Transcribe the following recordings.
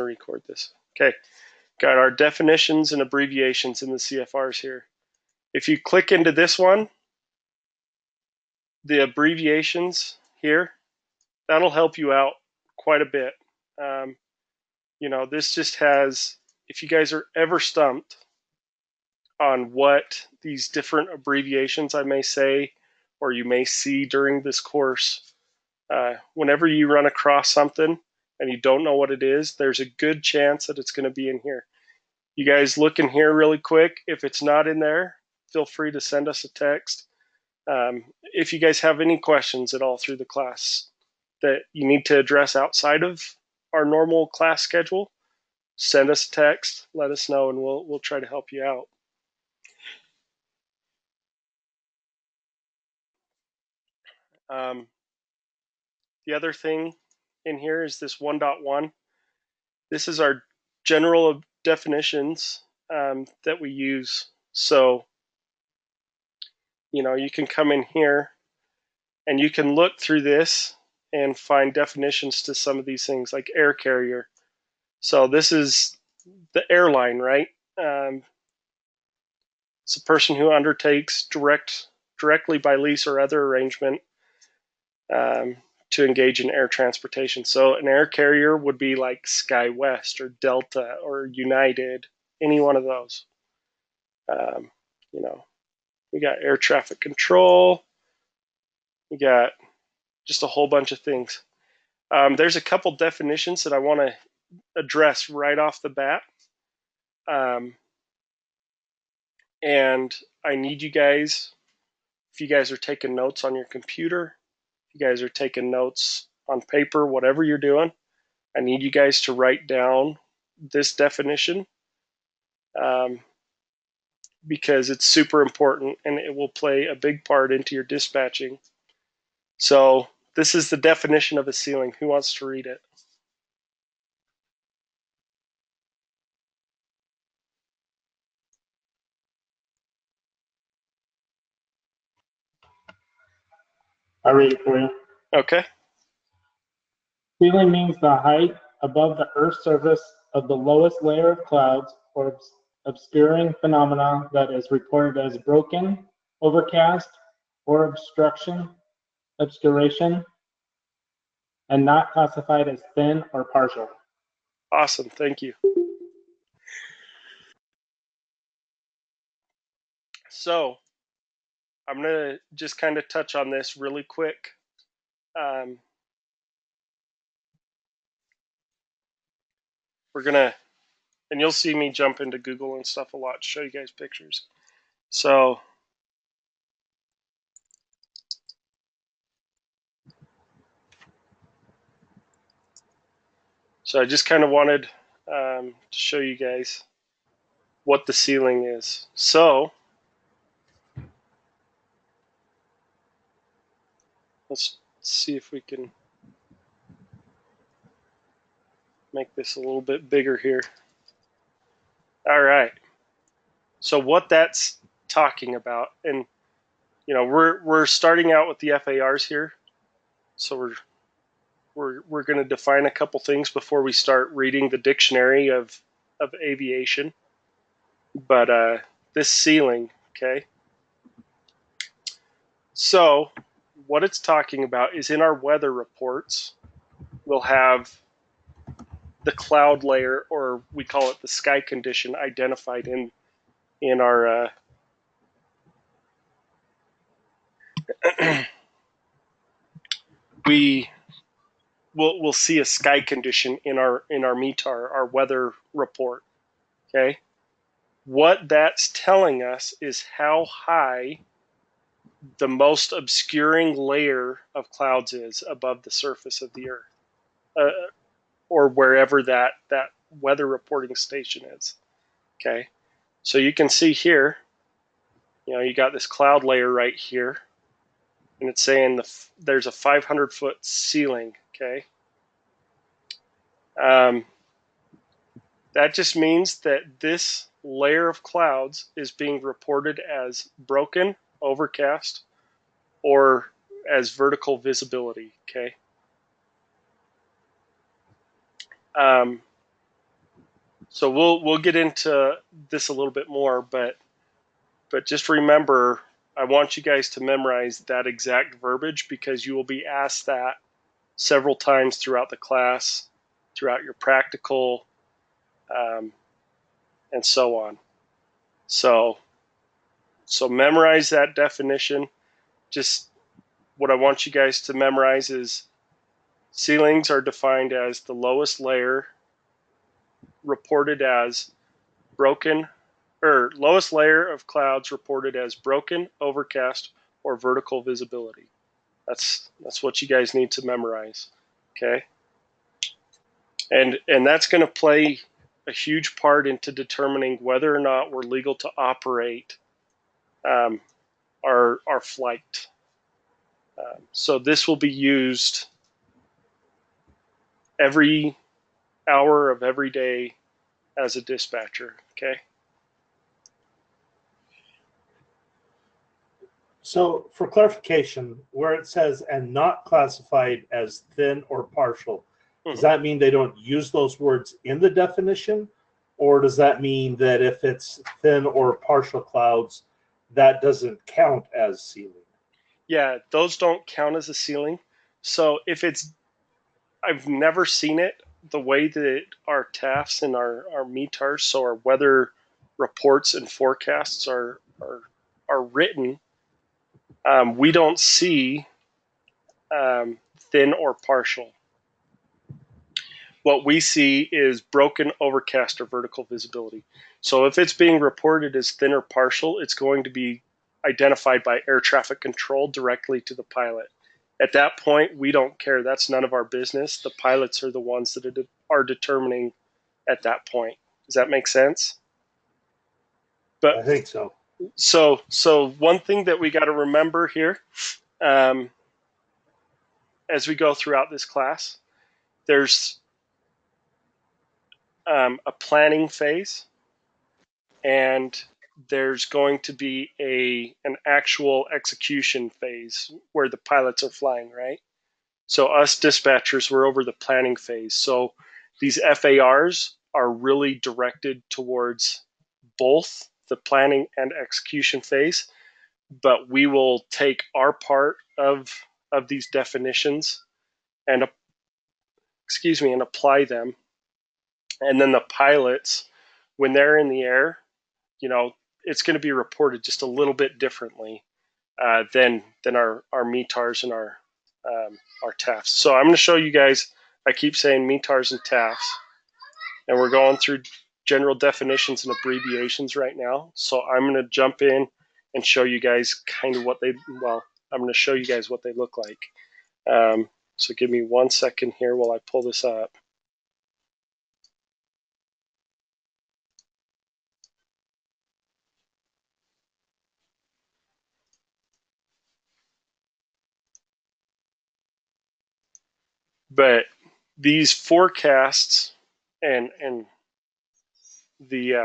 record this. Okay, got our definitions and abbreviations in the CFRs here. If you click into this one, the abbreviations here, that'll help you out quite a bit. This just has, if you guys are ever stumped on what these different abbreviations I may say or you may see during this course, whenever you run across something and you don't know what it is, there's a good chance that it's going to be in here. You guys look in here really quick. If it's not in there, feel free to send us a text. If you guys have any questions at all through the class that you need to address outside of our normal class schedule, send us a text, let us know, and we'll try to help you out. The other thing in here is this 1.1. This is our general definitions that we use. So, you can come in here and you can look through this and find definitions to some of these things, like air carrier. So this is the airline, right? It's a person who undertakes directly by lease or other arrangement to engage in air transportation. So an air carrier would be like SkyWest or Delta or United, any one of those. We got air traffic control. We got just a whole bunch of things. There's a couple definitions that I want to address right off the bat. And I need you guys, if you guys are taking notes on your computer, if you guys are taking notes on paper, whatever you're doing, I need you guys to write down this definition because it's super important and it will play a big part into your dispatching. So this is the definition of a ceiling. Who wants to read it? I'll read it for you. Okay. Ceiling means the height above the Earth's surface of the lowest layer of clouds or obscuring phenomena that is reported as broken, overcast, or obscuration, and not classified as thin or partial. Awesome. Thank you. So I'm going to just kind of touch on this really quick. We're going to, and you'll see me jump into Google and stuff a lot to show you guys pictures. So I just kind of wanted to show you guys what the ceiling is. So let's see if we can make this a little bit bigger here. All right. So what that's talking about, and we're starting out with the FARs here. So we're going to define a couple things before we start reading the dictionary of aviation. But this ceiling, okay. So what it's talking about is in our weather reports, we'll have the cloud layer, or we call it the sky condition, identified in our we'll see a sky condition in our METAR, our weather report. Okay, what that's telling us is how high the most obscuring layer of clouds is above the surface of the Earth, or wherever that weather reporting station is. Okay, so you can see here, you got this cloud layer right here, and it's saying there's a 500-foot ceiling. Okay, that just means that this layer of clouds is being reported as broken, overcast, or as vertical visibility. Okay. So we'll get into this a little bit more, but just remember, I want you guys to memorize that exact verbiage because you will be asked that several times throughout the class, throughout your practical, um, and so on. So memorize that definition. Just what I want you guys to memorize is ceilings are defined as the lowest layer reported as broken, or lowest layer of clouds reported as broken, overcast, or vertical visibility. That's what you guys need to memorize. Okay, and that's going to play a huge part into determining whether or not we're legal to operate um, our flight. So this will be used every hour of every day as a dispatcher. Okay. So for clarification, where it says and not classified as thin or partial, does that mean they don't use those words in the definition? Or does that mean that if it's thin or partial clouds, that doesn't count as ceiling? Yeah, those don't count as a ceiling. So if it's, I've never seen it the way that our TAFs and our METARs, so our weather reports and forecasts are written. We don't see thin or partial. What we see is broken, overcast, or vertical visibility. So if it's being reported as thin or partial, it's going to be identified by air traffic control directly to the pilot. At that point, we don't care. That's none of our business. The pilots are the ones that are determining at that point. Does that make sense? I But think so. so one thing that we got to remember here, um, as we go throughout this class, there's a planning phase, and there's going to be an actual execution phase where the pilots are flying, right? So us dispatchers, we're over the planning phase. So these FARs are really directed towards both the planning and execution phase, but we will take our part of these definitions and and apply them. And then the pilots, when they're in the air, you know, it's going to be reported just a little bit differently than our METARs and our TAFs. So I'm going to show you guys. I keep saying METARs and TAFs, and we're going through general definitions and abbreviations right now. So I'm going to jump in and show you guys kind of what they. Well, I'm going to show you guys what they look like. So give me 1 second here while I pull this up. But these forecasts and the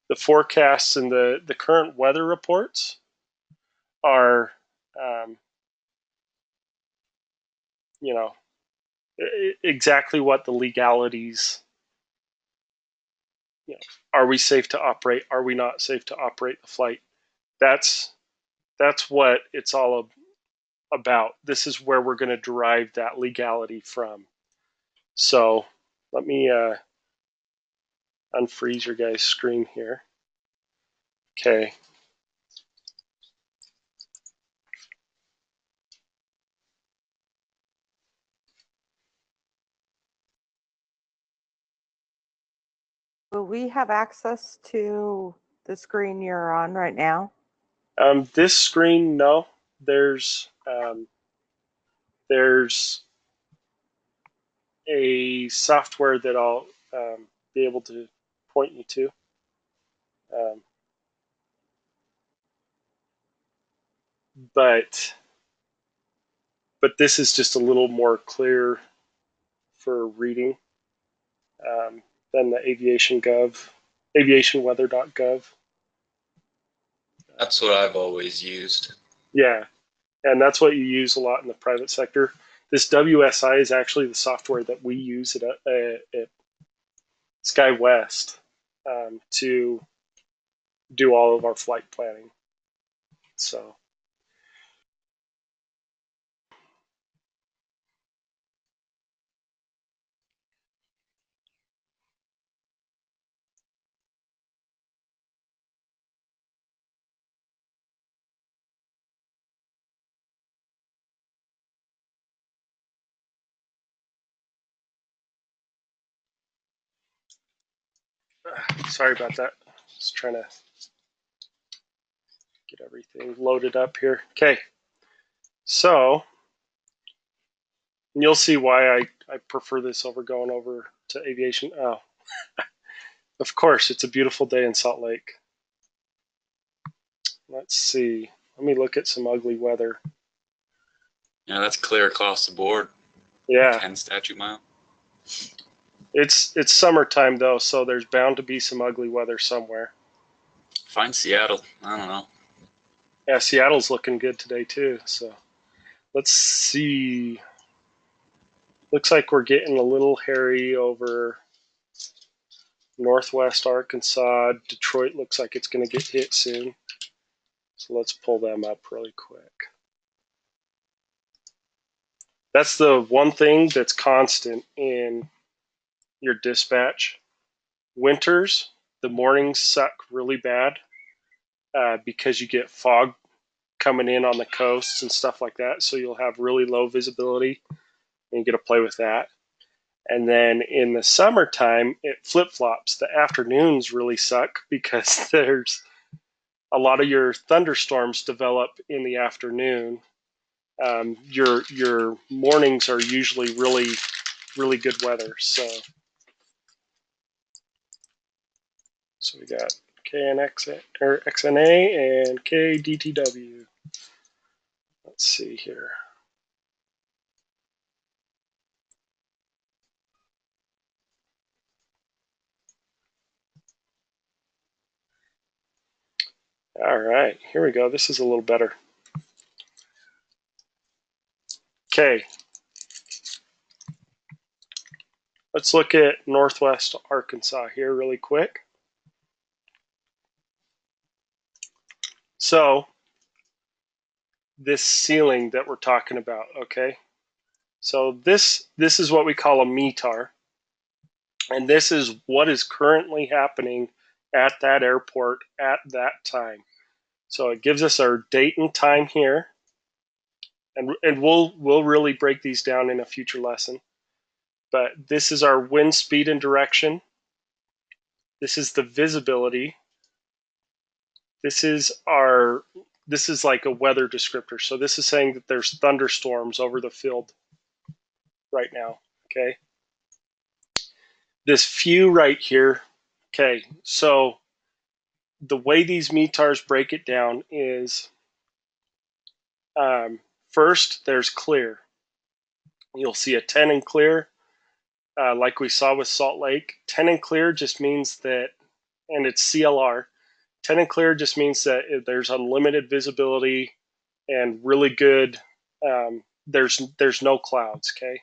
the forecasts and the current weather reports are, um, you know, exactly what the legalities. You know, are we safe to operate? Are we not safe to operate the flight? That's that's what it's all about. This is where we're going to derive that legality from. So let me unfreeze your guys' screen here. Okay. Will we have access to the screen you're on right now? This screen, no. There's a software that I'll be able to point you to. Um, but this is just a little more clear for reading than the aviationweather.gov. That's what I've always used. Yeah, and that's what you use a lot in the private sector. This WSI is actually the software that we use at SkyWest to do all of our flight planning. So sorry about that. Just trying to get everything loaded up here. Okay, so you'll see why I prefer this over going over to aviation. Oh, of course, it's a beautiful day in Salt Lake. Let's see. Let me look at some ugly weather. Yeah, that's clear across the board. Yeah. 10 statute mile. It's summertime though, so there's bound to be some ugly weather somewhere. Find Seattle. I don't know. Yeah, Seattle's looking good today too. So let's see. Looks like we're getting a little hairy over northwest Arkansas. Detroit looks like it's going to get hit soon. So let's pull them up really quick. That's the one thing that's constant in your dispatch. Winters, the mornings suck really bad because you get fog coming in on the coasts and stuff like that. So you'll have really low visibility and you get to play with that. And then in the summertime, it flip flops. The afternoons really suck because there's a lot of your thunderstorms develop in the afternoon. Your mornings are usually really good weather. So we got KNX or XNA and KDTW. Let's see here. All right, here we go. This is a little better. Okay. Let's look at northwest Arkansas here really quick. So this ceiling that we're talking about, okay? So this is what we call a METAR. And this is what is currently happening at that airport at that time. So it gives us our date and time here. And we'll really break these down in a future lesson. But this is our wind speed and direction. This is the visibility. This is like a weather descriptor. So this is saying that there's thunderstorms over the field right now, okay? This few right here, okay, so the way these METARs break it down is first there's clear. You'll see a 10 and clear, like we saw with Salt Lake. 10 and clear just means that, and it's CLR, 10 and clear just means that there's unlimited visibility and really good, there's no clouds, okay?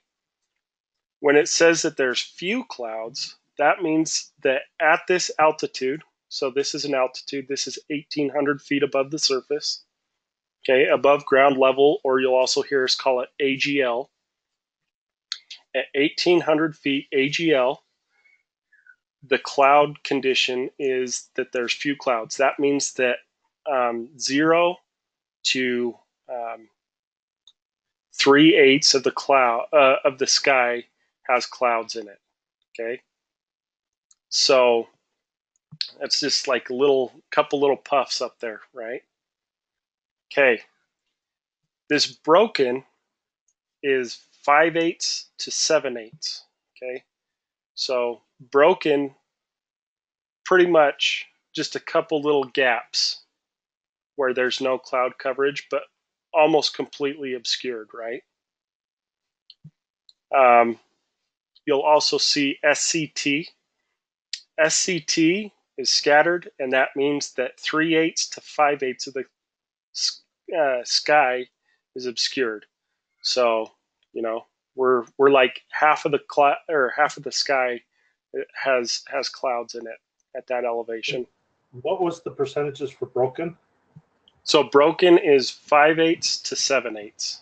When it says that there's few clouds, that means that at this altitude, so this is an altitude, this is 1,800 feet above the surface, okay, above ground level, or you'll also hear us call it AGL. At 1,800 feet AGL, the cloud condition is that there's few clouds. That means that 0 to 3/8 of the cloud of the sky has clouds in it. Okay, so that's just like a couple little puffs up there, right? Okay, this broken is 5/8 to 7/8. Okay, so broken, pretty much just a couple little gaps where there's no cloud coverage, but almost completely obscured, right? You'll also see SCT. SCT is scattered, and that means that 3/8 to 5/8 of the sky is obscured. So You know, we're like half of the sky has clouds in it at that elevation. What was the percentages for broken? So broken is 5/8 to 7/8.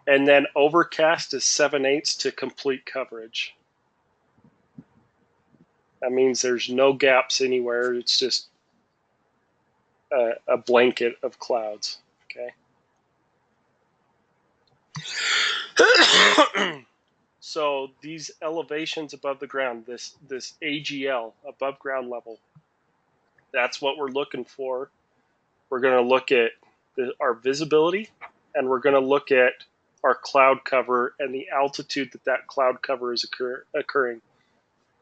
And then overcast is 7/8 to complete coverage. That means there's no gaps anywhere. It's just a blanket of clouds. Okay. So these elevations above the ground, this AGL, above ground level, that's what we're looking for. We're going to look at our visibility, and we're going to look at our cloud cover and the altitude that cloud cover is occurring.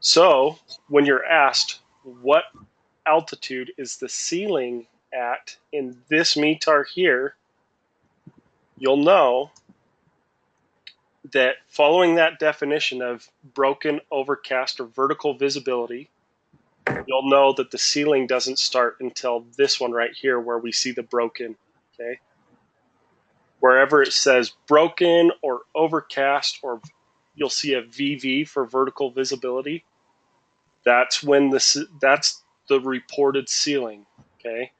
So when you're asked what altitude is the ceiling at in this METAR here, you'll know that following that definition of broken, overcast, or vertical visibility, you'll know that the ceiling doesn't start until this one right here where we see the broken, okay? Wherever it says broken or overcast, or you'll see a VV for vertical visibility, that's the reported ceiling, okay?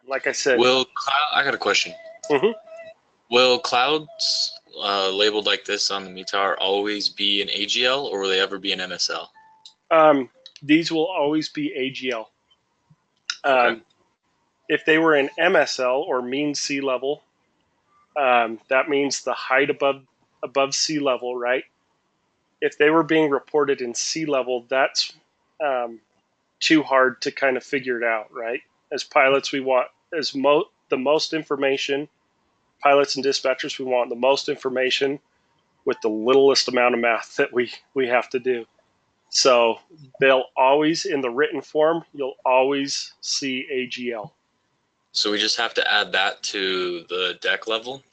Like I said. I got a question. Mm-hmm. Will clouds labeled like this on the METAR always be an AGL, or will they ever be an MSL? These will always be AGL. Okay. If they were an MSL, or mean sea level, that means the height above sea level, right? If they were being reported in sea level, that's too hard to kind of figure it out, right? As pilots, we want the most information. Pilots and dispatchers, we want the most information with the littlest amount of math that we have to do. So they'll always, in the written form, you'll always see AGL. So we just have to add that to the deck level?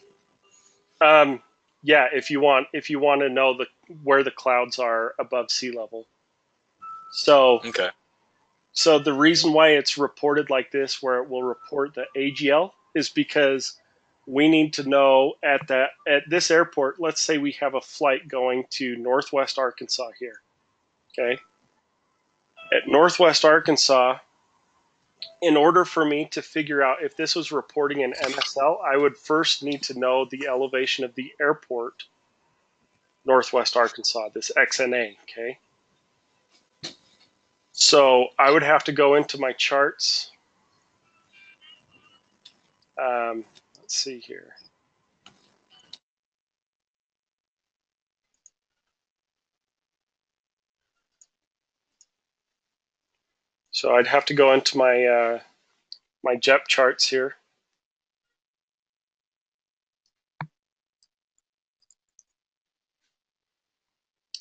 Yeah, if you want to know where the clouds are above sea level. So Okay. So the reason why it's reported like this, where it will report the AGL, is because we need to know at this airport. Let's say we have a flight going to Northwest Arkansas here. Okay. At Northwest Arkansas, in order for me to figure out if this was reporting an MSL, I would first need to know the elevation of the airport, Northwest Arkansas, this XNA. Okay. So I would have to go into my charts. Let's see here. So I'd have to go into my my JEP charts here.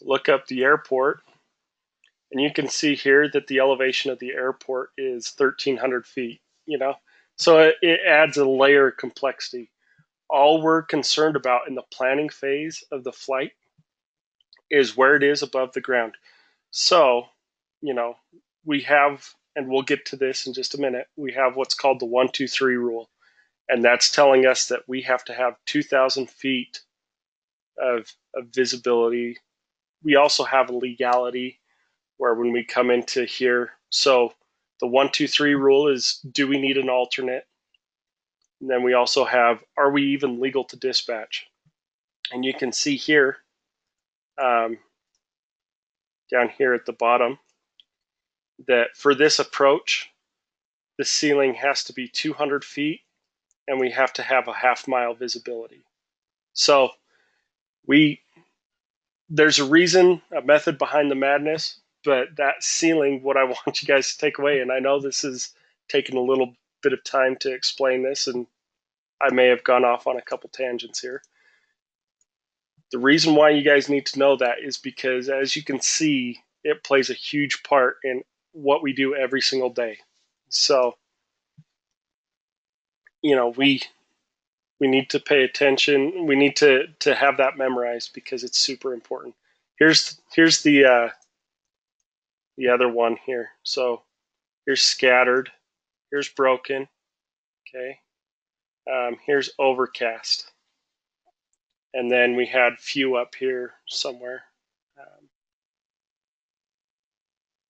Look up the airport, and you can see here that the elevation of the airport is 1,300 feet. So it adds a layer of complexity. All we're concerned about in the planning phase of the flight is where it is above the ground. So, we have, and we'll get to this in just a minute, we have what's called the 1-2-3 rule. And that's telling us that we have to have 2,000 feet of visibility. We also have a legality where when we come into here, so the 1-2-3 rule is, do we need an alternate? And then we also have, are we even legal to dispatch? And you can see here, down here at the bottom, that for this approach, the ceiling has to be 200 feet, and we have to have a half-mile visibility. So there's a reason, a method behind the madness, but that ceiling, what I want you guys to take away, and I know this is taking a little bit of time to explain this, and I may have gone off on a couple tangents here. The reason why you guys need to know that is because, as you can see, it plays a huge part in what we do every single day. So, we need to pay attention. We need to have that memorized because it's super important. Here's the other one here. So here's scattered. Here's broken. Okay. Here's overcast. And then we had few up here somewhere.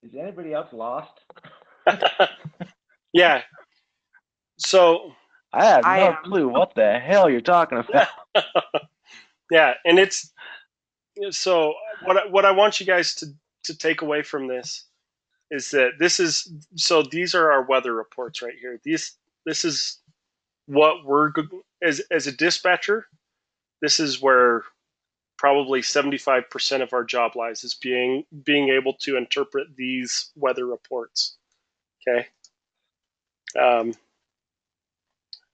Is anybody else lost? Yeah. So I have I no am. clue what the hell you're talking about. yeah, and it's so what I want you guys to take away from this is that these are our weather reports right here. This is what we're as a dispatcher. This is where probably 75% of our job lies, is being able to interpret these weather reports. Okay. I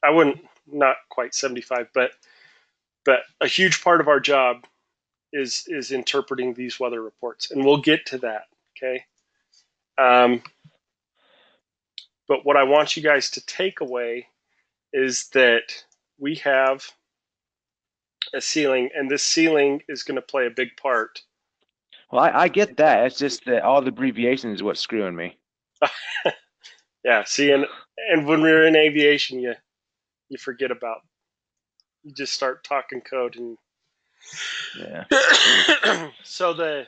wouldn't, not quite 75, but a huge part of our job is interpreting these weather reports, and we'll get to that. Okay. But what I want you guys to take away is that we have a ceiling, and this ceiling is going to play a big part. Well, I get that. It's just that all the abbreviations is what's screwing me. Yeah. See, and when we're in aviation, you forget about. You just start talking code, and Yeah. so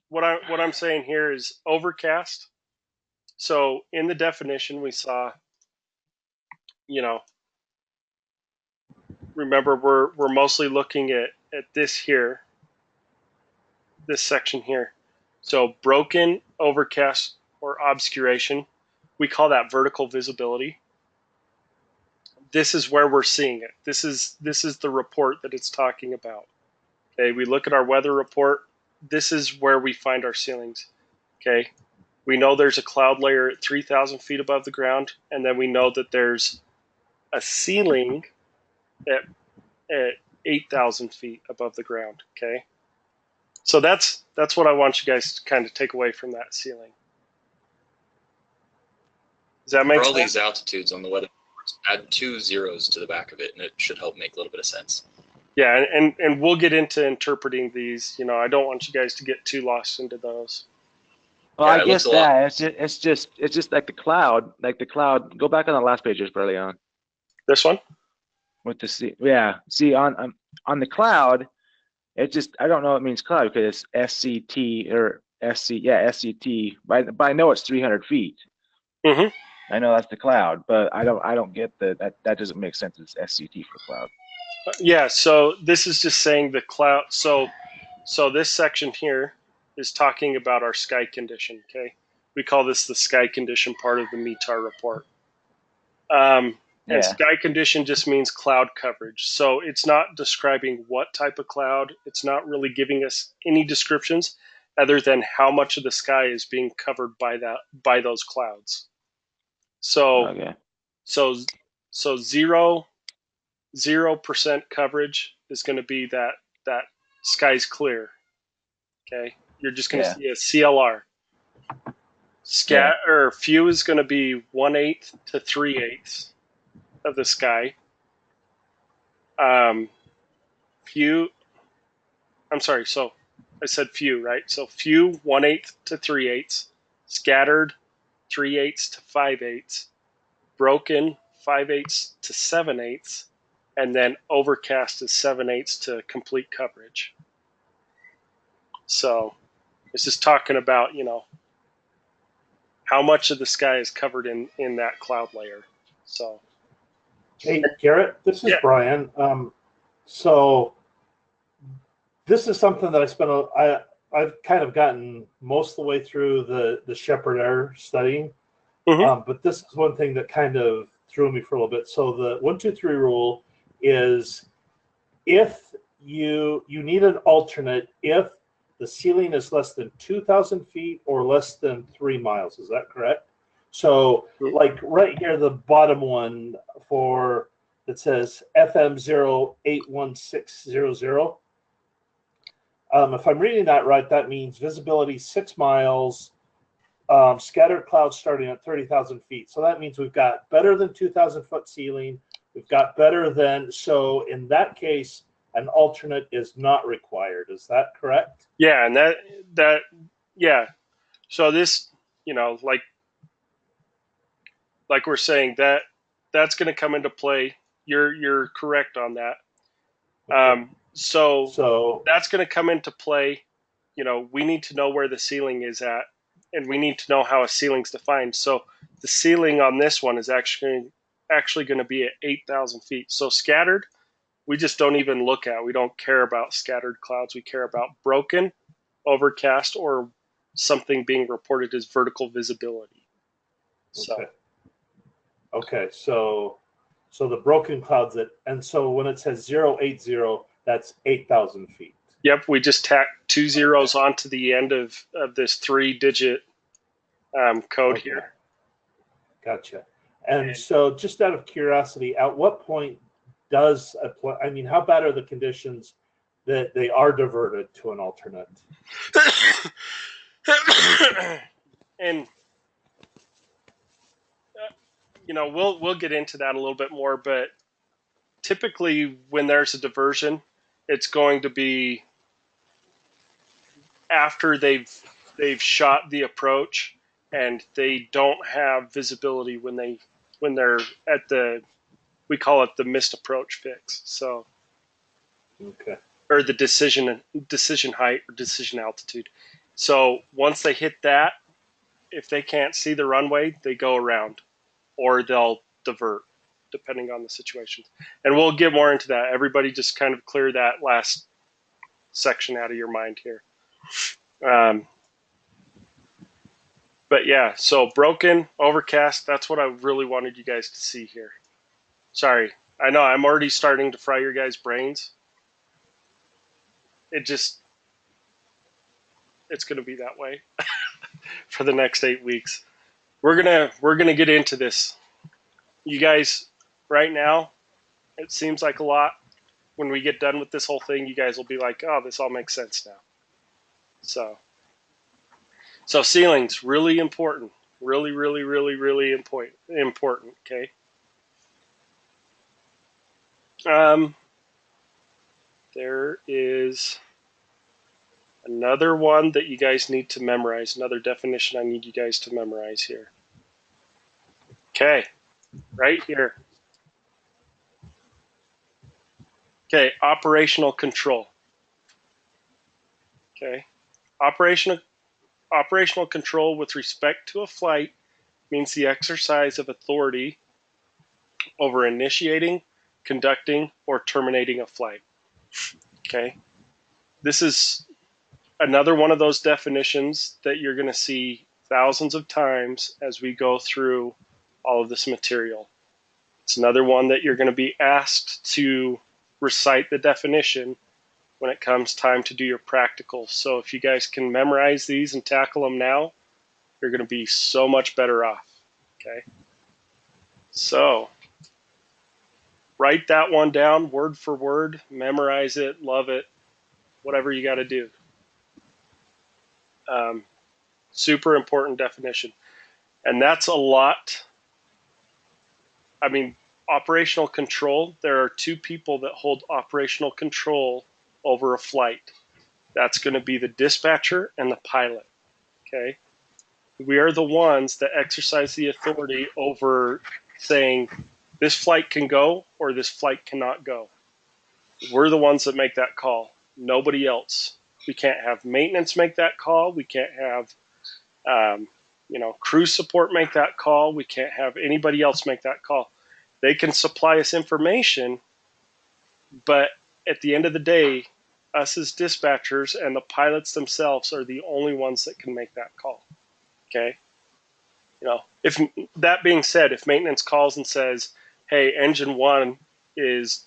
what I'm saying here is overcast. So in the definition, we saw, remember we're mostly looking at this here, this section here. So broken, overcast, or obscuration, we call that vertical visibility. This is where we're seeing it. This is the report that it's talking about. Okay, we look at our weather report. This is where we find our ceilings. Okay, we know there's a cloud layer at 3,000 feet above the ground, and then we know that there's a ceiling at 8,000 feet above the ground. Okay, so that's what I want you guys to kind of take away from that ceiling. Does that make For all sense? these altitudes on the weather reports, add 2 zeros to the back of it, and it should help make a little bit of sense. Yeah, and we'll get into interpreting these. I don't want you guys to get too lost into those. Well, Yeah, I it looks guess a lot. that it's just like the cloud. Like the cloud. Go back on the last page just early on This one? with the C. Yeah. See on the cloud, it just I don't know what it means cloud because it's SCT or SC. Yeah, SCT. But I know it's 300 feet. Mm-hmm. I know that's the cloud, but I don't get that doesn't make sense as SCT for cloud. Yeah, so this is just saying the cloud. So this section here is talking about our sky condition. Okay, we call this the sky condition part of the METAR report. And Yeah. sky condition just means cloud coverage. So it's not describing what type of cloud. It's not really giving us any descriptions other than how much of the sky is being covered by those clouds. So Okay. so 0% coverage is going to be that sky's clear. Okay, you're just going to Yeah. see a CLR. Or few is going to be 1/8 to 3/8 of the sky. Few. I'm sorry. So I said few, right? So few 1/8 to 3/8, scattered 3/8 to 5/8, broken 5/8 to 7/8, and then overcast is 7/8 to complete coverage. So it's just talking about how much of the sky is covered in that cloud layer. So Hey, Garrett, this is Yeah. Brian. So this is something that I've kind of gotten most of the way through the Shepherd Air studying, but this is one thing that kind of threw me for a little bit. So the 1, 2, 3 rule is if you need an alternate if the ceiling is less than 2,000 feet or less than 3 miles. Is that correct? So like right here, the bottom one for that says FM 081600. If I'm reading that right, that means visibility 6 miles, scattered clouds starting at 30,000 feet. So that means we've got better than 2,000 foot ceiling. We've got better than, so in that case, an alternate is not required. Is that correct? Yeah, and yeah. So this, like we're saying, that's going to come into play You're correct on that. Okay. So that's going to come into play. We need to know where the ceiling is at, and we need to know how a ceiling's defined. So the ceiling on this one is actually going to be at 8,000 feet. So scattered, we just don't even look at. We don't care about scattered clouds. We care about broken, overcast, or something being reported as vertical visibility. So Okay. So the broken clouds and so when it says 080, that's 8,000 feet. yep, we just tack 2 zeros onto the end of this 3-digit code here. Gotcha. And so, just out of curiosity, at what point does how bad are the conditions that they are diverted to an alternate? And we'll get into that a little bit more, but typically when there's a diversion, it's going to be after they've shot the approach and they don't have visibility when they're at we call it the missed approach fix. So Okay. or the decision height or decision altitude. So once they hit that, if they can't see the runway, they go around or they'll divert depending on the situation. And we'll get more into that. Everybody just kind of clear that last section out of your mind here. But yeah, so broken, overcast, that's what I really wanted you guys to see here. Sorry, I know I'm already starting to fry your guys' brains. It's going to be that way for the next 8 weeks. We're gonna get into this. You guys, right now, it seems like a lot. When we get done with this whole thing, you guys will be like, oh, this all makes sense now. So ceilings, really important. Really, really, really, really important, okay? There is another one that you guys need to memorize, another definition I need you guys to memorize here. Okay, right here. Okay, operational control. Okay, operational control with respect to a flight means the exercise of authority over initiating, conducting, or terminating a flight. Okay, this is another one of those definitions that you're going to see thousands of times as we go through all of this material. It's another one that you're going to be asked to recite the definition when it comes time to do your practicals. So if you guys can memorize these and tackle them now, you're going to be so much better off. Okay. So write that one down word for word, memorize it, love it, whatever you got to do. Super important definition. And that's a lot. I mean, operational control, there are 2 people that hold operational control over a flight. That's going to be the dispatcher and the pilot. Okay. We are the ones that exercise the authority over saying this flight can go or this flight cannot go. We're the ones that make that call. Nobody else. We can't have maintenance make that call. We can't have crew support make that call. We can't have anybody else make that call. They can supply us information, but at the end of the day, us as dispatchers and the pilots themselves are the only ones that can make that call. Okay. If that being said, if maintenance calls and says, hey, engine 1 is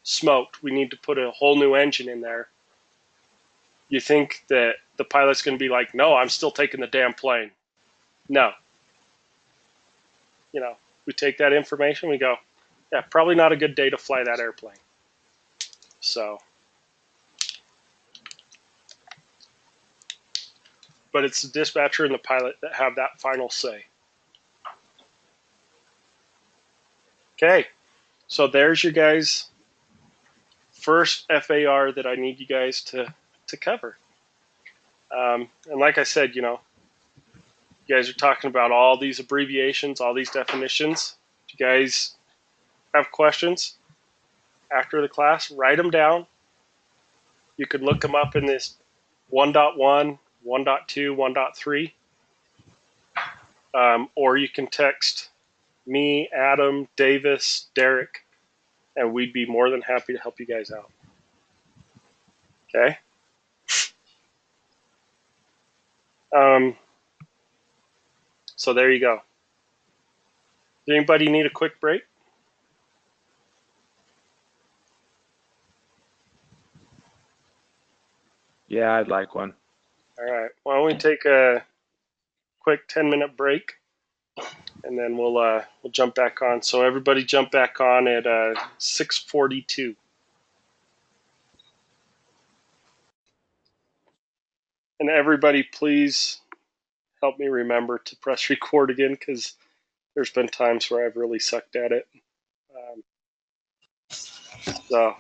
smoked, we need to put a whole new engine in there, you think that the pilot's going to be like, no, I'm still taking the damn plane? No. We take that information, we go, yeah, probably not a good day to fly that airplane. So, but it's the dispatcher and the pilot that have that final say. Okay, so there's your guys' first FAR that I need you guys to cover. And like I said, you guys are talking about all these abbreviations, all these definitions. You guys have questions after the class, write them down. You could look them up in this 1.1, 1.2, 1.3, or you can text me, Adam, Davis, Derek, and we'd be more than happy to help you guys out. Okay? So there you go. Does anybody need a quick break? Yeah, I'd like one. All right. Why don't we take a quick 10-minute break, and then we'll jump back on. So everybody jump back on at 6:42. And everybody, please help me remember to press record again, because there's been times where I've really sucked at it. So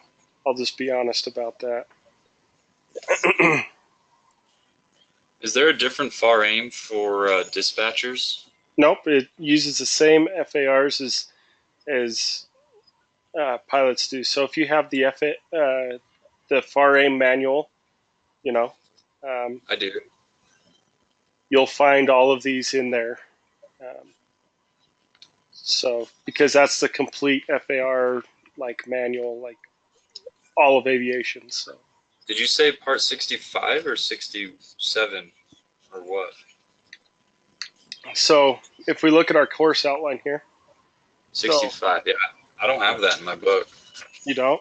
I'll just be honest about that. Is there a different FAR aim for dispatchers? Nope, it uses the same FARs as pilots do. So if you have the the FAR aim manual, you know, I do. you'll find all of these in there. So because that's the complete FAR like manual, like all of aviation. So Did you say part 65 or 67 or what? so if we look at our course outline here, 65. Yeah, I don't have that in my book. you don't?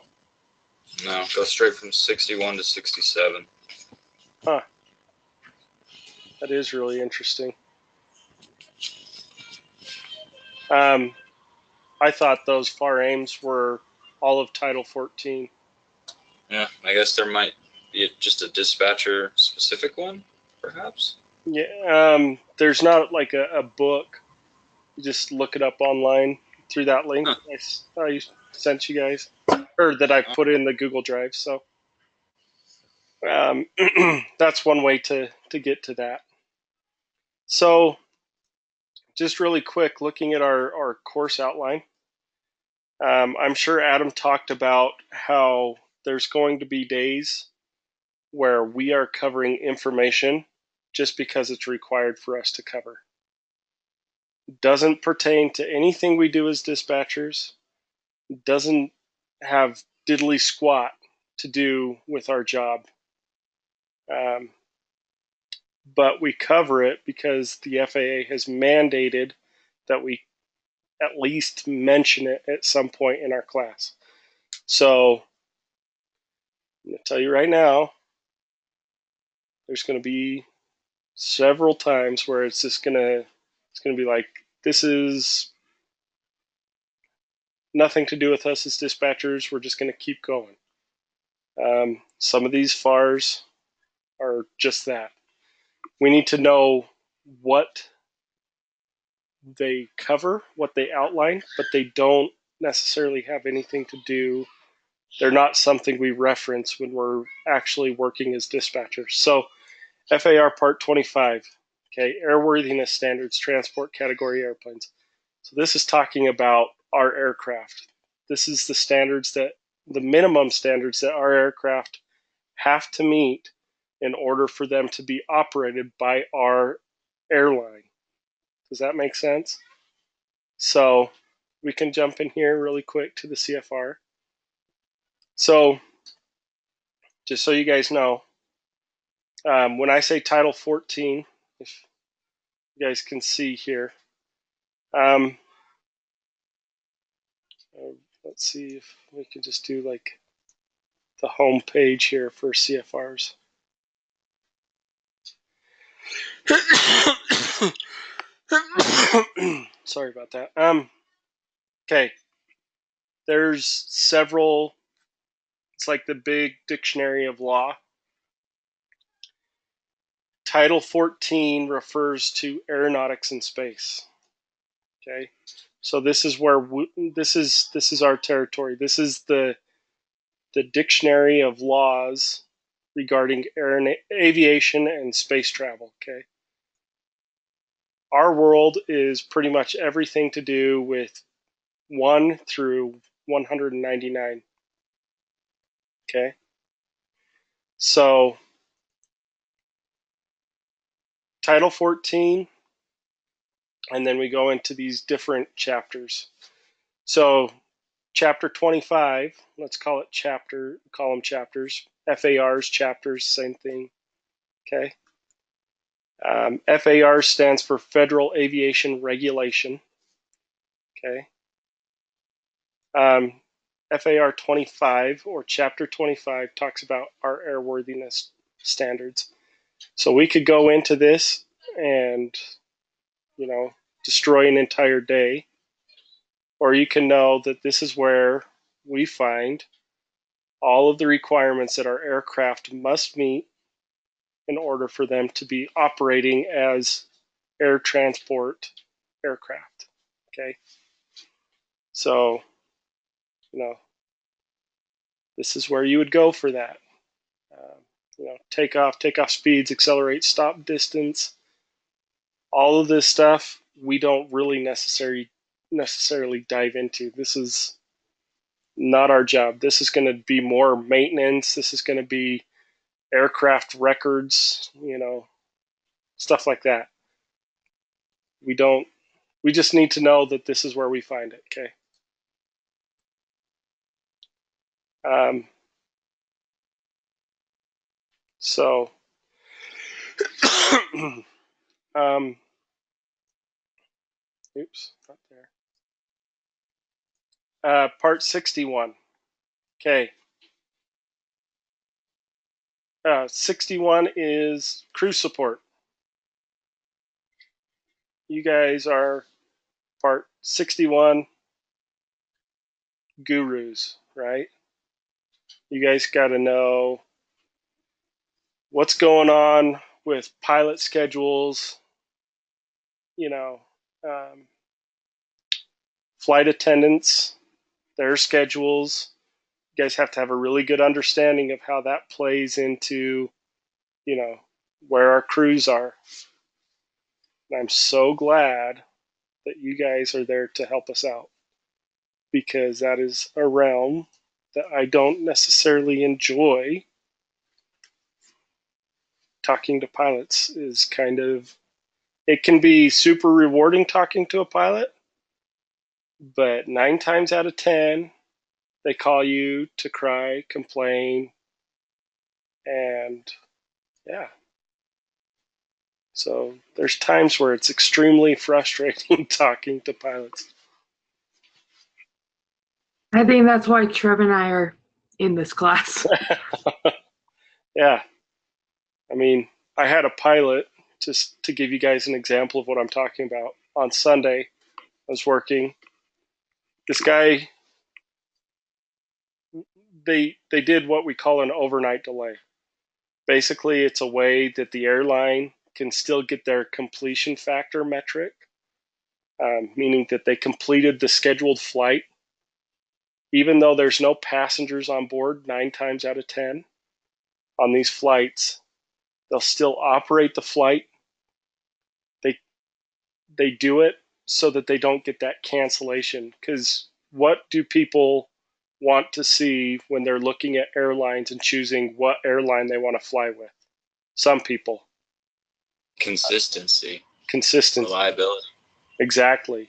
No, go straight from 61 to 67. Huh. That is really interesting. I thought those FAR aims were all of Title 14. Yeah, I guess there might be just a dispatcher specific one, perhaps. Yeah, there's not like a book. You just look it up online through that link I sent you guys, or that I put in the Google Drive. So that's one way to get to that. So just really quick, looking at our course outline, I'm sure Adam talked about how there's going to be days where we are covering information just because it's required for us to cover. Doesn't pertain to anything we do as dispatchers, doesn't have diddly squat to do with our job. But we cover it because the FAA has mandated that we at least mention it at some point in our class. So I'm going to tell you right now, there's going to be several times where it's going to be like, this is nothing to do with us as dispatchers. We're just going to keep going. Some of these FARs are just that. We need to know what they cover, what they outline, but they don't necessarily have anything to do. They're not something we reference when we're actually working as dispatchers. So FAR Part 25, okay, airworthiness standards, transport category airplanes. So this is talking about our aircraft. This is the minimum standards that our aircraft have to meet in order for them to be operated by our airline. Does that make sense? So we can jump in here really quick to the CFR. So just so you guys know, when I say Title 14, if you guys can see here, let's see if we can just do like the home page here for CFRs. Sorry about that. Okay. There's several, it's like the big dictionary of law. Title 14 refers to aeronautics and space. Okay. So this is where this is our territory. This is the dictionary of laws regarding aviation and space travel. Okay. Our world is pretty much everything to do with 1 through 199. Okay. So Title 14, and then we go into these different chapters. So Chapter 25, let's call it call them chapters. FARs, chapters, same thing. Okay. FAR stands for Federal Aviation Regulation. Okay. FAR 25 or Chapter 25 talks about our airworthiness standards. So we could go into this and, destroy an entire day, or you can know that this is where we find all of the requirements that our aircraft must meet in order for them to be operating as air transport aircraft. Okay. So, this is where you would go for that. Takeoff speeds, accelerate, stop distance, all of this stuff we don't really necessarily dive into. This is not our job. This is going to be more maintenance. This is going to be aircraft records, stuff like that. We just need to know that this is where we find it. Okay. So, oops, not there. Part 61. Okay. 61 is crew support. You guys are part 61 gurus, right? You guys got to know what's going on with pilot schedules, um, flight attendants, their schedules. You guys have to have a really good understanding of how that plays into, where our crews are. And I'm so glad that you guys are there to help us out, because that is a realm that I don't necessarily enjoy. Talking to pilots is it can be super rewarding talking to a pilot, but 9 times out of 10, they call you to cry, complain, and yeah. So there's times where it's extremely frustrating talking to pilots. I think that's why Trev and I are in this class. Yeah. I mean, I had a pilot, just to give you guys an example of what I'm talking about. On Sunday, I was working. This guy, they did what we call an overnight delay. Basically, it's a way that the airline can still get their completion factor metric, meaning that they completed the scheduled flight. Even though there's no passengers on board 9 times out of 10 on these flights, they'll still operate the flight. They do it so that they don't get that cancellation. Because what do people want to see when they're looking at airlines and choosing what airline they want to fly with? Some people. Consistency. Reliability. Exactly.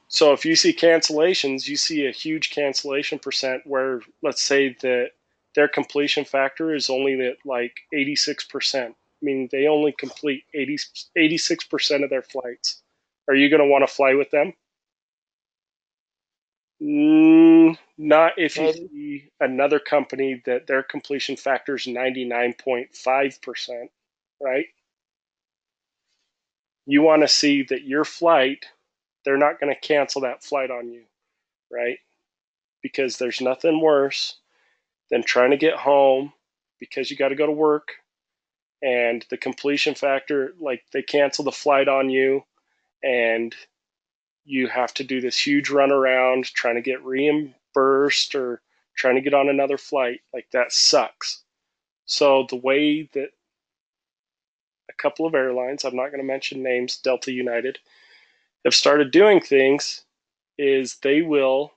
So if you see cancellations, you see a huge cancellation percent where, let's say that their completion factor is only at like 86%, meaning they only complete 86% of their flights. Are you going to want to fly with them? Not if you see another company that their completion factor is 99.5%, right? You want to see that your flight, they're not going to cancel that flight on you, right? Because there's nothing worse than trying to get home because you got to go to work and the completion factor, like they cancel the flight on you and you have to do this huge runaround trying to get reimbursed or trying to get on another flight. Like that sucks. So the way that a couple of airlines, I'm not going to mention names, Delta, United, have started doing things is they will,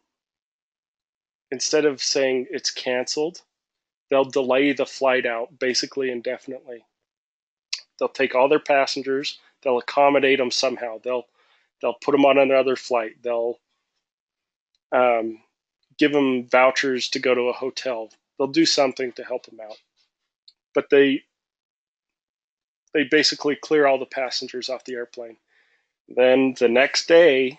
instead of saying it's canceled, they'll delay the flight out basically indefinitely. They'll take all their passengers, they'll accommodate them somehow. They'll put them on another flight. They'll um, give them vouchers to go to a hotel. They'll do something to help them out. But they basically clear all the passengers off the airplane. Then the next day,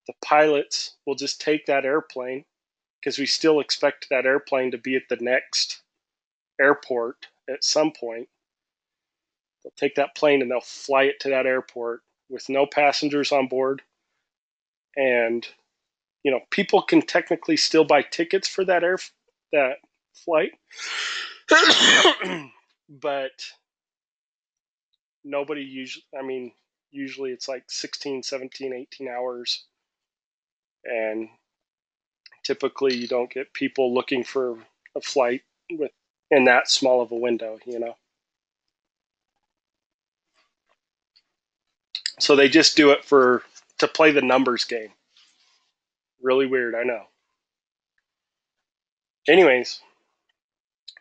the pilots will just take that airplane, because we still expect that airplane to be at the next airport at some point. They'll take that plane and they'll fly it to that airport with no passengers on board. And people can technically still buy tickets for that flight, but nobody usually. I mean, usually it's like 16, 17, 18 hours, and typically you don't get people looking for a flight in that small of a window. So they just do it to play the numbers game. Really weird, I know. Anyways,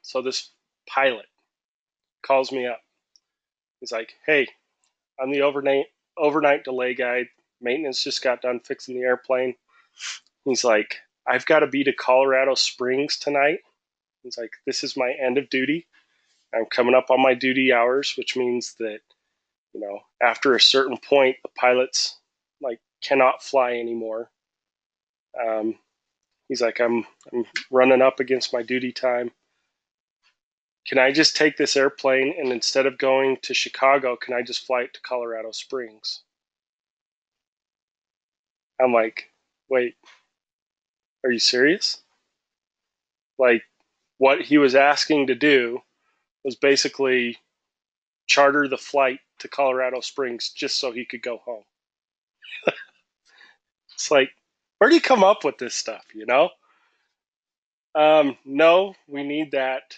so this pilot calls me up. He's like, "Hey, I'm the overnight delay guy. Maintenance just got done fixing the airplane." He's like, "I've got to be to Colorado Springs tonight." He's like, "This is my end of duty. I'm coming up on my duty hours, which means that, after a certain point, the pilots cannot fly anymore." He's like, I'm running up against my duty time. Can I just take this airplane and instead of going to Chicago, can I just fly it to Colorado Springs? I'm like, wait, are you serious? Like, what he was asking to do was basically charter the flight to Colorado Springs just so he could go home. It's like, where do you come up with this stuff, No, we need that,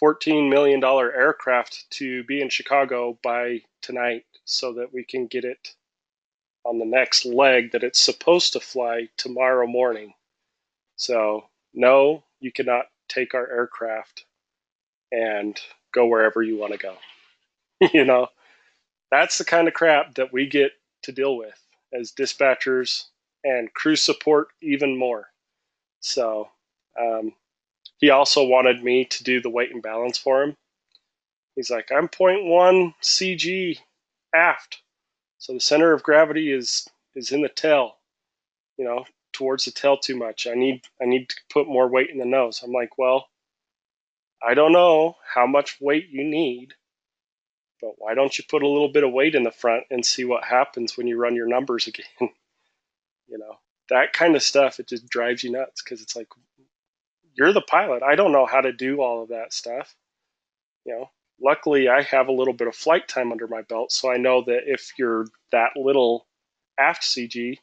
$14 million aircraft to be in Chicago by tonight so that we can get it on the next leg that it's supposed to fly tomorrow morning. So, no, you cannot take our aircraft and go wherever you want to go. That's the kind of crap that we get to deal with as dispatchers and crew support even more. So, he also wanted me to do the weight and balance for him. He's like, I'm 0.1 CG aft, so the center of gravity is in the tail, towards the tail too much. I need to put more weight in the nose. I'm like, well, I don't know how much weight you need, but why don't you put a little bit of weight in the front and see what happens when you run your numbers again? That kind of stuff, it just drives you nuts because it's like, you're the pilot. I don't know how to do all of that stuff. Luckily I have a little bit of flight time under my belt, so I know that if you're that little aft CG,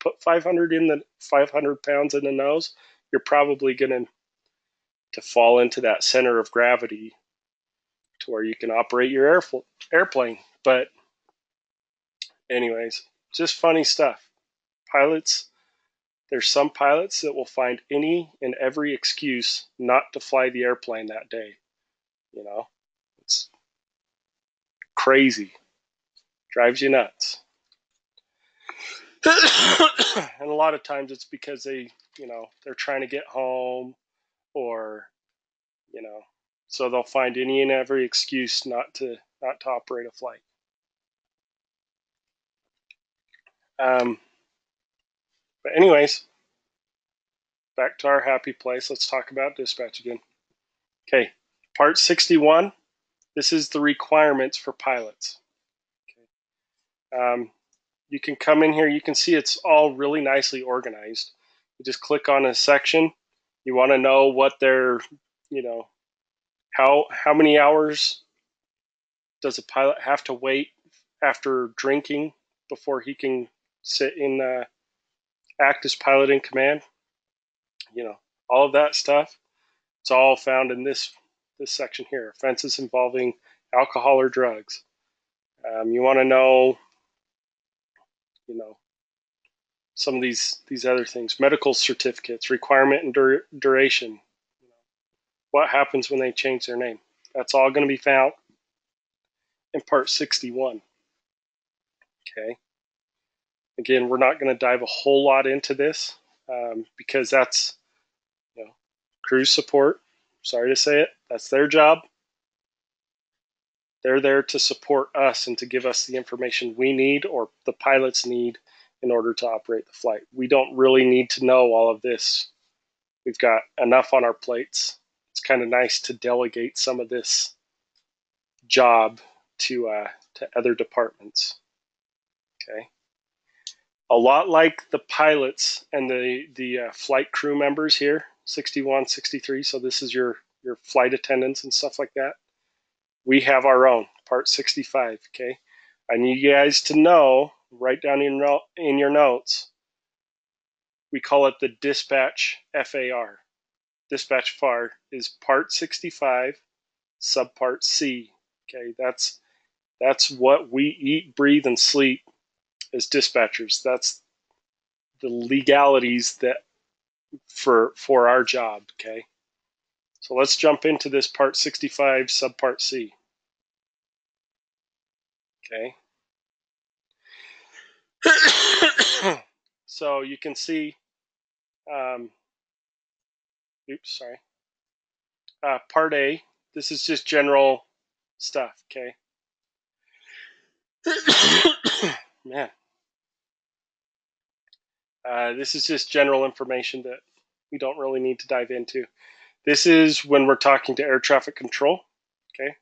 put 500 pounds in the nose, you're probably going to fall into that center of gravity to where you can operate your airplane. But anyways, just funny stuff. Pilots, there's some pilots that will find any and every excuse not to fly the airplane that day. It's crazy. Drives you nuts. And a lot of times it's because they're trying to get home, or so they'll find any and every excuse not to operate a flight. But anyways, back to our happy place. Let's talk about dispatch again. Okay, part 61. This is the requirements for pilots. Okay. You can come in here. You can see it's all really nicely organized. You just click on a section. You want to know what their, how many hours does a pilot have to wait after drinking before he can sit in act as pilot in command? All of that stuff. It's all found in this section here. Offenses involving alcohol or drugs. You want to know some of these other things, medical certificates, requirement and duration. What happens when they change their name? That's all going to be found in part 61. Okay. Again, we're not going to dive a whole lot into this because that's cruise support. Sorry to say it. That's their job. They're there to support us and to give us the information we need or the pilots need in order to operate the flight. We don't really need to know all of this. We've got enough on our plates. It's kind of nice to delegate some of this job to other departments. Okay. A lot like the pilots and the flight crew members here, 61, 63. So this is your flight attendants and stuff like that. We have our own, part 65, okay? I need you guys to know, write down in your notes, we call it the dispatch FAR. Dispatch FAR is part 65, subpart C, okay? That's what we eat, breathe, and sleep as dispatchers. That's the legalities that for our job, okay? So let's jump into this part 65, subpart C. Okay. So you can see, oops, sorry. Part A, this is just general stuff, okay? Man. This is just general information that we don't really need to dive into. This is when we're talking to air traffic control, okay?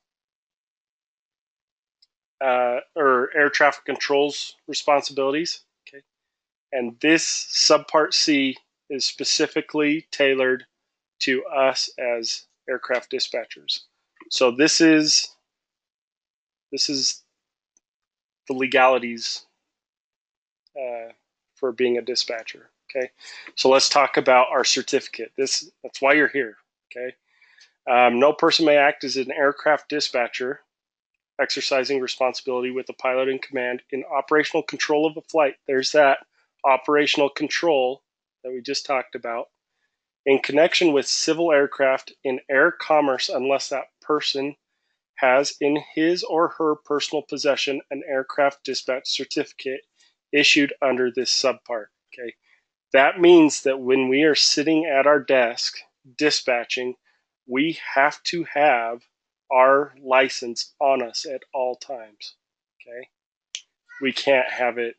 Or air traffic control's responsibilities, okay? And this subpart C is specifically tailored to us as aircraft dispatchers. So this is the legalities for being a dispatcher. Okay, so let's talk about our certificate. That's why you're here. Okay, no person may act as an aircraft dispatcher, exercising responsibility with the pilot in command in operational control of a flight. There's that operational control that we just talked about in connection with civil aircraft in air commerce, unless that person has in his or her personal possession an aircraft dispatch certificate issued under this subpart. Okay, that means that when we are sitting at our desk dispatching, we have to have our license on us at all times. Okay, we can't have it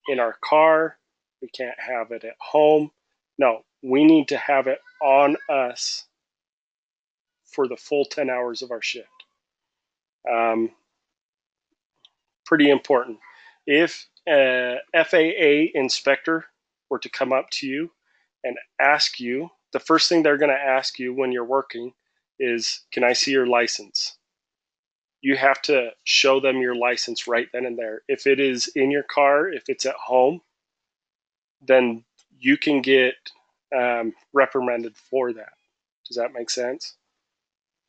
in our car, we can't have it at home. No, we need to have it on us for the full 10 hours of our shift. Pretty important. If a FAA inspector were to come up to you and ask you, the first thing they're going to ask you when you're working is, can I see your license? You have to show them your license right then and there. If it is in your car, if it's at home, then you can get reprimanded for that. Does that make sense?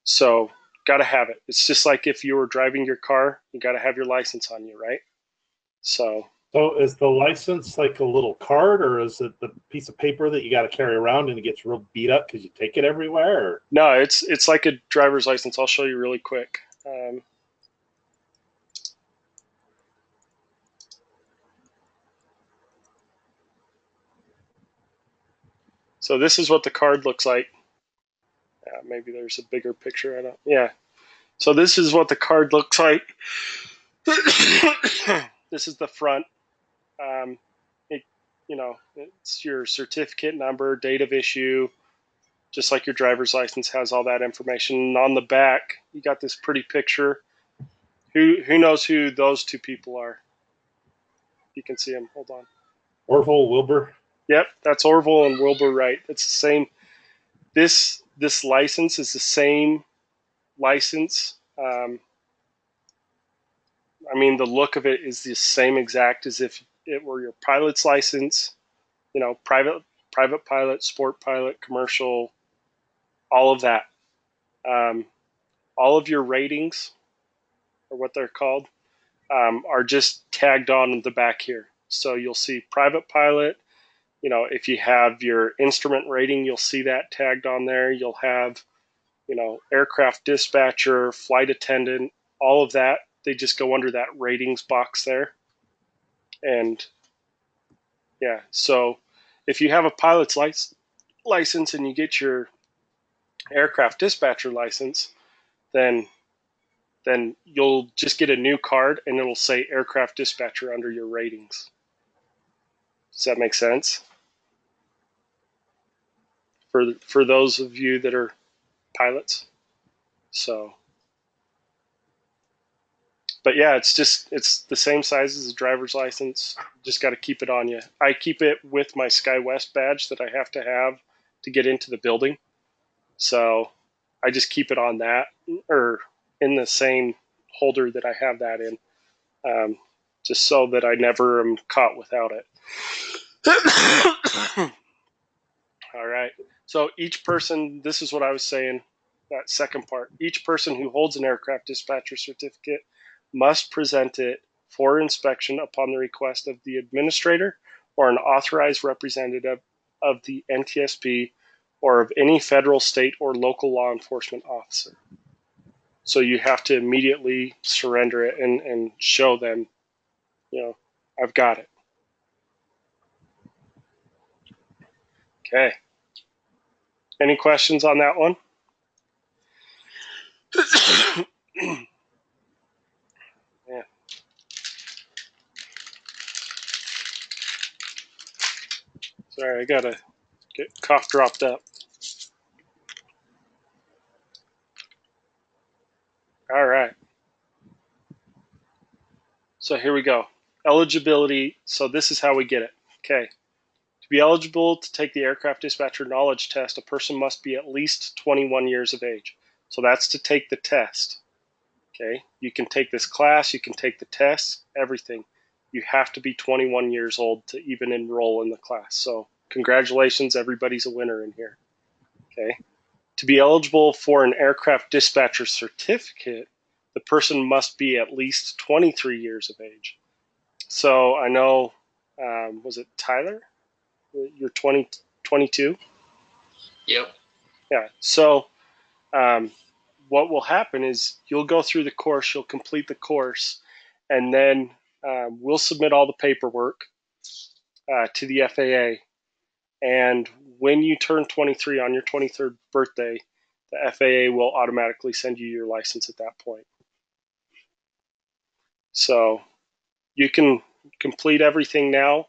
So, got to have it. It's just like if you were driving your car, you got to have your license on you, right? So is the license like a little card, or is it the piece of paper that you got to carry around and it gets real beat up because you take it everywhere? Or? no, it's like a driver's license. I'll show you really quick. So this is what the card looks like. Maybe there's a bigger picture. I don't. Yeah. So this is what the card looks like. This is the front. It's your certificate number, date of issue, just like your driver's license has all that information. And on the back, you got this pretty picture. Who knows who those two people are? You can see them. Hold on. Orville Wilbur. Yep, that's Orville and Wilbur Wright. It's the same. This license is the same license. The look of it is the same exact as if it were your pilot's license. Private pilot, sport pilot, commercial, all of that. All of your ratings, or what they're called, are just tagged on in the back here. So you'll see private pilot. If you have your instrument rating, you'll see that tagged on there. You'll have, aircraft dispatcher, flight attendant, all of that. They just go under that ratings box there. And yeah, so if you have a pilot's license and you get your aircraft dispatcher license, then you'll just get a new card and it'll say aircraft dispatcher under your ratings. Does that make sense? For those of you that are pilots. So, but yeah, it's the same size as a driver's license. Just got to keep it on you. I keep it with my SkyWest badge that I have to get into the building. So I just keep it on that or in the same holder that I have that in, just so that I never am caught without it. All right. So each person, this is what I was saying, that second part. Each person who holds an aircraft dispatcher certificate must present it for inspection upon the request of the administrator or an authorized representative of the NTSB or of any federal, state, or local law enforcement officer. So you have to immediately surrender it and show them, I've got it. Okay. Any questions on that one? Yeah. Sorry, I gotta get cough dropped up. All right. So here we go. Eligibility. So this is how we get it. Okay. To be eligible to take the aircraft dispatcher knowledge test, a person must be at least 21 years of age. So that's to take the test. Okay. You can take this class, you can take the test, everything. You have to be 21 years old to even enroll in the class. So congratulations, everybody's a winner in here. Okay. To be eligible for an aircraft dispatcher certificate, the person must be at least 23 years of age. So I know, was it Tyler? You're 22? Yep. Yeah. So what will happen is you'll go through the course, you'll complete the course, and then we'll submit all the paperwork to the FAA. And when you turn 23 on your 23rd birthday, the FAA will automatically send you your license at that point. So you can complete everything now,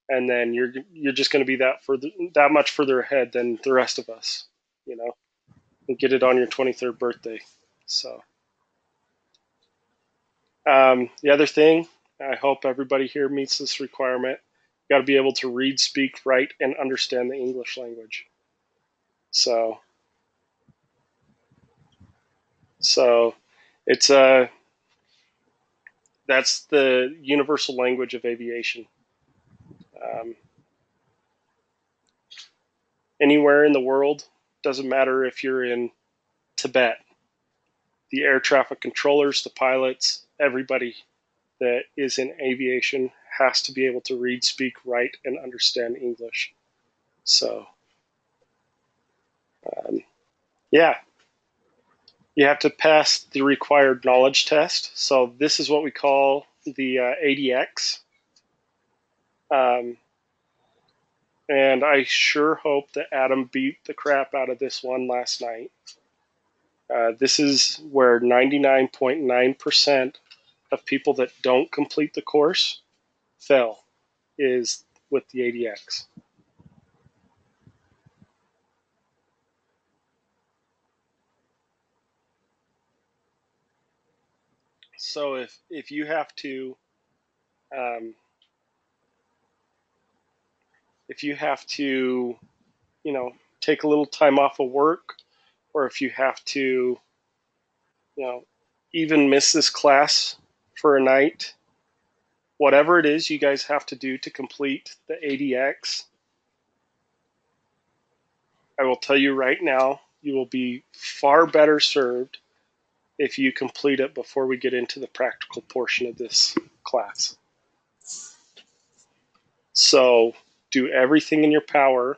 and then you're just going to be that much further ahead than the rest of us, and get it on your 23rd birthday. So the other thing, I hope everybody here meets this requirement. You got to be able to read, speak, write, and understand the English language. So it's that's the universal language of aviation. Anywhere in the world, doesn't matter if you're in Tibet, the air traffic controllers, the pilots, everybody that is in aviation has to be able to read, speak, write, and understand English. So, yeah, you have to pass the required knowledge test. So this is what we call the ADX. And I sure hope that Adam beat the crap out of this one last night. This is where 99.9% of people that don't complete the course fail, is with the ADX. So if you have to take a little time off of work, or if you have to even miss this class for a night, whatever it is you guys have to do to complete the ADX, I will tell you right now, you will be far better served if you complete it before we get into the practical portion of this class. So do everything in your power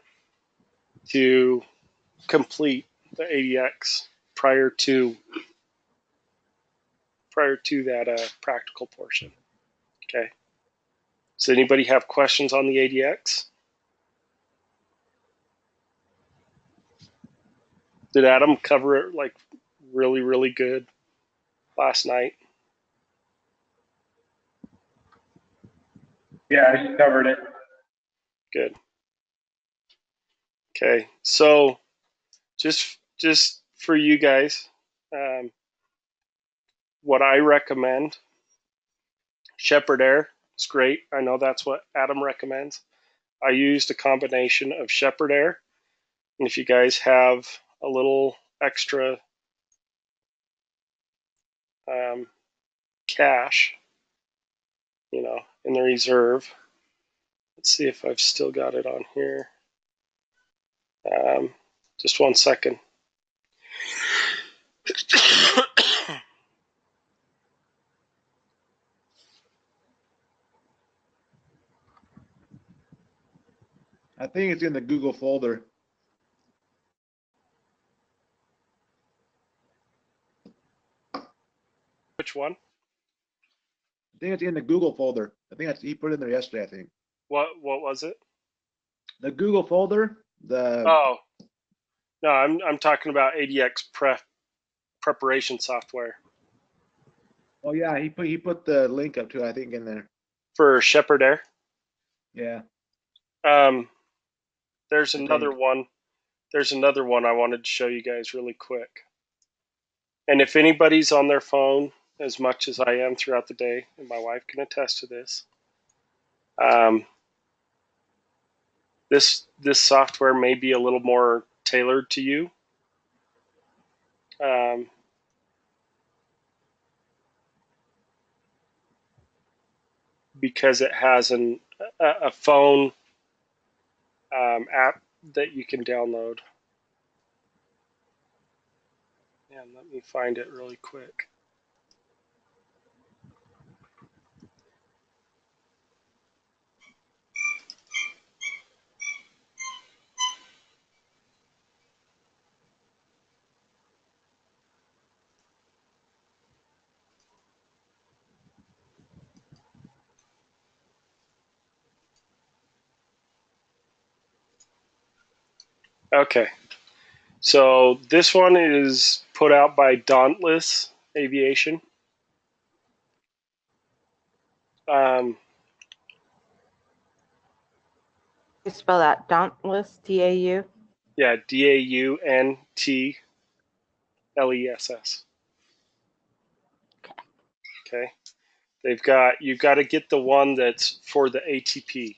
to complete the ADX prior to that practical portion. Okay. Does anybody have questions on the ADX? Did Adam cover it like really, really good last night? Yeah, I covered it. Good. Okay. So just for you guys, what I recommend, Shepherd Air is great. I know that's what Adam recommends. I used a combination of Shepherd Air, and if you guys have a little extra cash, in the reserve, let's see if I've still got it on here. Just one second. I think it's in the Google folder. Which one? I think it's in the Google folder. I think he put it in there yesterday, I think. What was it? The Google folder, Oh, no, I'm talking about ADX preparation software oh yeah, he put the link up to it, I think, in there. for Shepherd Air. Yeah. There's I another think. one. There's another one I wanted to show you guys really quick. And if anybody's on their phone as much as I am throughout the day, and my wife can attest to this, this software may be a little more tailored to you. Because it has a phone app that you can download. And let me find it really quick. Okay, so this one is put out by Dauntless Aviation. You spell that Dauntless, D-A-U? Yeah, Dauntles. Okay, you've got to get the one that's for the ATP.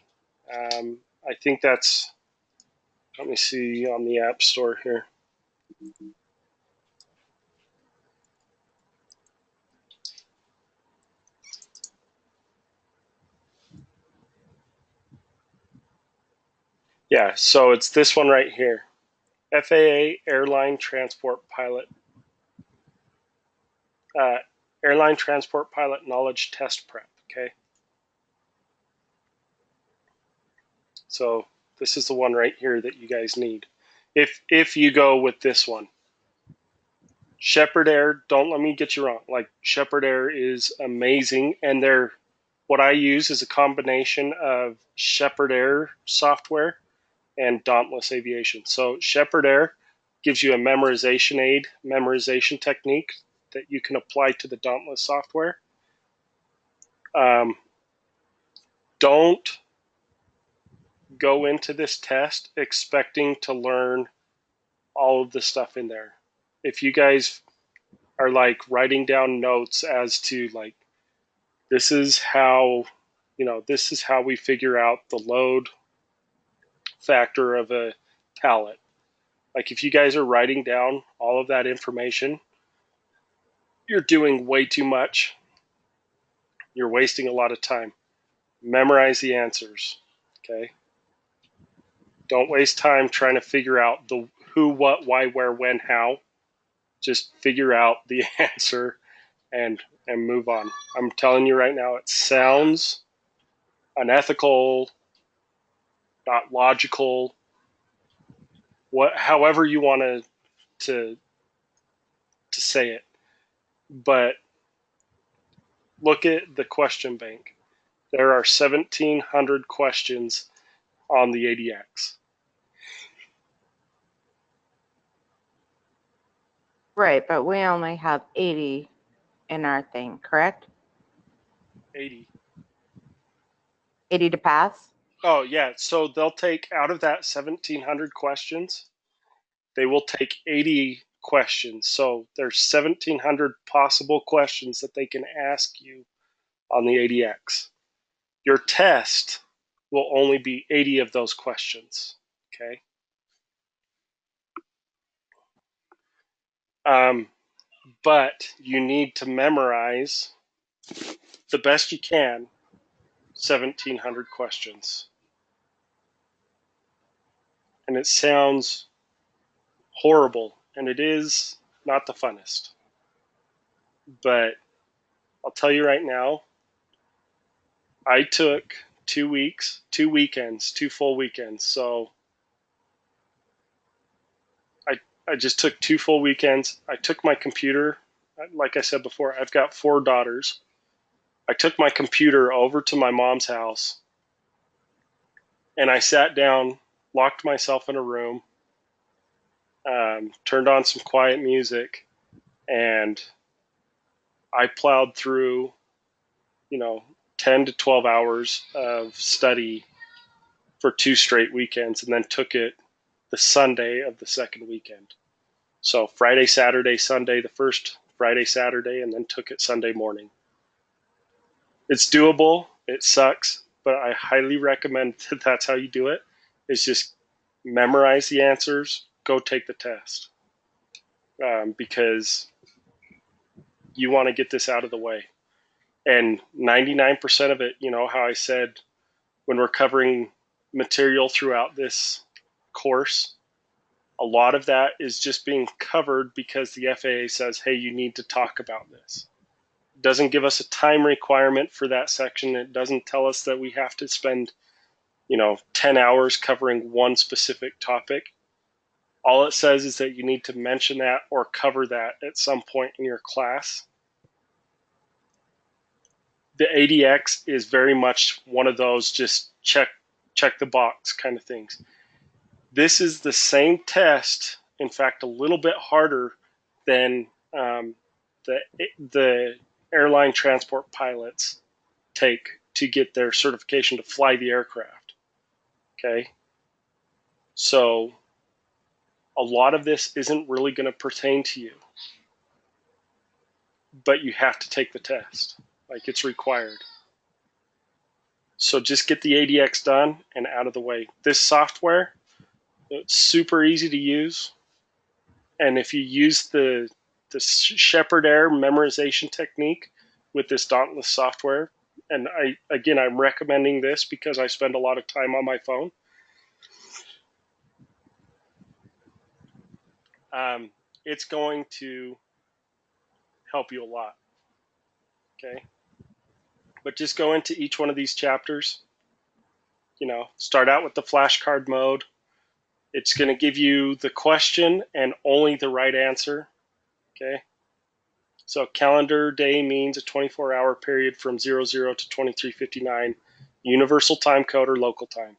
I think that's. Let me see on the App Store here. Yeah, so it's this one right here. FAA Airline Transport Pilot. Airline Transport Pilot Knowledge Test Prep, okay? So this is the one right here that you guys need. If you go with this one. Shepherd Air, don't let me get you wrong. Like Shepherd Air is amazing, and what I use is a combination of Shepherd Air software and Dauntless Aviation. So Shepherd Air gives you a memorization technique that you can apply to the Dauntless software. Don't go into this test expecting to learn all of the stuff in there. If you guys are like writing down notes as to like, this is how we figure out the load factor of a pallet. Like if you guys are writing down all of that information, you're doing way too much. You're wasting a lot of time. Memorize the answers. Okay. Don't waste time trying to figure out the who, what, why, where, when, how. Just figure out the answer and move on. I'm telling you right now, it sounds unethical not logical, however you want to say it. But look at the question bank. There are 1,700 questions on the ADX. Right, but we only have 80 in our thing, correct? 80. 80 to pass? Oh, yeah. So they'll take out of that 1,700 questions, they will take 80 questions. So there's 1,700 possible questions that they can ask you on the ADX. Your test will only be 80 of those questions. Okay. But you need to memorize the best you can 1,700 questions. And it sounds horrible, and it is not the funnest. But I'll tell you right now, I took 2 weeks, 2 weekends, 2 full weekends. So I just took 2 full weekends. I took my computer. Like I said before, I've got 4 daughters. I took my computer over to my mom's house and I sat down, locked myself in a room, turned on some quiet music, and I plowed through, 10 to 12 hours of study for 2 straight weekends, and then took it the Sunday of the second weekend. So Friday, Saturday, Sunday, the first Friday, Saturday, and then took it Sunday morning. It's doable. It sucks, but I highly recommend that that's how you do it. Is just memorize the answers, go take the test, because you want to get this out of the way. And 99% of it, how I said when we're covering material throughout this course, a lot of that is just being covered because the FAA says, hey, you need to talk about this. It doesn't give us a time requirement for that section. It doesn't tell us that we have to spend, 10 hours covering one specific topic. All it says is that you need to mention that or cover that at some point in your class. The ADX is very much one of those just check the box kind of things. This is the same test, in fact, a little bit harder than the airline transport pilots take to get their certification to fly the aircraft. Okay, so a lot of this isn't really going to pertain to you, but you have to take the test. Like, it's required. So just get the ADX done and out of the way. This software, it's super easy to use. And if you use the Shepherd Air memorization technique with this Dauntless software, and I'm recommending this because I spend a lot of time on my phone. It's going to help you a lot. Okay. But just go into each one of these chapters. Start out with the flashcard mode. It's going to give you the question and only the right answer. Okay. So calendar day means a 24-hour period from 00 to 23:59, universal time code or local time.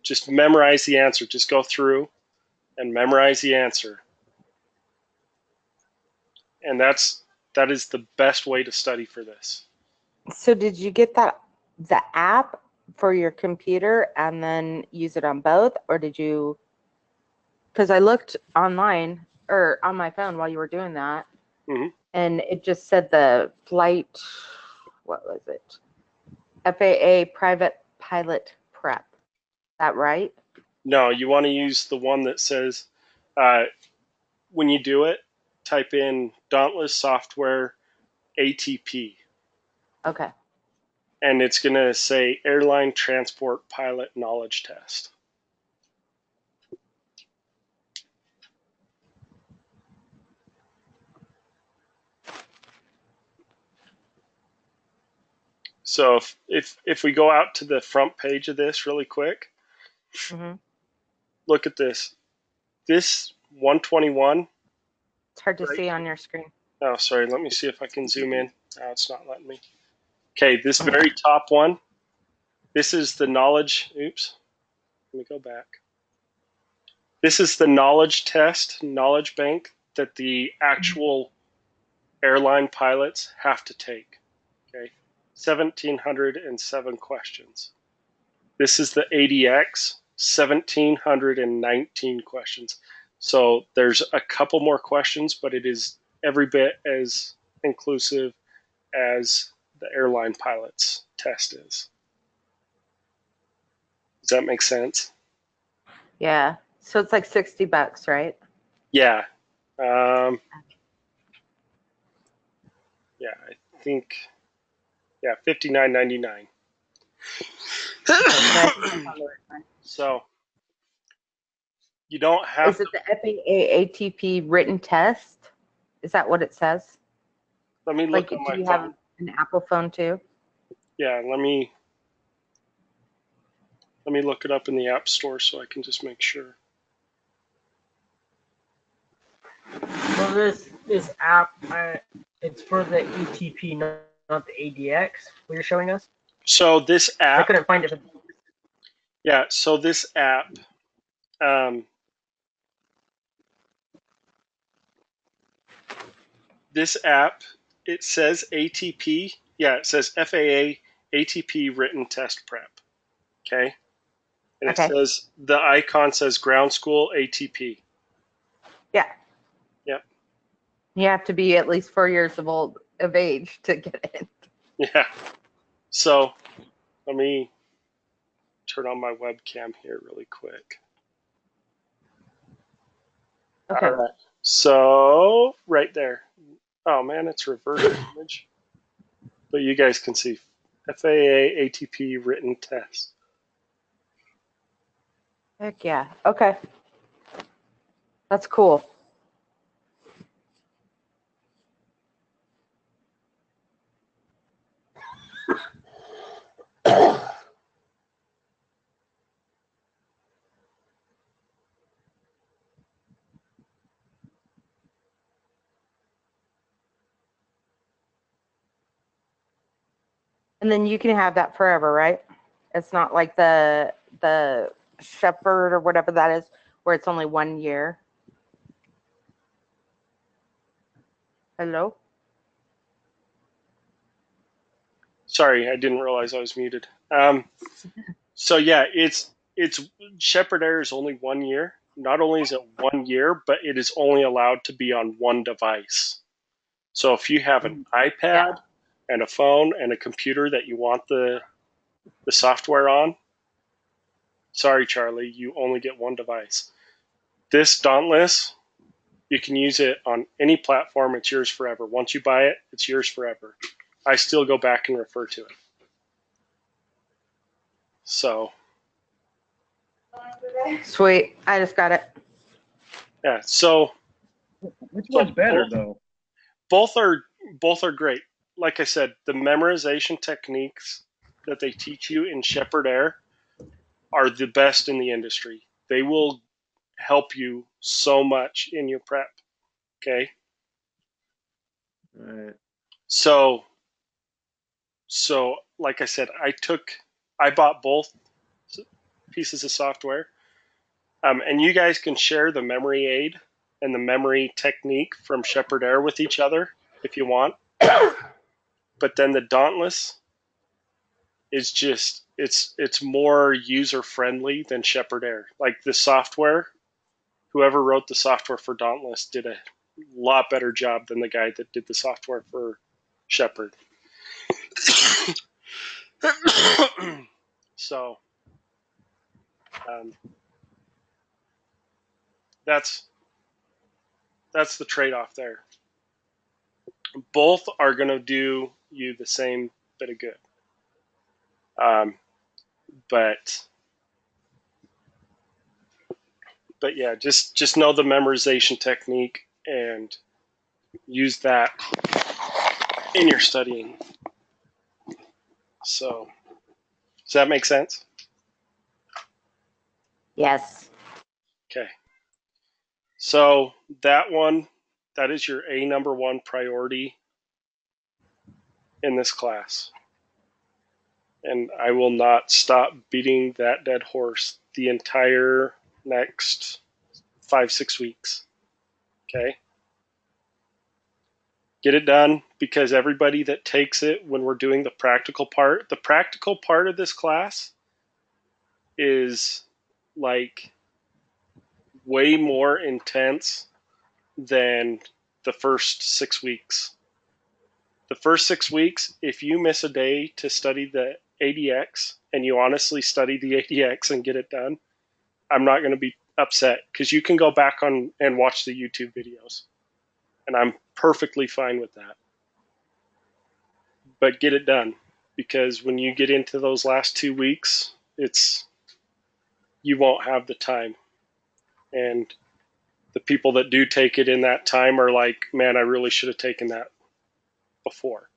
Just memorize the answer. Just go through and memorize the answer. And that is the best way to study for this. So did you get the app for your computer and then use it on both, or did you? Because I looked online or on my phone while you were doing that, and it just said the flight. What was it? FAA private pilot prep. Is that right? No, you want to use the one that says, when you do it, type in Dauntless Software ATP. Okay. And it's going to say Airline Transport Pilot Knowledge Test. So if we go out to the front page of this really quick, Mm-hmm. look at this. This 121. It's hard to Right. see on your screen. Oh, sorry. Let me see if I can zoom in. Oh, it's not letting me. Okay, this very top one. This is the knowledge. Oops. Let me go back. This is the knowledge test, knowledge bank that the actual airline pilots have to take. Okay, 1,707 questions. This is the ADX, 1,719 questions. So there's a couple more questions, but it is every bit as inclusive as the airline pilot's test is. Does that make sense? Yeah. So it's like $60, right? Yeah. Yeah, I think, yeah, $59.99. So you don't have Is it the FAA ATP written test? Is that what it says? let me Like, look on do my you phone. have an Apple phone too? Yeah, let me look it up in the App Store so I can just make sure. So this app, it's for the ATP, not the ADX. What you're showing us? So this I app, couldn't find it. yeah, so this app, it says ATP. Yeah, it says FAA ATP written test prep. Okay. And it Okay. says the icon says ground school ATP. Yeah. Yep. You have to be at least 4 years of age to get in. Yeah. So let me turn on my webcam here really quick. Okay. All right. So right there. Oh man, it's reverse image. But you guys can see FAA ATP written test. Heck yeah. Okay. That's cool. And then you can have that forever, right? It's not like the Shepherd or whatever that is, where it's only 1 year. Hello? Sorry, I didn't realize I was muted. So yeah, it's Shepherd Air is only 1 year. Not only is it 1 year, but it is only allowed to be on one device. So if you have an iPad and a phone and a computer that you want the software on, sorry, Charlie, you only get one device. This Dauntless, you can use it on any platform. It's yours forever. Once you buy it, it's yours forever. I still go back and refer to it. So Sweet. I just got it. yeah, so Which one's better though? both are great. Like I said, the memorization techniques that they teach you in Shepherd Air are the best in the industry. They will help you so much in your prep. Okay. Right. So like I said, I bought both pieces of software. And you guys can share the memory aid and the memory technique from Shepherd Air with each other if you want. But then the Dauntless is just it's more user friendly than Shepherd Air. Like the software, whoever wrote the software for Dauntless did a lot better job than the guy that did the software for Shepherd. So that's the trade-off there. Both are going to do you the same bit of good. But yeah, just know the memorization technique and use that in your studying. So, does that make sense? Yes. Okay. So that one, that is your number one priority in this class. And I will not stop beating that dead horse the entire next 5-6 weeks. Okay. Get it done, because everybody that takes it, when we're doing the practical part of this class is like way more intense than the first 6 weeks. The first 6 weeks, if you miss a day to study the ADX and you honestly study the ADX and get it done, I'm not going to be upset, because you can go back on and watch the YouTube videos. And I'm perfectly fine with that. But get it done, because when you get into those last 2 weeks, you won't have the time. And the people that do take it in that time are like, man, I really should have taken that before.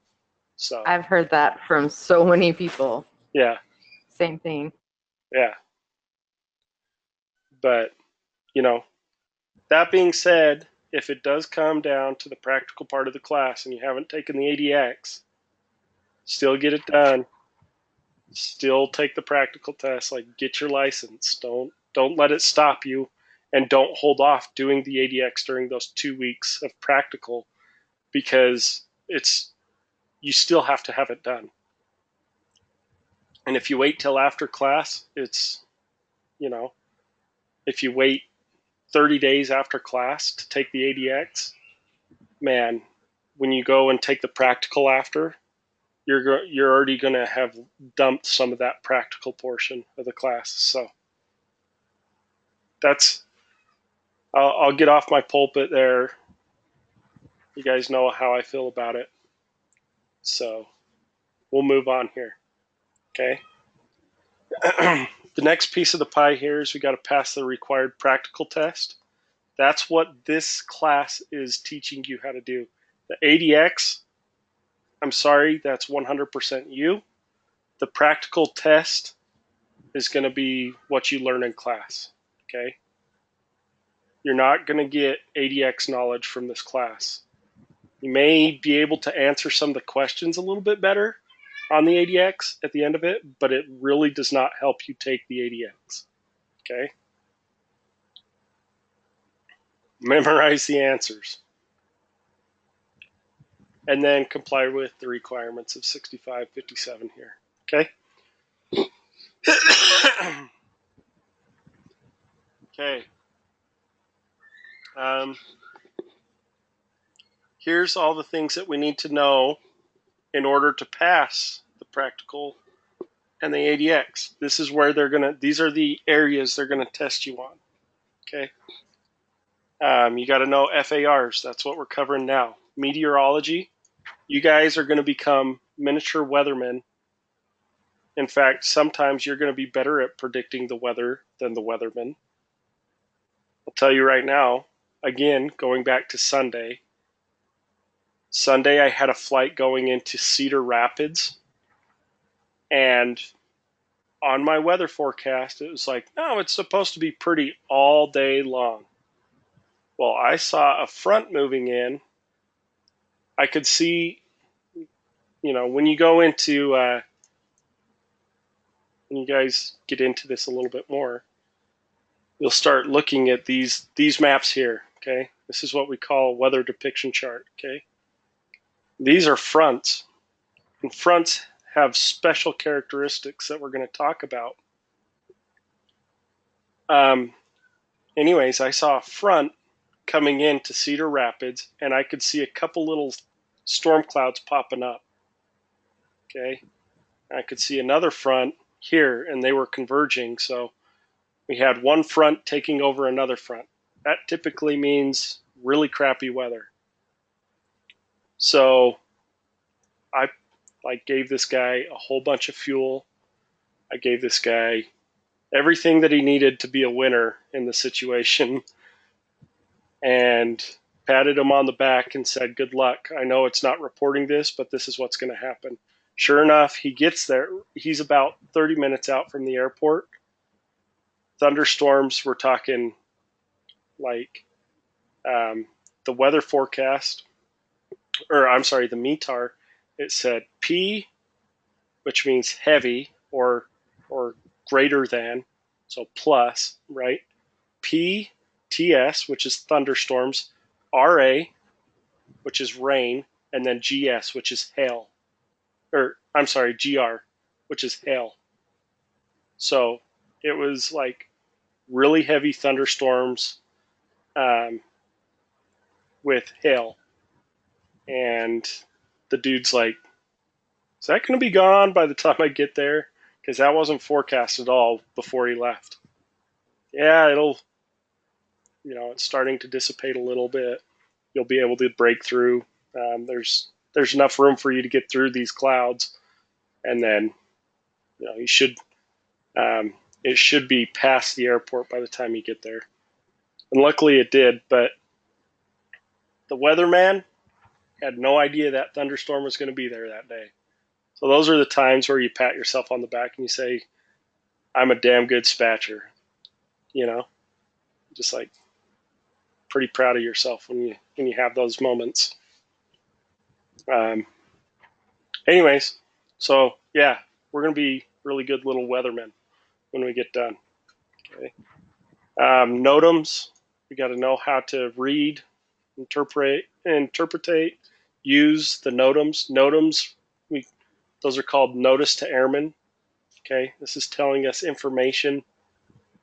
So I've heard that from so many people. yeah, Same thing. yeah. But that being said, if it does come down to the practical part of the class and you haven't taken the ADX, still get it done. Still take the practical test. Like, get your license. Don't let it stop you, and don't hold off doing the ADX during those 2 weeks of practical, because you still have to have it done. And if you wait till after class, if you wait 30 days after class to take the ADX, man, when you go and take the practical after, you're already going to have dumped some of that practical portion of the class. So I'll get off my pulpit there. You guys know how I feel about it. So we'll move on here. Okay. The next piece of the pie here is we got to pass the required practical test. That's what this class is teaching you how to do. The ADX, I'm sorry, that's 100% you. The practical test is going to be what you learn in class. Okay. You're not going to get ADX knowledge from this class. You may be able to answer some of the questions a little bit better on the ADX at the end of it, but it really does not help you take the ADX. Okay? Memorize the answers. And then comply with the requirements of 6557 here. Okay? Okay. Here's all the things that we need to know in order to pass the practical and the ADX. This is where these are the areas they're going to test you on. Okay. You got to know FARs. That's what we're covering now. Meteorology. You guys are going to become miniature weathermen. In fact, sometimes you're going to be better at predicting the weather than the weatherman. I'll tell you right now, again, going back to Sunday. Sunday, I had a flight going into Cedar Rapids, and on my weather forecast, it was like, no, it's supposed to be pretty all day long. Well, I saw a front moving in. I could see, when you go into, when you guys get into this a little bit more, you'll start looking at these maps here. Okay, this is what we call a weather depiction chart. Okay, these are fronts, and fronts have special characteristics that we're going to talk about. Anyways, I saw a front coming into Cedar Rapids, and I could see a couple little storm clouds popping up. Okay, I could see another front here, and they were converging. So we had one front taking over another front. That typically means really crappy weather. So I gave this guy a whole bunch of fuel. I gave this guy everything that he needed to be a winner in the situation, and patted him on the back and said, good luck. I know it's not reporting this, but this is what's going to happen. Sure enough, he gets there. He's about 30 minutes out from the airport. Thunderstorms, we're talking like the weather forecast, or I'm sorry, the METAR, it said P, which means heavy or greater than, so plus, right? P, TS, which is thunderstorms, RA, which is rain, and then GS, which is hail. Or I'm sorry, GR, which is hail. So it was like really heavy thunderstorms with hail. And the dude's like, is that going to be gone by the time I get there? Because that wasn't forecast at all before he left. Yeah, it's starting to dissipate a little bit. You'll be able to break through. There's enough room for you to get through these clouds, and then you should it should be past the airport by the time you get there. And luckily it did, but the weatherman had no idea that thunderstorm was going to be there that day. So those are the times where you pat yourself on the back and you say, I'm a damn good spatcher. Just like pretty proud of yourself when you have those moments. Anyways, so yeah, we're going to be really good little weathermen when we get done. Okay. Notams, we got to know how to read, interpretate, use the notams. Notams, those are called notice to airmen. Okay, this is telling us information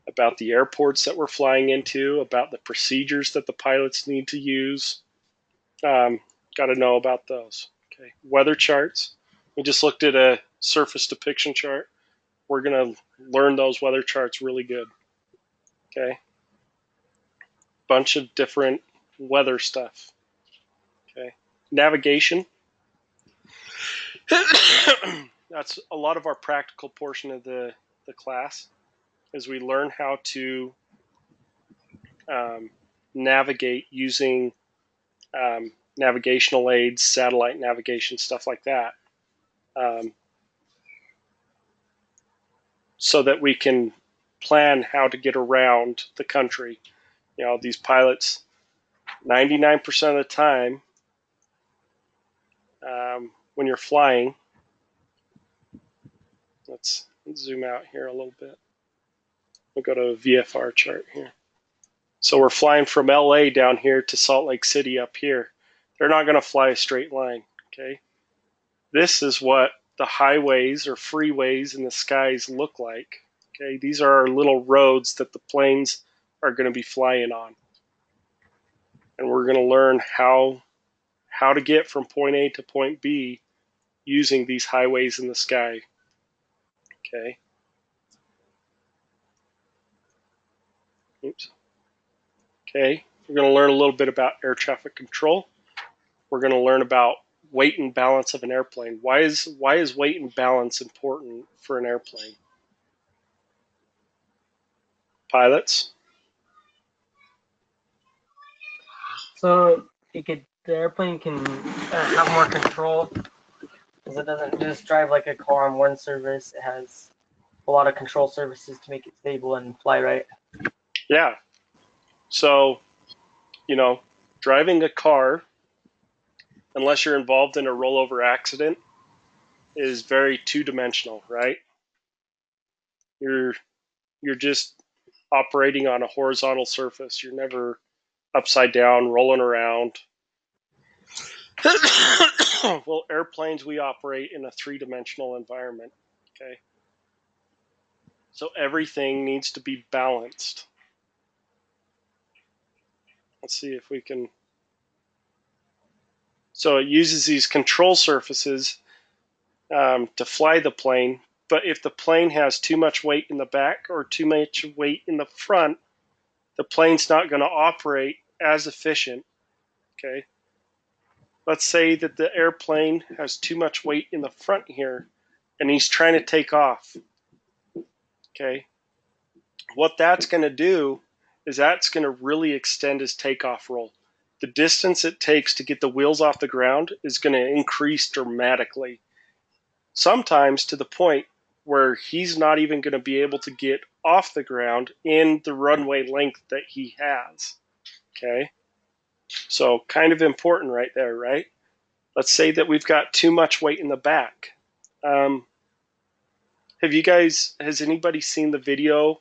about the airports that we're flying into, about the procedures that the pilots need to use. Got to know about those. Okay, weather charts. We just looked at a surface depiction chart. We're going to learn those weather charts really good. Okay, bunch of different weather stuff. Okay, navigation. That's a lot of our practical portion of the class, is we learn how to navigate using navigational aids, satellite navigation, stuff like that, so that we can plan how to get around the country. These pilots, 99% of the time, when you're flying, let's zoom out here a little bit. We'll go to a VFR chart here. So we're flying from LA down here to Salt Lake City up here. They're not going to fly a straight line, okay? This is what the highways or freeways in the skies look like, okay? These are our little roads that the planes are going to be flying on. And we're going to learn how to get from point A to point B using these highways in the sky, okay? Oops. Okay, we're going to learn a little bit about air traffic control. We're going to learn about weight and balance of an airplane. Why is weight and balance important for an airplane? Pilots? So the airplane can have more control, because it doesn't just drive like a car on one service. It has a lot of control services to make it stable and fly right. Yeah. So, driving a car, unless you're involved in a rollover accident, is very two-dimensional, right? You're just operating on a horizontal surface. You're never upside down, rolling around. Well, airplanes, we operate in a three-dimensional environment, okay? So everything needs to be balanced. Let's see if we can. So it uses these control surfaces to fly the plane, but if the plane has too much weight in the back or too much weight in the front, the plane's not going to operate as efficient, okay? Let's say that the airplane has too much weight in the front here, and he's trying to take off, okay? What that's going to do is that's going to really extend his takeoff roll. The distance it takes to get the wheels off the ground is going to increase dramatically. sometimes to the point where he's not even going to be able to get off the ground in the runway length that he has. Okay, so kind of important right there, right? Let's say that we've got too much weight in the back. Has anybody seen the video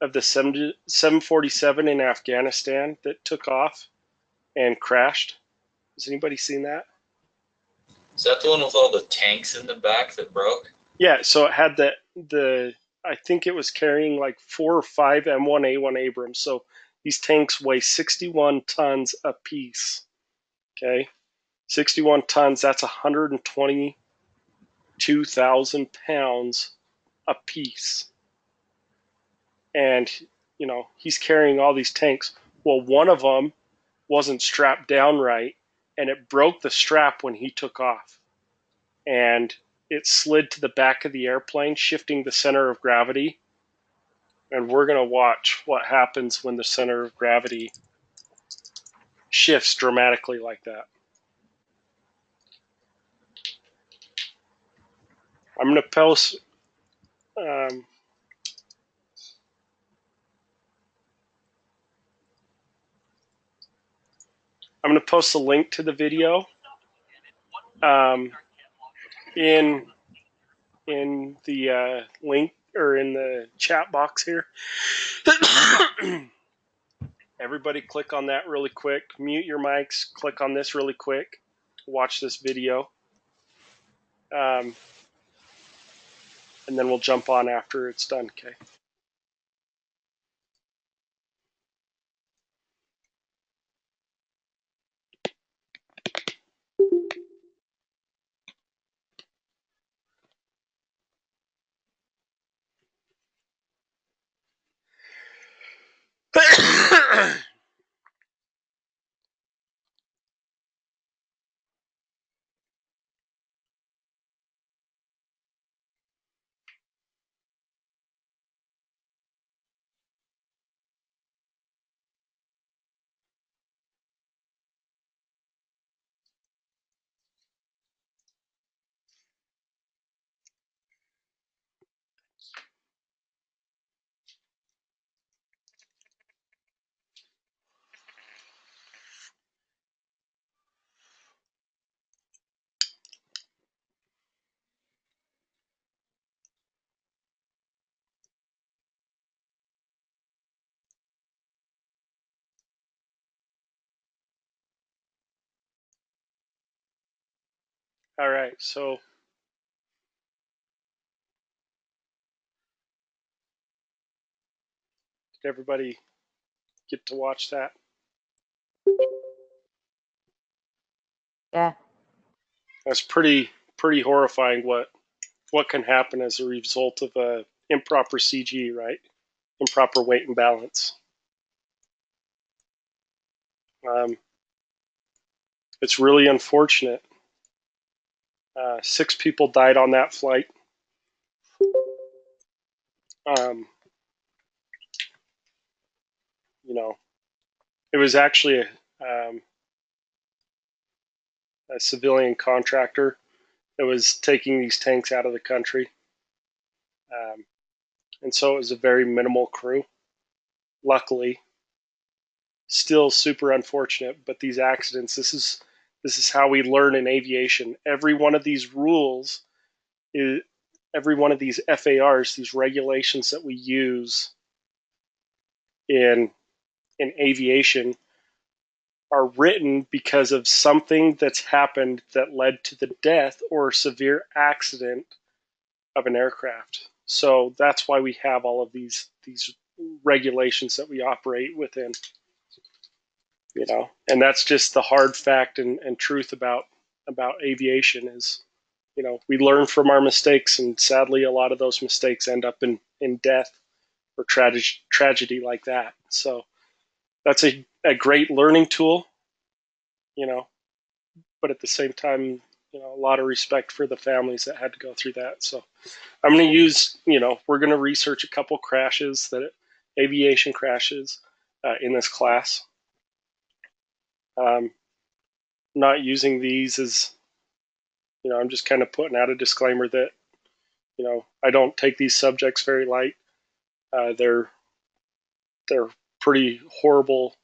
of the 747 in Afghanistan that took off and crashed? Has anybody seen that? Is that the one with all the tanks in the back that broke? Yeah, so it had the I think it was carrying like 4 or 5 M1A1 Abrams. So these tanks weigh 61 tons a piece. Okay, 61 tons. That's 122,000 pounds a piece. And he's carrying all these tanks. Well, one of them wasn't strapped down right, and it broke the strap when he took off, and it slid to the back of the airplane, shifting the center of gravity. And we're going to watch what happens when the center of gravity shifts dramatically like that. I'm going to post a link to the video in the link or in the chat box here. Everybody click on that really quick. Mute your mics. Click on this really quick. Watch this video. And then we'll jump on after it's done, okay? All right, so did everybody get to watch that? Yeah. That's pretty horrifying what can happen as a result of a improper CG, right? Improper weight and balance. It's really unfortunate. 6 people died on that flight. It was actually a civilian contractor that was taking these tanks out of the country. And so it was a very minimal crew. Luckily, still super unfortunate, but these accidents, this is how we learn in aviation. Every one of these rules every one of these FARs, these regulations that we use in aviation, are written because of something that's happened that led to the death or severe accident of an aircraft. So that's why we have all of these regulations that we operate within. And that's just the hard fact and truth about aviation is, we learn from our mistakes, and sadly a lot of those mistakes end up in death or tragedy like that. So that's a great learning tool, but at the same time, a lot of respect for the families that had to go through that. So I'm going to use, we're going to research a couple crashes, aviation crashes in this class. Not using these as I'm just kind of putting out a disclaimer that, I don't take these subjects very light. They're pretty horrible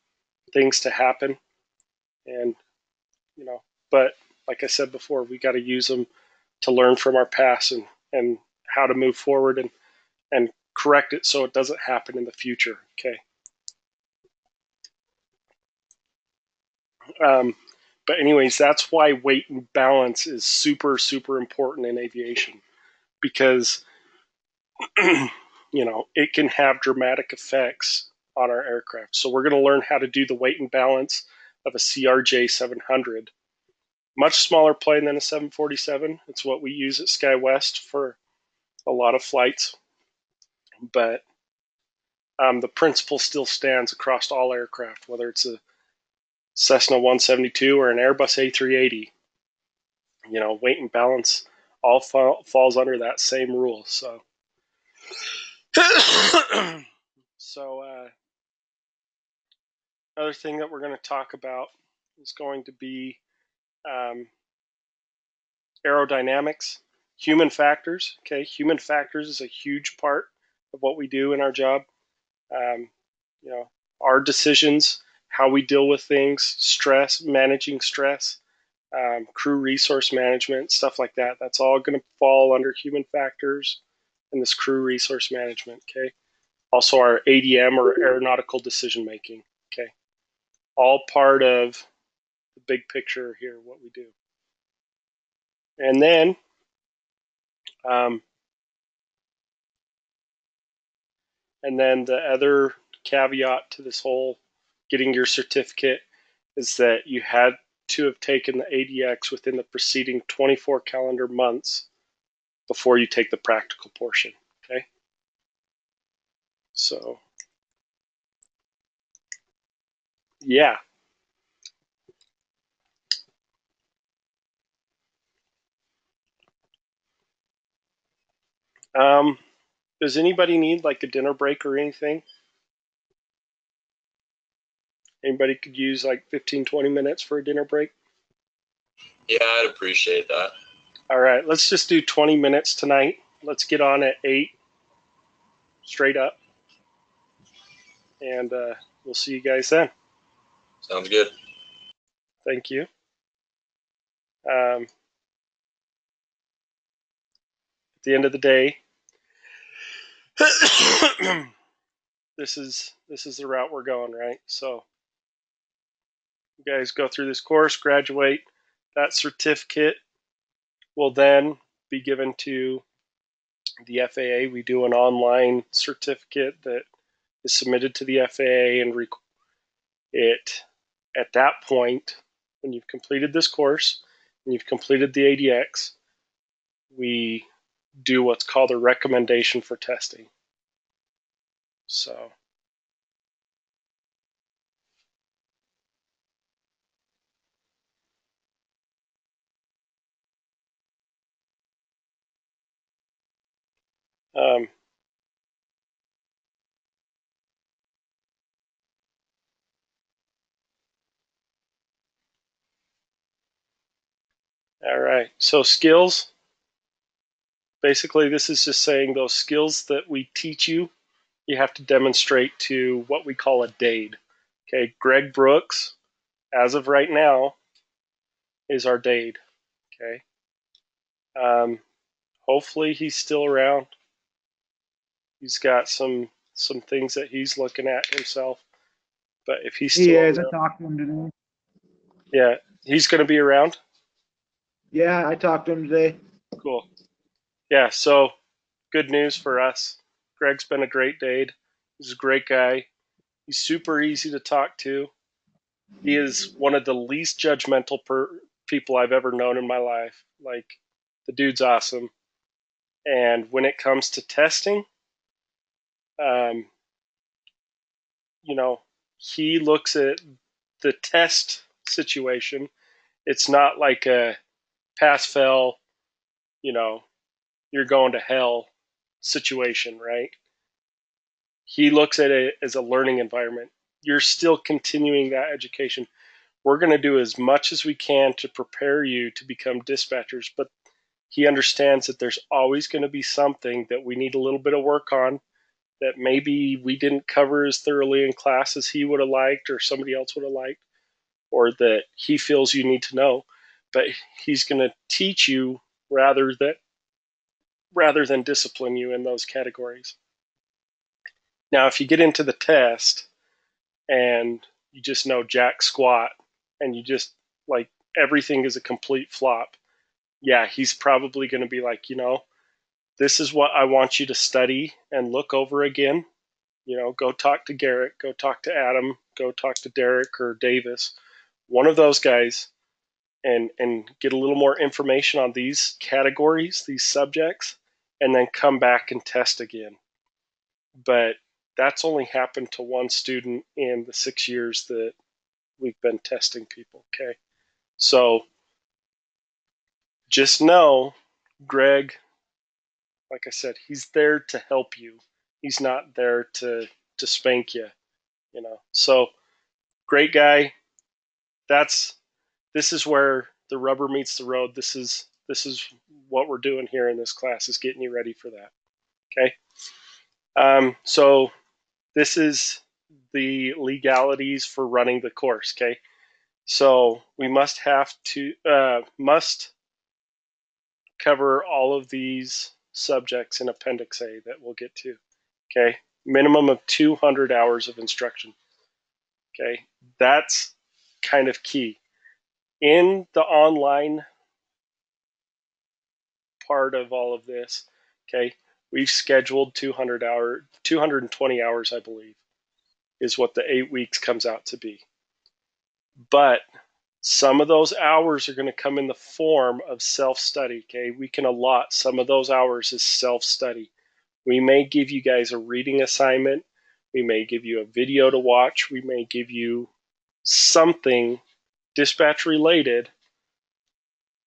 things to happen, and but like I said before, we got to use them to learn from our past and how to move forward and correct it so it doesn't happen in the future. Okay. But anyways, that's why weight and balance is super, super important in aviation, because it can have dramatic effects on our aircraft. So we're going to learn how to do the weight and balance of a CRJ 700. Much smaller plane than a 747. It's what we use at SkyWest for a lot of flights. But the principle still stands across all aircraft, whether it's a Cessna 172 or an Airbus A380. Weight and balance all falls under that same rule. So, another thing that we're going to talk about is going to be aerodynamics, human factors. Okay, human factors is a huge part of what we do in our job. Um, our decisions, how we deal with things, stress, managing stress, crew resource management, stuff like that. That's all going to fall under human factors and this crew resource management. Okay. Also, our ADM or aeronautical decision making. Okay. All part of the big picture here, what we do. And then, the other caveat to this whole getting your certificate is that you had to have taken the ADX within the preceding 24 calendar months before you take the practical portion. Okay. So, yeah. Does anybody need like a dinner break or anything? Anybody could use like 15, 20 minutes for a dinner break? Yeah, I'd appreciate that. All right, let's just do 20 minutes tonight. Let's get on at 8 straight up. And we'll see you guys then. Sounds good. Thank you. At the end of the day, this is the route we're going, right? So you guys go through this course, graduate. That certificate will then be given to the FAA. We do an online certificate that is submitted to the FAA, and it at that point, when you've completed this course and you've completed the ADX, we do what's called a recommendation for testing. So um, all right, so skills. Basically, this is just saying those skills that we teach you, you have to demonstrate to what we call a DADE. Okay, Greg Brooks, as of right now, is our DADE. Okay. Hopefully he's still around. He's got some things that he's looking at himself. But if he's still I around, talked to him today. yeah, he's going to be around. Yeah, I talked to him today. Cool. Yeah, so good news for us. Greg's been a great dade. He's a great guy. He's super easy to talk to. He is one of the least judgmental people I've ever known in my life. Like, the dude's awesome. And when it comes to testing, um, he looks at the test situation. It's not like a pass fail, you're going to hell situation, right? He looks at it as a learning environment. You're still continuing that education. we're going to do as much as we can to prepare you to become dispatchers, but he understands that there's always going to be something that we need a little bit of work on that maybe we didn't cover as thoroughly in class as he would have liked or somebody else would have liked, or that he feels you need to know. But he's going to teach you rather than discipline you in those categories. Now, if you get into the test and you just know jack squat and you just like everything is a complete flop, yeah, he's probably going to be like, this is what I want you to study and look over again. Go talk to Garrett, go talk to Adam, go talk to Derek or Davis, one of those guys, and get a little more information on these categories, these subjects, and then come back and test again. But that's only happened to one student in the 6 years that we've been testing people, okay? So just know, Greg, like I said, he's there to help you. He's not there to spank you, So great guy. This is where the rubber meets the road. This is what we're doing here in this class, is getting you ready for that. Okay. So this is the legalities for running the course. Okay. So we must cover all of these subjects in Appendix A that we'll get to. Okay. Minimum of 200 hours of instruction. Okay. That's kind of key. In the online part of all of this, okay, we've scheduled 220 hours, I believe, is what the 8 weeks comes out to be. But some of those hours are going to come in the form of self-study, okay? We can allot some of those hours as self-study. We may give you guys a reading assignment. We may give you a video to watch. We may give you something dispatch related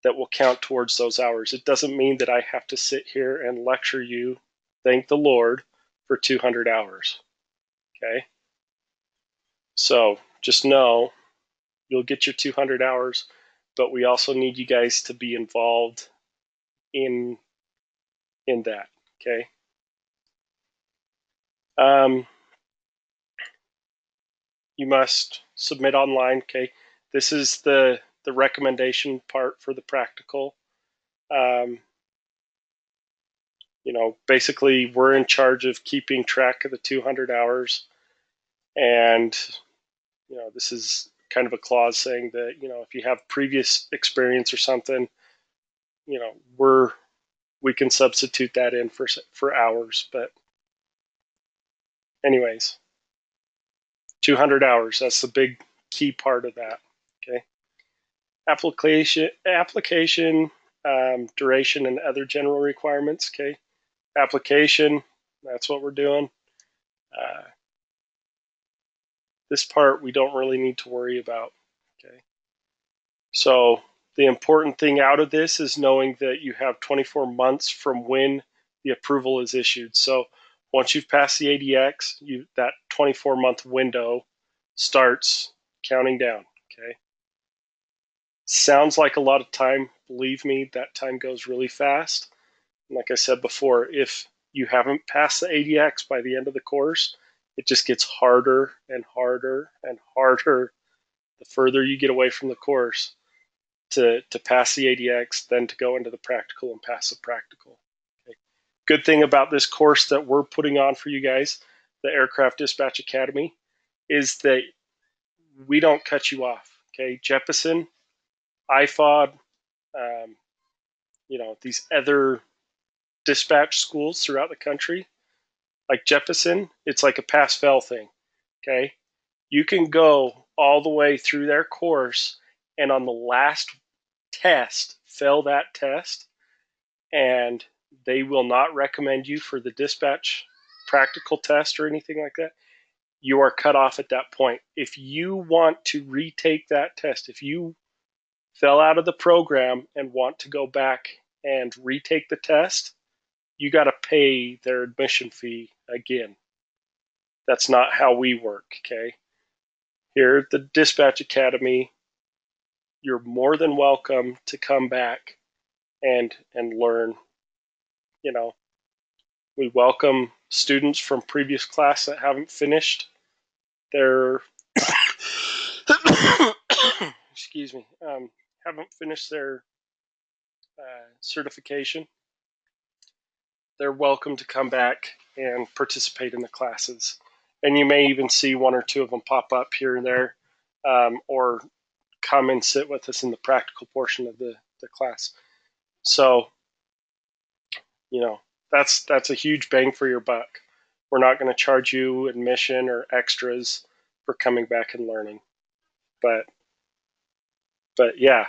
that will count towards those hours. It doesn't mean that I have to sit here and lecture you, thank the Lord, for 200 hours. Okay? So just know you'll get your 200 hours, but we also need you guys to be involved in that. Okay? You must submit online. Okay? This is the recommendation part for the practical. Basically, we're in charge of keeping track of the 200 hours. And, this is kind of a clause saying that, if you have previous experience or something, we can substitute that in for hours. But anyways, 200 hours, that's the big key part of that. Okay. Application, duration, and other general requirements. Okay. Application, that's what we're doing. This part we don't really need to worry about. Okay. So the important thing out of this is knowing that you have 24 months from when the approval is issued. So once you've passed the ADX, that 24-month window starts counting down. Okay. Sounds like a lot of time. Believe me, that time goes really fast. And like I said before, if you haven't passed the ADX by the end of the course, it just gets harder and harder and harder the further you get away from the course to pass the ADX, then to go into the practical and pass the practical. Okay. Good thing about this course that we're putting on for you guys, the Aircraft Dispatch Academy, is that we don't cut you off. Okay, Jeppesen, IFOD, these other dispatch schools throughout the country, like Jeppesen, it's like a pass-fail thing. Okay, you can go all the way through their course, and on the last test, fail that test, and they will not recommend you for the dispatch practical test or anything like that. You are cut off at that point. If you want to retake that test, if you fell out of the program and want to go back and retake the test, you got to pay their admission fee again. That's not how we work, okay? Here at the Dispatch Academy, you're more than welcome to come back and learn. You know, we welcome students from previous class that haven't finished their excuse me, haven't finished their certification. They're welcome to come back and participate in the classes. And you may even see one or two of them pop up here and there, or come and sit with us in the practical portion of the class. So, you know, that's a huge bang for your buck. We're not going to charge you admission or extras for coming back and learning. But yeah,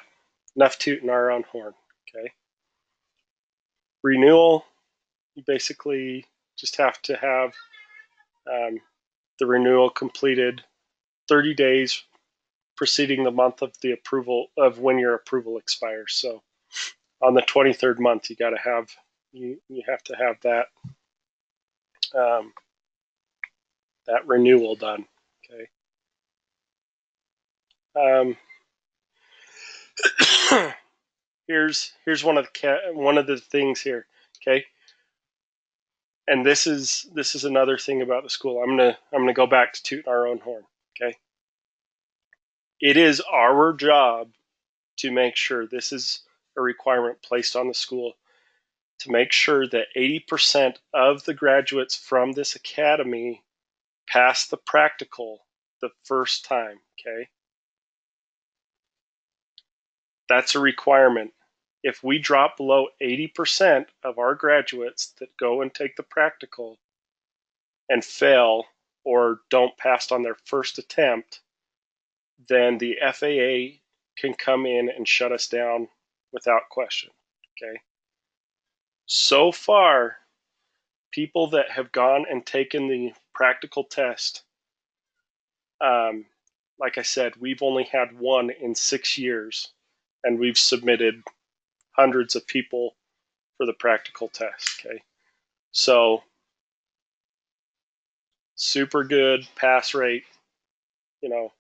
enough tooting our own horn. Okay. Renewal, you basically just have to have the renewal completed 30 days preceding the month of the approval of when your approval expires. So on the 23rd month, you got to have you have to have that that renewal done. Okay. Here's one of the things here. Okay. And this is another thing about the school. I'm gonna go back to tooting our own horn. Okay. It is our job to make sure, this is a requirement placed on the school, to make sure that 80% of the graduates from this academy pass the practical the first time. Okay. That's a requirement. If we drop below 80% of our graduates that go and take the practical and fail or don't pass on their first attempt, then the FAA can come in and shut us down without question. Okay. So far, people that have gone and taken the practical test, like I said, we've only had one in 6 years, and we've submitted hundreds of people for the practical test. Okay. So super good pass rate, you know.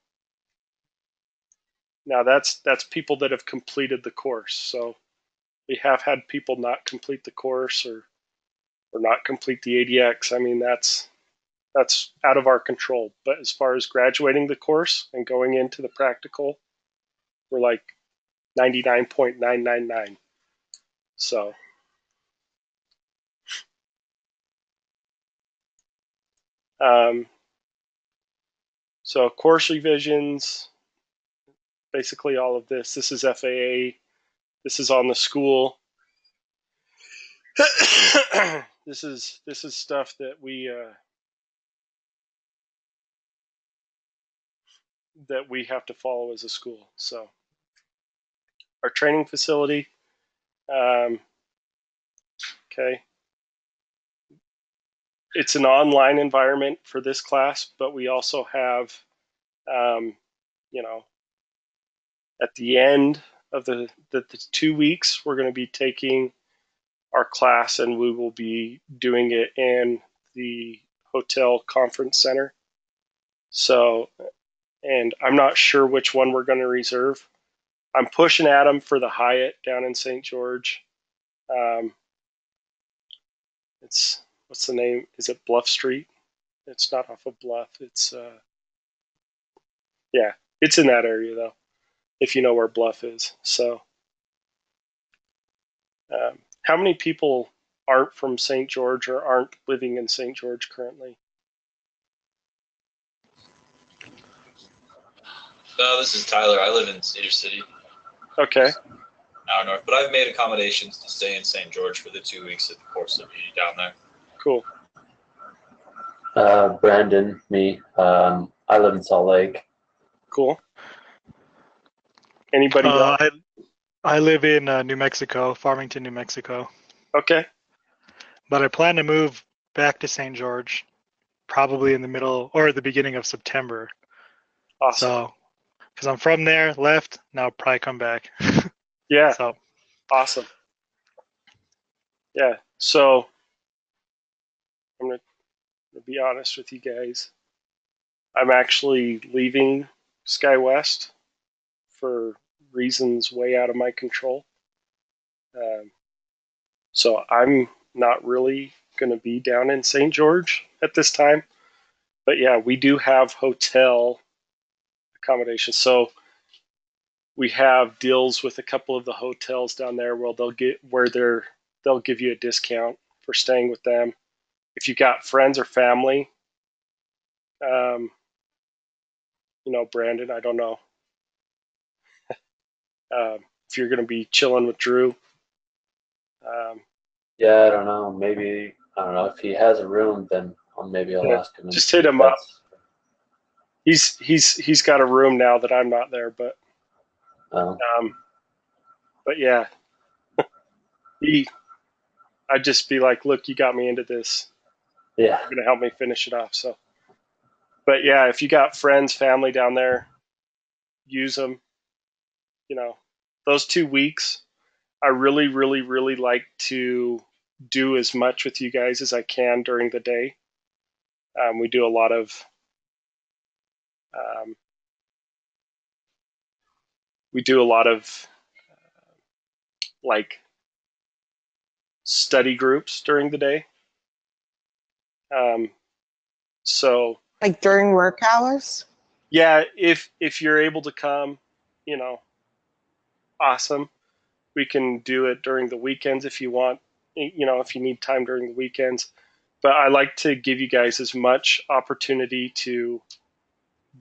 Now that's people that have completed the course. So we have had people not complete the course or not complete the ADX. I mean, that's out of our control. But as far as graduating the course and going into the practical, we're like 99.999. So so course revisions, basically all of this. This is FAA. This is on the school. This is stuff that we have to follow as a school. So our training facility, okay, it's an online environment for this class, but we also have, you know, at the end of the 2 weeks, we're going to be taking our class and we will be doing it in the hotel conference center. So, and I'm not sure which one we're going to reserve. I'm pushing Adam for the Hyatt down in St. George. It's, what's the name? Is it Bluff Street? It's not off of Bluff. It's yeah, it's in that area though, if you know where Bluff is. So, how many people aren't from St. George or aren't living in St. George currently? This is Tyler. I live in Cedar City. Okay. Hour north, but I've made accommodations to stay in St. George for the 2 weeks that the course will be down there. Cool. Brandon, me. I live in Salt Lake. Cool. Anybody else? I live in New Mexico, Farmington, New Mexico. Okay. But I plan to move back to St. George probably in the middle or the beginning of September. Awesome. So, because I'm from there, left, now I'll probably come back. Yeah. So, awesome. Yeah. So, I'm going to be honest with you guys. I'm actually leaving SkyWest for reasons way out of my control. So I'm not really going to be down in St. George at this time. But yeah, we do have hotel accommodations. So we have deals with a couple of the hotels down there where they'll give you a discount for staying with them. If you got friends or family, Brandon, I don't know if you're going to be chilling with Drew. Yeah, I don't know. Maybe I don't know if he has a room. Then maybe I'll ask him and Just see hit if him up. that's. He's got a room now that I'm not there, but Um, yeah, I'd just be like, look, you got me into this. yeah. You're gonna help me finish it off. So, but yeah, if you got friends, family down there, use them. Those 2 weeks, I really, really, really like to do as much with you guys as I can during the day. We do a lot of um, like study groups during the day. So Like during work hours? yeah, if you're able to come, awesome. We can do it during the weekends if you want, if you need time during the weekends. But I like to give you guys as much opportunity to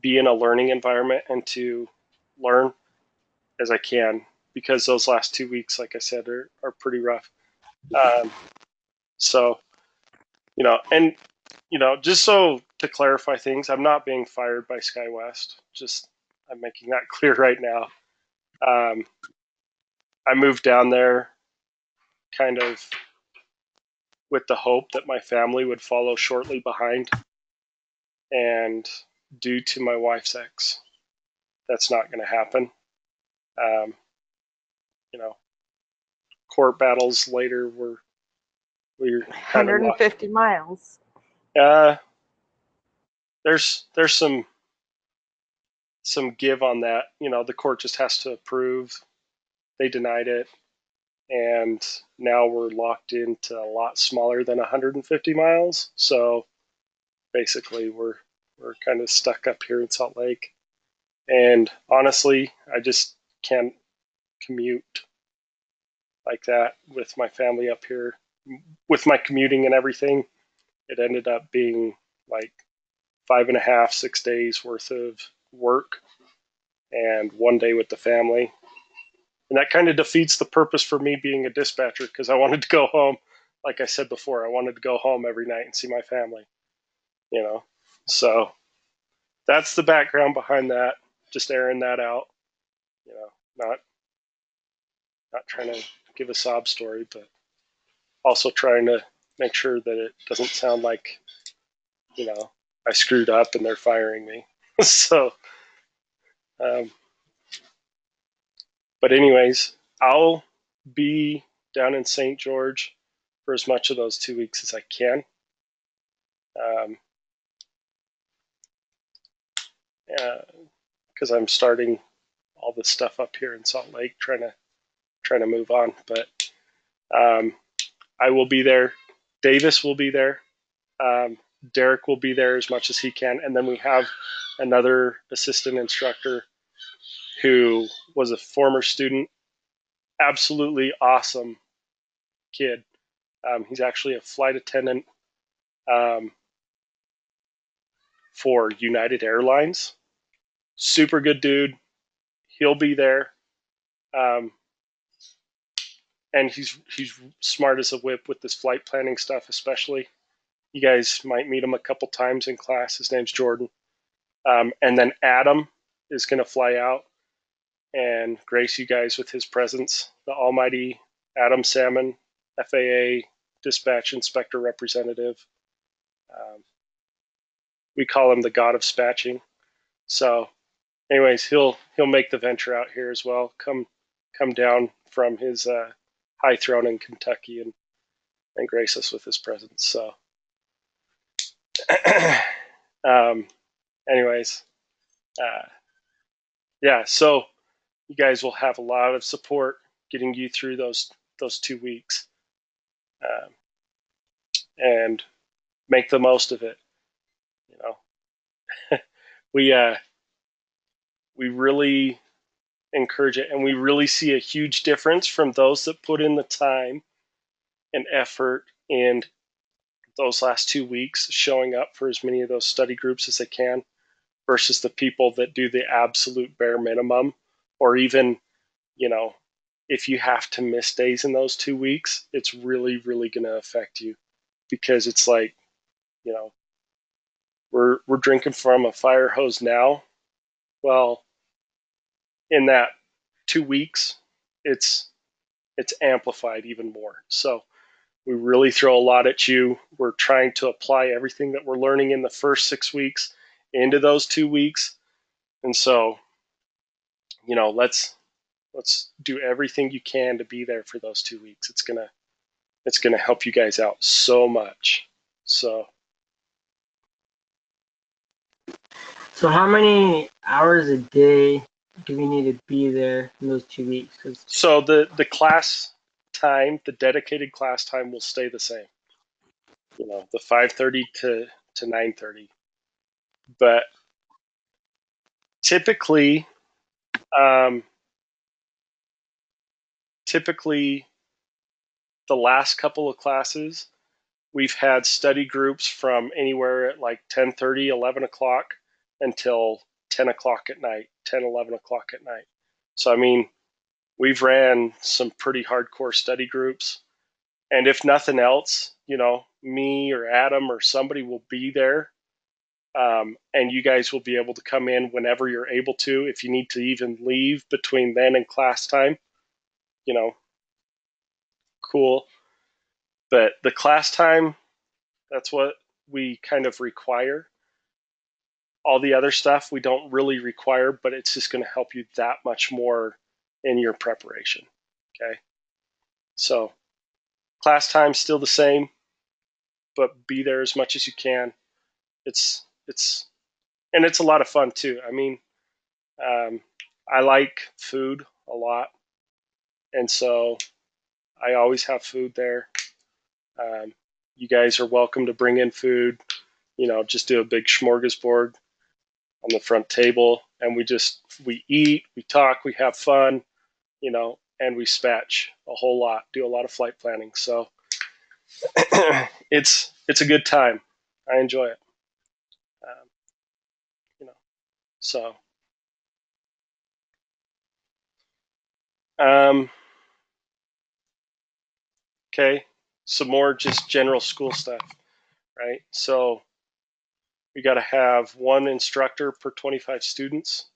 be in a learning environment and to learn as I can, because those last 2 weeks, like I said, are pretty rough. So, and just so to clarify things, I'm not being fired by SkyWest. Just I'm making that clear right now. I moved down there kind of with the hope that my family would follow shortly behind, and due to my wife's ex, that's not going to happen. Um, you know, court battles later we're kind of 150 miles. There's some give on that. The court just has to approve. They denied it, and now we're locked into a lot smaller than 150 miles. So basically, we're kind of stuck up here in Salt Lake. And honestly, I just can't commute like that with my family up here. With my commuting and everything, it ended up being like 5.5, 6 days worth of work and 1 day with the family. And that kind of defeats the purpose for me being a dispatcher, because I wanted to go home. Like I said before, I wanted to go home every night and see my family, So that's the background behind that. Just airing that out, not trying to give a sob story, but also trying to make sure that it doesn't sound like, I screwed up and they're firing me. So, um, but anyways, I'll be down in St. George for as much of those 2 weeks as I can. Because I'm starting all this stuff up here in Salt Lake, trying to move on. But I will be there. Davis will be there. Derek will be there as much as he can, and then we have another assistant instructor who was a former student. Absolutely awesome kid. He's actually a flight attendant for United Airlines. Super good dude. He'll be there. And he's smart as a whip with this flight planning stuff, especially. You guys might meet him a couple times in class. His name's Jordan. And then Adam is going to fly out and grace you guys with his presence. The almighty Adam Salmon, FAA Dispatch Inspector Representative. We call him the God of Spatching. So, anyways, he'll make the venture out here as well. Come down from his high throne in Kentucky and grace us with his presence. So, anyways, yeah. So you guys will have a lot of support getting you through those 2 weeks, and make the most of it. You know, we really encourage it, and we really see a huge difference from those that put in the time and effort in those last 2 weeks, showing up for as many of those study groups as they can, versus the people that do the absolute bare minimum, or even, you know, if you have to miss days in those 2 weeks, it's really, really going to affect you, because it's like, you know, we're drinking from a fire hose now. Well, in that 2 weeks, it's amplified even more. So we really throw a lot at you. We're trying to apply everything that we're learning in the first 6 weeks into those 2 weeks. And so, you know, let's do everything you can to be there for those 2 weeks. It's gonna help you guys out so much. So how many hours a day do we need to be there in those 2 weeks? so the class time, the dedicated class time will stay the same. You know, the 5:30 to 9:30. But typically, typically the last couple of classes, we've had study groups from anywhere at like 10:30, 11 o'clock until 10 o'clock at night, 10, 11 o'clock at night. So, I mean, we've ran some pretty hardcore study groups. And if nothing else, you know, me or Adam or somebody will be there. And you guys will be able to come in whenever you're able to. If you need to even leave between then and class time, you know, cool. But the class time, that's what we kind of require. All the other stuff we don't really require, but it's just going to help you that much more in your preparation. Okay. So class time's still the same, but be there as much as you can. It's and it's a lot of fun too. I mean, I like food a lot, and so I always have food there. You guys are welcome to bring in food. You know, just do a big smorgasbord on the front table, and we eat, we talk, we have fun, you know, and we spatch a whole lot, do a lot of flight planning. So it's a good time. I enjoy it. You know, so okay, some more just general school stuff, right? So we got to have one instructor per 25 students.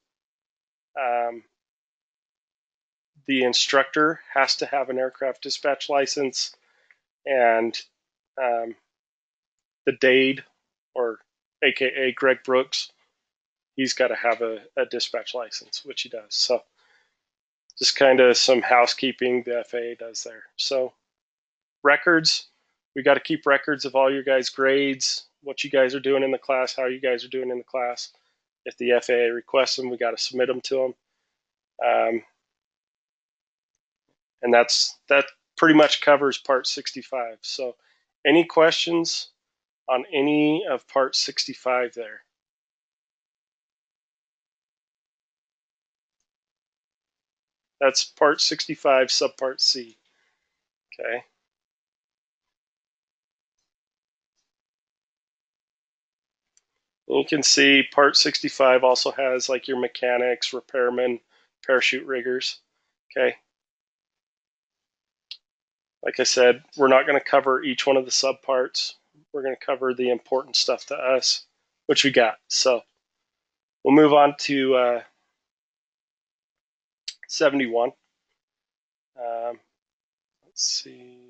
The instructor has to have an aircraft dispatch license, and the DAID, or AKA Greg Brooks, he's got to have a dispatch license, which he does. So just kind of some housekeeping the FAA does there. So records, we got to keep records of all your guys' grades, what you guys are doing in the class, how you guys are doing in the class. If the FAA requests them, we got to submit them to them. And that pretty much covers part 65. So any questions on any of part 65 there? That's part 65, subpart C. Okay. You can see part 65 also has like your mechanics, repairmen, parachute riggers. Okay. Like I said, we're not going to cover each one of the subparts. We're going to cover the important stuff to us, which we got. So we'll move on to 71. Let's see.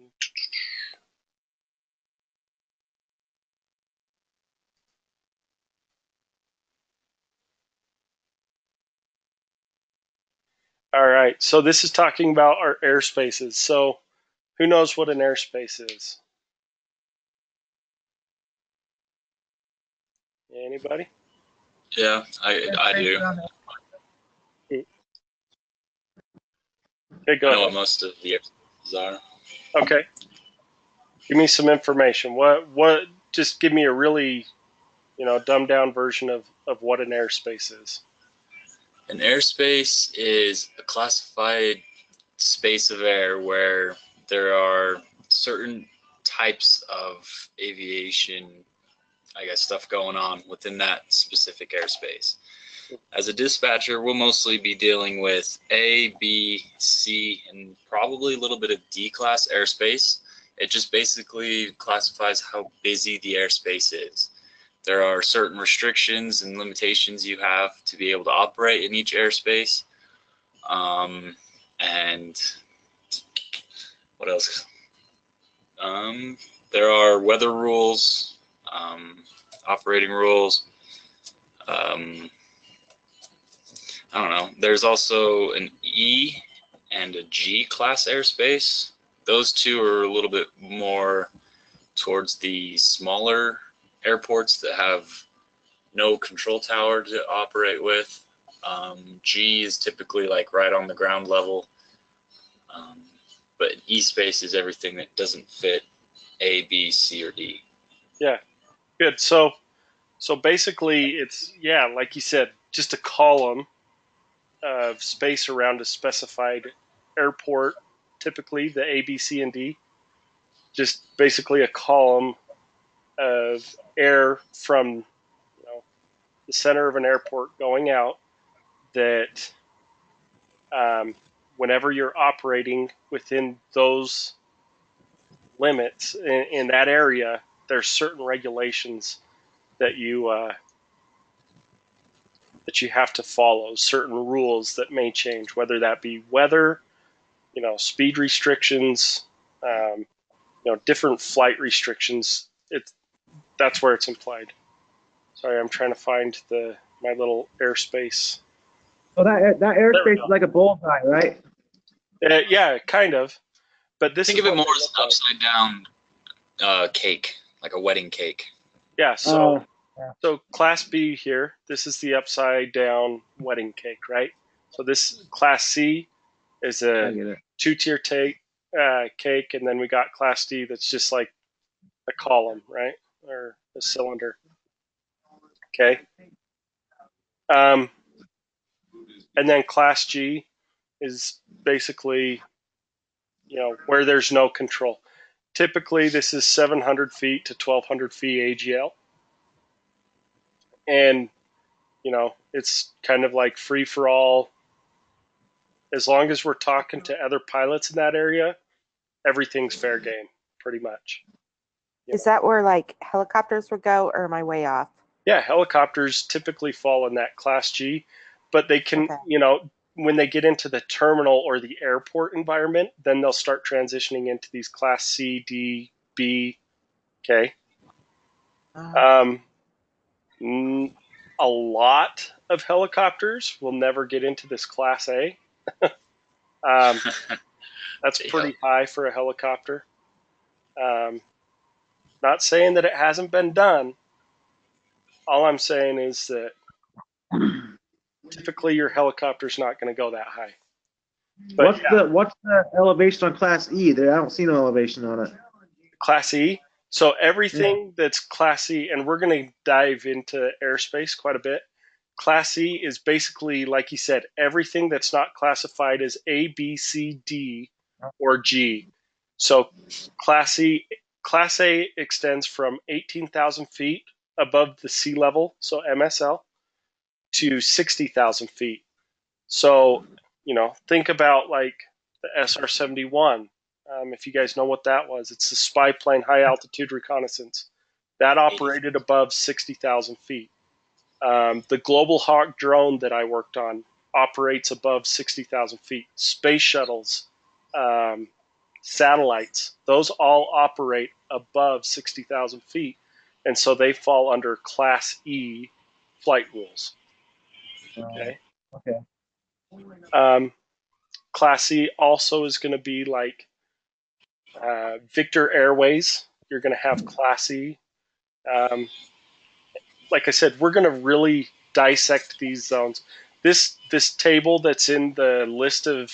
All right, so this is talking about our airspaces. So who knows what an airspace is? Anybody? Yeah, I do. Okay, go I know what ahead. most of the airspaces are. Okay. Give me some information. Just give me a really, dumbed down version of what an airspace is. An airspace is a classified space of air where there are certain types of aviation, I guess, stuff going on within that specific airspace. As a dispatcher, we'll mostly be dealing with A, B, C, and probably a little bit of D class airspace. It just basically classifies how busy the airspace is. There are certain restrictions and limitations you have to be able to operate in each airspace. And what else? There are weather rules, operating rules. I don't know. There's also an E and a G class airspace. Those two are a little bit more towards the smaller airports that have no control tower to operate with. G is typically like right on the ground level. But E space is everything that doesn't fit A, B, C, or D. Yeah, good. So basically, it's like you said, just a column of space around a specified airport. Typically, the A, B, C, and D. Just basically a column of air from the center of an airport going out that whenever you're operating within those limits in that area, there's certain regulations that you have to follow, certain rules that may change, whether that be weather, speed restrictions, different flight restrictions. That's where it's implied. Sorry, I'm trying to find my little airspace. So that There we airspace go. is like a bullseye, right? Yeah, kind of. But this Think is of it what more they as look an like. upside down cake, like a wedding cake. Yeah, so Yeah. class B here, this is the upside down wedding cake, right? So this class C is I a get it. two-tier cake, and then we got class D that's just like a column, right? Or a cylinder. Okay. And then class G is basically, where there's no control. Typically, this is 700 feet to 1,200 feet AGL. And, it's kind of like free for all. As long as we're talking to other pilots in that area, everything's fair game, pretty much. Is that where like helicopters would go, or am I way off? Yeah, helicopters typically fall in that class G, but they can, Okay. when they get into the terminal or the airport environment, then they'll start transitioning into these class C, D, B. Okay. Um, a lot of helicopters will never get into this class A. That's pretty high for a helicopter. Not saying that it hasn't been done. All I'm saying is that typically your helicopter's not going to go that high. But What's the elevation on Class E? There, I don't see no elevation on it. Class E. So everything that's Class E, and we're going to dive into airspace quite a bit. Class E is basically, like you said, everything that's not classified as A, B, C, D, or G. So Class A extends from 18,000 feet above the sea level, so MSL, to 60,000 feet. So, think about like the SR-71. If you guys know what that was, it's the spy plane high altitude reconnaissance. That operated above 60,000 feet. The Global Hawk drone that I worked on operates above 60,000 feet. Space shuttles, satellites, those all operate above 60,000 feet. And so they fall under Class E flight rules. Okay. Okay. Class C also is going to be like Victor Airways. You're going to have Class E. Like I said, we're going to really dissect these zones. This table that's in the list of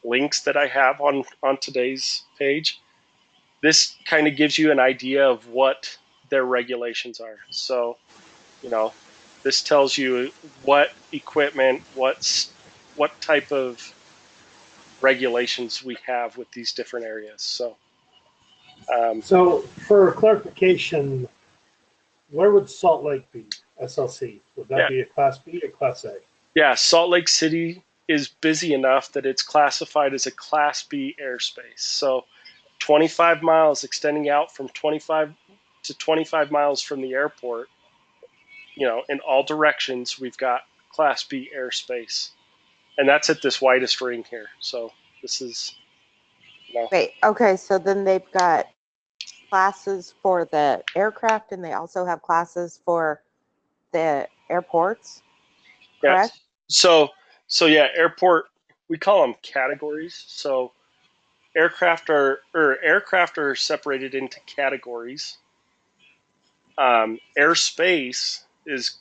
links that I have on today's page, this kind of gives you an idea of what their regulations are. So, this tells you what equipment, what type of regulations we have with these different areas. So for clarification, where would Salt Lake be? SLC. Would that Yeah. be a Class B or Class A? Yeah, Salt Lake City is busy enough that it's classified as a Class B airspace. So 25 miles extending out from 25 to 25 miles from the airport, in all directions, we've got Class B airspace. And that's at this widest ring here. So this is, Wait, okay, so then they've got classes for the aircraft and they also have classes for the airports, correct? Yeah. So yeah, airport, we call them categories. So aircraft are separated into categories. Airspace is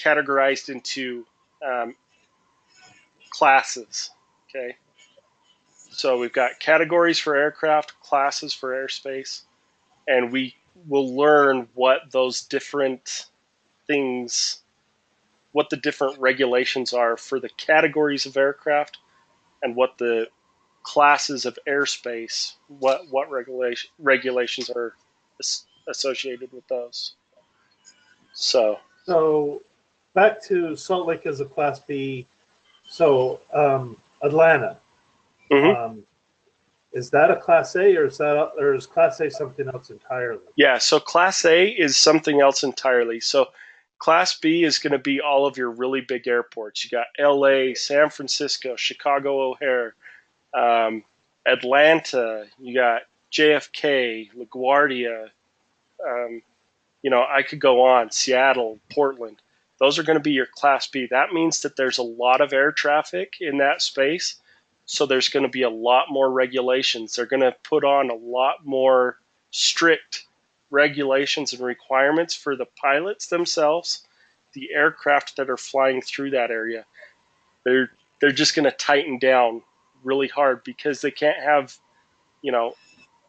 categorized into classes. Okay. So we've got categories for aircraft, classes for airspace, and we will learn what those different things, what the different regulations are for the categories of aircraft and what the classes of airspace, what regulations are associated with those. So back to Salt Lake as a Class B. So Atlanta, mm-hmm. Is that a Class A or is Class A something else entirely? Yeah, so Class A is something else entirely. So Class B is going to be all of your really big airports. You got LA, San Francisco, Chicago O'Hare, Atlanta, you got JFK, LaGuardia, I could go on, Seattle, Portland. Those are going to be your Class B. That means that there's a lot of air traffic in that space. So there's going to be a lot more regulations. They're going to put on a lot more strict regulations and requirements for the pilots themselves, the aircraft that are flying through that area. They're just going to tighten down really hard because they can't have,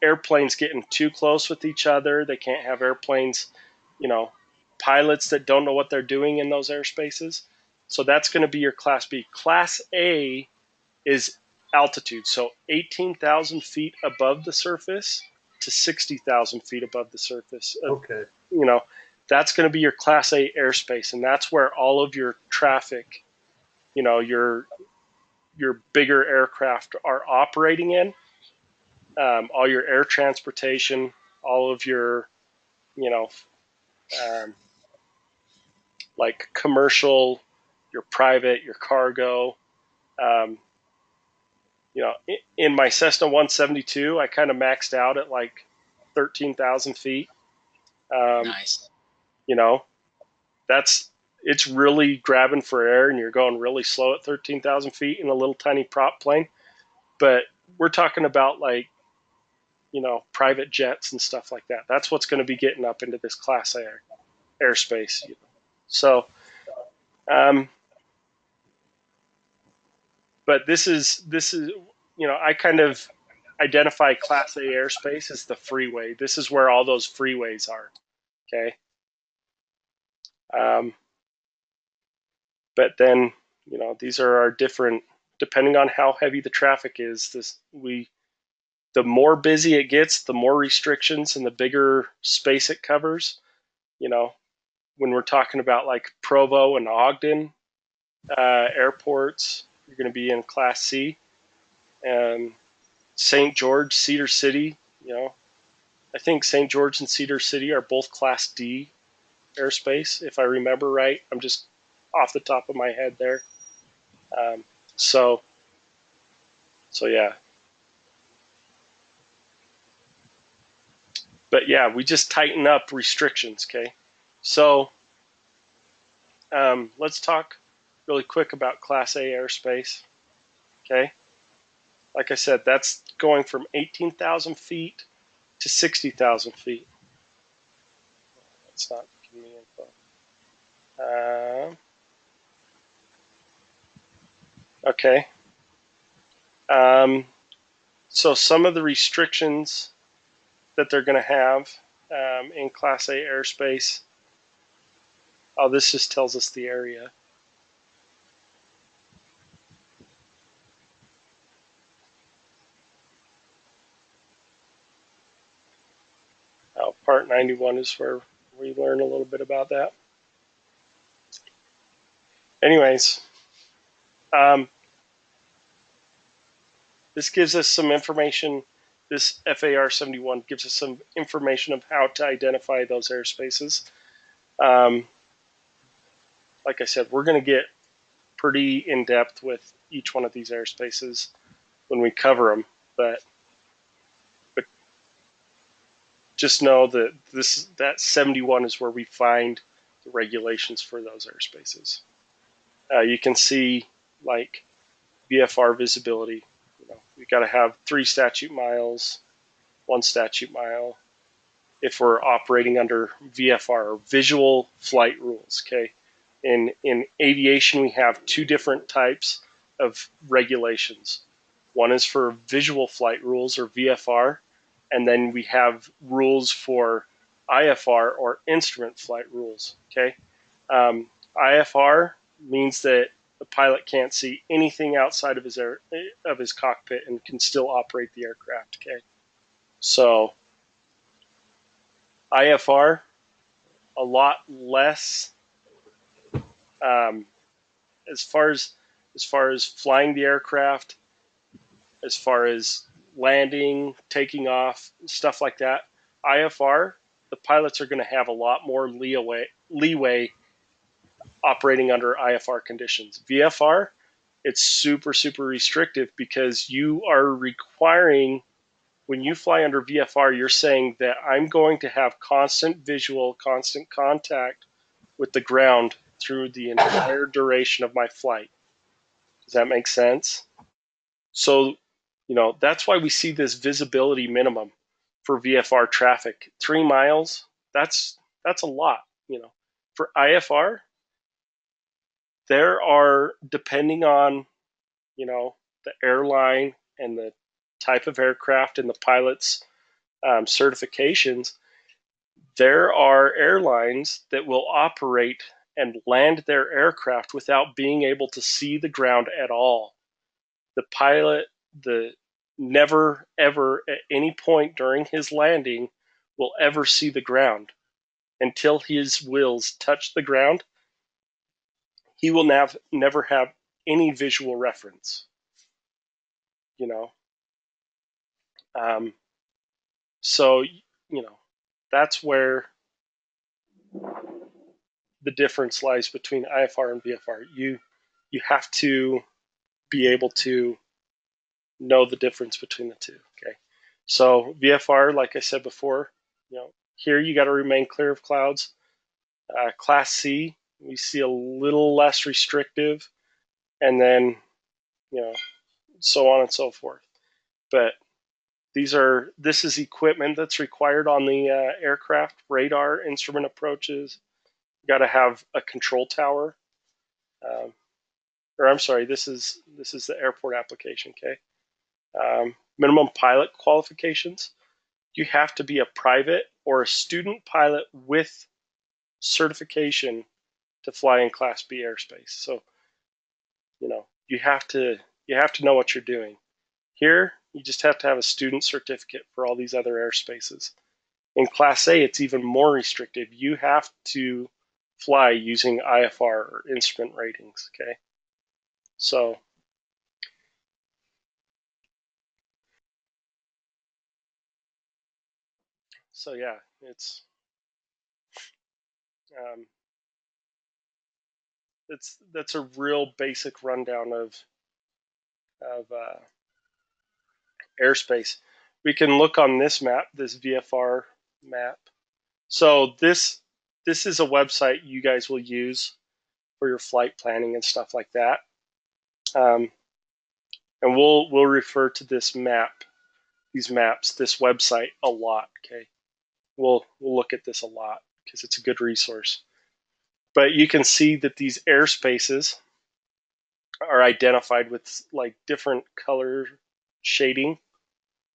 airplanes getting too close with each other. They can't have airplanes, pilots that don't know what they're doing in those airspaces. So that's going to be your Class B. Class A is altitude, so 18,000 feet above the surface to 60,000 feet above the surface. Okay. That's going to be your Class A airspace, and that's where all of your traffic, your bigger aircraft are operating in. All your air transportation, all of your, like commercial, your private, your cargo. Um, in my Cessna 172, I kind of maxed out at like 13,000 feet. Nice. It's really grabbing for air, and you're going really slow at 13,000 feet in a little tiny prop plane. But we're talking about like, private jets and stuff like that. That's what's going to be getting up into this Class A airspace. So, but this is I kind of identify Class A airspace as the freeway. This is where all those freeways are. Okay. But then these are our different, depending on how heavy the traffic is. The more busy it gets, the more restrictions and the bigger space it covers. When we're talking about like Provo and Ogden airports, you're going to be in Class C. And St. George, Cedar City, I think St. George and Cedar City are both Class D airspace, if I remember right. I'm just off the top of my head there. Um, so yeah. But yeah, we just tighten up restrictions, okay? So let's talk really quick about Class A airspace, okay? Like I said, that's going from 18,000 feet to 60,000 feet. That's not giving me info. Okay. So some of the restrictions that they're going to have in Class A airspace. Oh, this just tells us the area. Part 91 is where we learn a little bit about that. Anyways, this gives us some information. This FAR 71 gives us some information of how to identify those airspaces. Like I said, we're going to get pretty in depth with each one of these airspaces when we cover them, but just know that that 71 is where we find the regulations for those airspaces. You can see like VFR visibility. We got to have 3 statute miles, 1 statute mile. If we're operating under VFR, or visual flight rules, okay. In aviation, we have 2 different types of regulations. One is for visual flight rules, or VFR, and then we have rules for IFR, or instrument flight rules. Okay, IFR means that the pilot can't see anything outside of his cockpit and can still operate the aircraft. Okay, so IFR, a lot less as far as flying the aircraft, as far as landing, taking off, stuff like that. IFR, the pilots are going to have a lot more leeway operating under IFR conditions. VFR, it's super, super restrictive because you are requiring, when you fly under VFR, you're saying that I'm going to have constant visual, constant contact with the ground through the entire duration of my flight. Does that make sense? So, that's why we see this visibility minimum for VFR traffic. 3 miles, that's a lot. For IFR, there are, depending on, the airline and the type of aircraft and the pilot's certifications, there are airlines that will operate and land their aircraft without being able to see the ground at all. The pilot, never ever at any point during his landing will ever see the ground. Until his wheels touch the ground, he will never have any visual reference. So that's where the difference lies between IFR and VFR. You have to be able to know the difference between the two. Okay, so VFR, like I said before, here you got to remain clear of clouds. Class C, we see a little less restrictive, and then so on and so forth. But this is equipment that's required on the aircraft: radar, instrument approaches. You got to have a control tower. Or I'm sorry, this is the airport application. Okay. Minimum pilot qualifications. You have to be a private or a student pilot with certification to fly in Class B airspace. So, you have to know what you're doing. Here, you just have to have a student certificate for all these other airspaces. In Class A, it's even more restrictive. You have to fly using IFR, or instrument ratings. Okay, so yeah, that's a real basic rundown of airspace. We can look on this map, this VFR map. So this is a website you guys will use for your flight planning and stuff like that. And we'll refer to this map, this website a lot. Okay, we'll look at this a lot because it's a good resource. But you can see that these airspaces are identified with like different color shading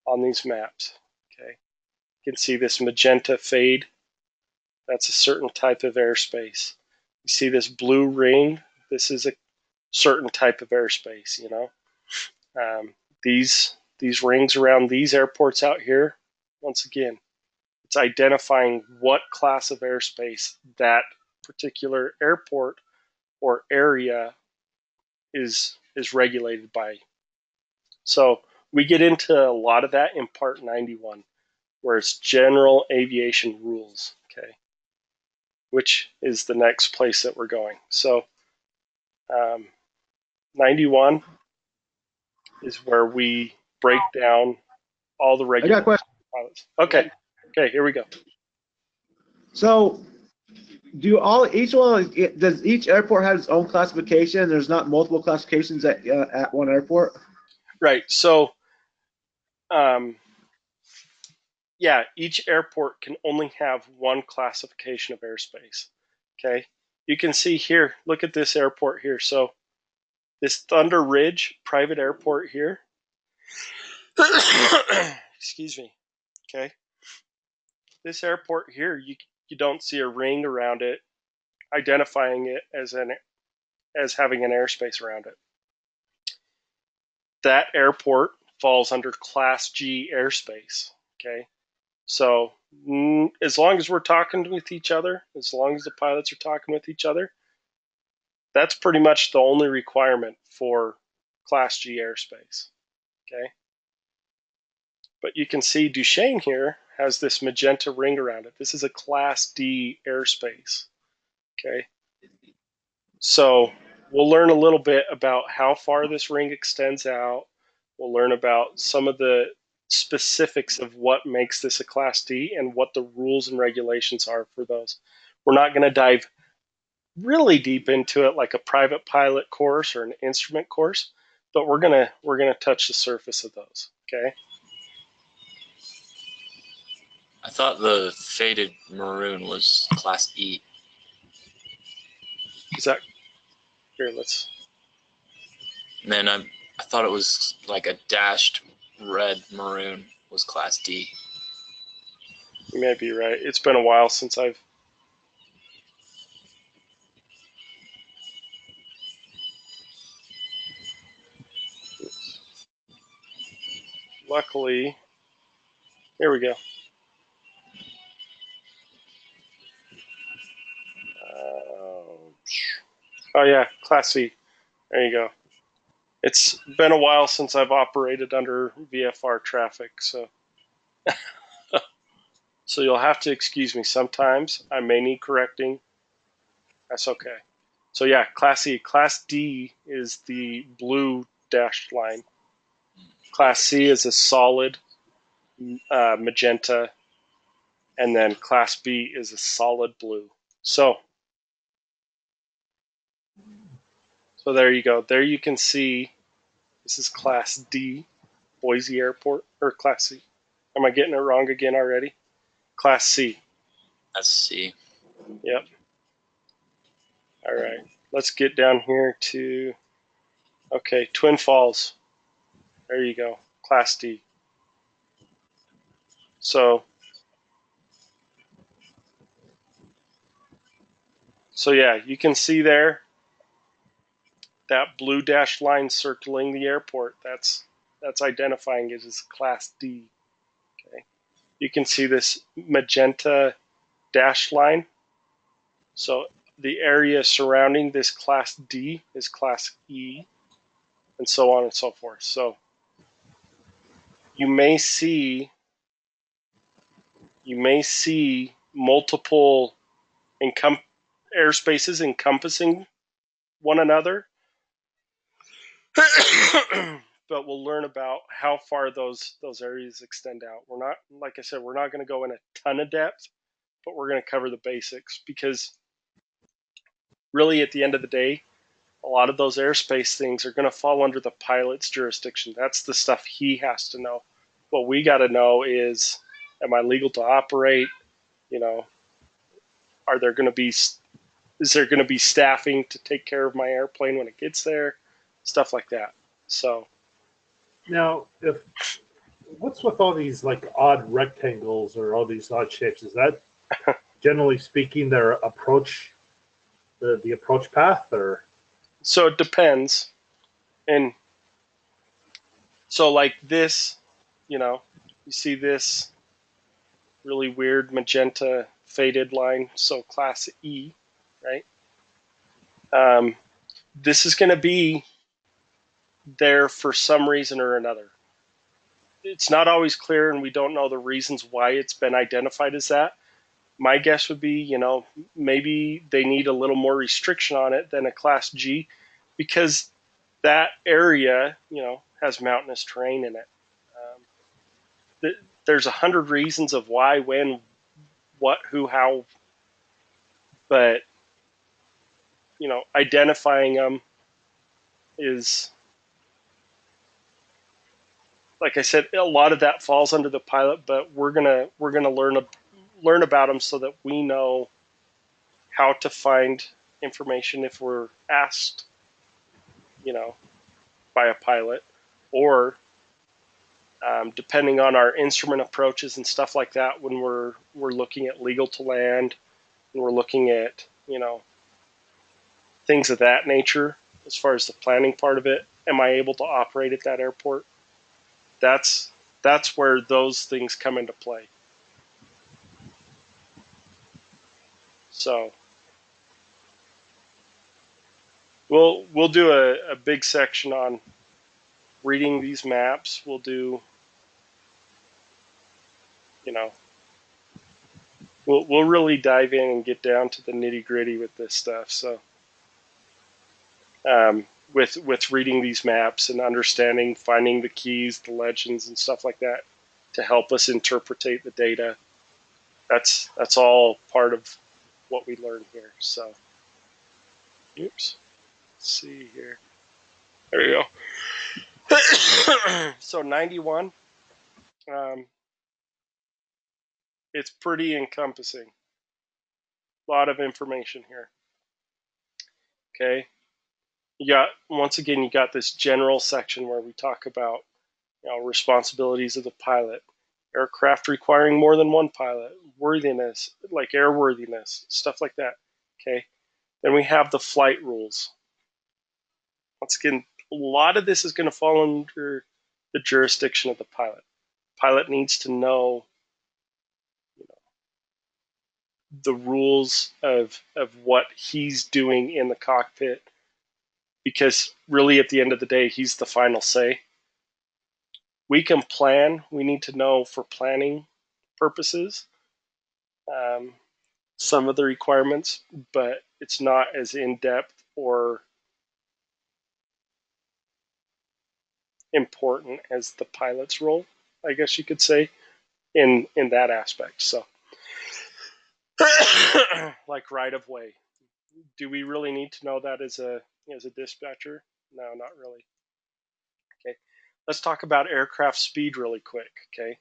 on these maps. Okay, you can see this magenta fade. That's a certain type of airspace. You see this blue ring. This is a certain type of airspace. You know, these rings around these airports out here. Once again, it's identifying what class of airspace that particular airport or area is regulated by. So we get into a lot of that in Part 91, where it's general aviation rules, okay, which is the next place that we're going. So 91 is where we break down all the I got a regulations. question. Okay, here we go. So, does each airport have its own classification? There's not multiple classifications at one airport. Right. So, yeah, each airport can only have one classification of airspace. Okay. You can see here. Look at this airport here. So, this Thunder Ridge private airport here. Excuse me. Okay. This airport here, you don't see a ring around it, identifying it as having an airspace around it. That airport falls under Class G airspace. Okay. So as long as we're talking with each other, as long as the pilots are talking with each other, that's pretty much the only requirement for Class G airspace. Okay. But you can see Duchesne here has this magenta ring around it. This is a Class D airspace. Okay. So we'll learn a little bit about how far this ring extends out. We'll learn about some of the specifics of what makes this a Class D and what the rules and regulations are for those. We're not going to dive really deep into it like a private pilot course or an instrument course, but we're gonna touch the surface of those. Okay. I thought the faded maroon was Class E. Is that here? Let's. And then I thought it was like a dashed red maroon was Class D. You may be right. It's been a while since I've. Luckily, here we go. Oh yeah, Class C. There you go. It's been a while since I've operated under VFR traffic, so so you'll have to excuse me. Sometimes I may need correcting. That's okay. So yeah, Class C. Class D is the blue dashed line. Class C is a solid magenta, and then Class B is a solid blue. So there you go. There you can see this is Class D, Boise Airport, or Class C. Am I getting it wrong again already? Class C. That's C. Yep. All right. Let's get down here to, okay, Twin Falls. There you go. Class D. So yeah, you can see there that blue dashed line circling the airport. That's identifying it as Class D. Okay. You can see this magenta dashed line. So the area surrounding this Class D is Class E, and so on and so forth. So you may see multiple airspaces encompassing one another, but we'll learn about how far those areas extend out. We're not, like I said, we're not going to go in a ton of depth, but we're going to cover the basics, because really at the end of the day, a lot of those airspace things are going to fall under the pilot's jurisdiction. That's the stuff he has to know. What we got to know is, am I legal to operate? You know, are there going to be is there going to be staffing to take care of my airplane when it gets there? stuff like that. So Now, if what's with all these like odd rectangles or all these odd shapes? Is that generally speaking their approach, the approach path, or? so it depends. And so like this, you know, you see this really weird magenta faded line, so class E, right? This is going to be there for some reason or another. It's not always clear, and we don't know the reasons why it's been identified as that. My guess would be, you know, maybe they need a little more restriction on it than a class G, because that area, you know, has mountainous terrain in it. There's 100 reasons of why, when, what, who, how, but you know, identifying them is, like I said, a lot of that falls under the pilot, but we're gonna learn about them so that we know how to find information if we're asked, you know, by a pilot, or depending on our instrument approaches and stuff like that, when we're looking at legal to land, and we're looking at, you know, things of that nature as far as the planning part of it. Am I able to operate at that airport? That's where those things come into play. So we'll do a big section on reading these maps. We'll do, you know, we'll really dive in and get down to the nitty gritty with this stuff. So with reading these maps and understanding, finding the keys, the legends, and stuff like that to help us interpretate the data. That's all part of what we learn here. So, oops. Let's see here. There we go. So 91. It's pretty encompassing. A lot of information here. Okay. You got, once again, you got this general section where we talk about, you know, responsibilities of the pilot, aircraft requiring more than one pilot, worthiness, like airworthiness, stuff like that. Okay. Then we have the flight rules. Once again, a lot of this is going to fall under the jurisdiction of the pilot. Pilot needs to know, you know, the rules of what he's doing in the cockpit, because really at the end of the day, he's the final say. We can plan. We need to know for planning purposes some of the requirements, but it's not as in-depth or important as the pilot's role, I guess you could say, in that aspect. So like right of way, do we really need to know that as a dispatcher? No, not really. Okay, let's talk about aircraft speed really quick. Okay,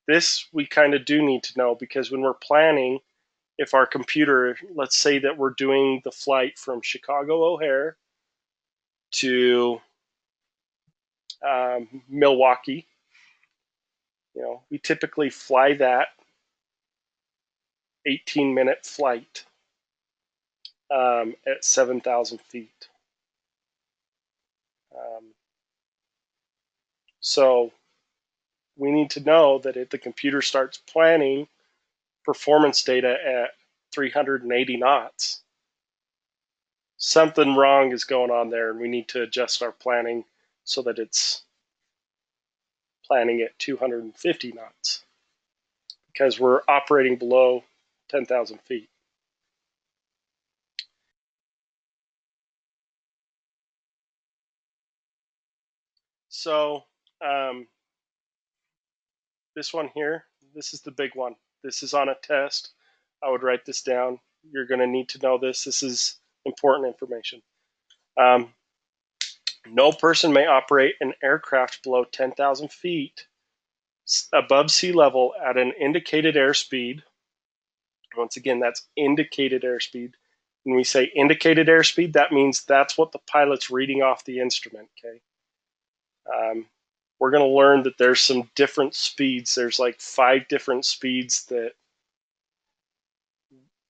this we kind of do need to know, because when we're planning, if our computer, let's say that we're doing the flight from Chicago O'Hare to Milwaukee, you know, we typically fly that 18-minute flight at 7,000 feet. So we need to know that if the computer starts planning performance data at 380 knots, something wrong is going on there, and we need to adjust our planning so that it's planning at 250 knots, because we're operating below 10,000 feet. So this one here, this is the big one. This is on a test. I would write this down. You're going to need to know this. This is important information. No person may operate an aircraft below 10,000 feet above sea level at an indicated airspeed. Once again, that's indicated airspeed, When we say indicated airspeed, that means that's what the pilot's reading off the instrument, okay? We're going to learn that there's some different speeds. There's like 5 different speeds that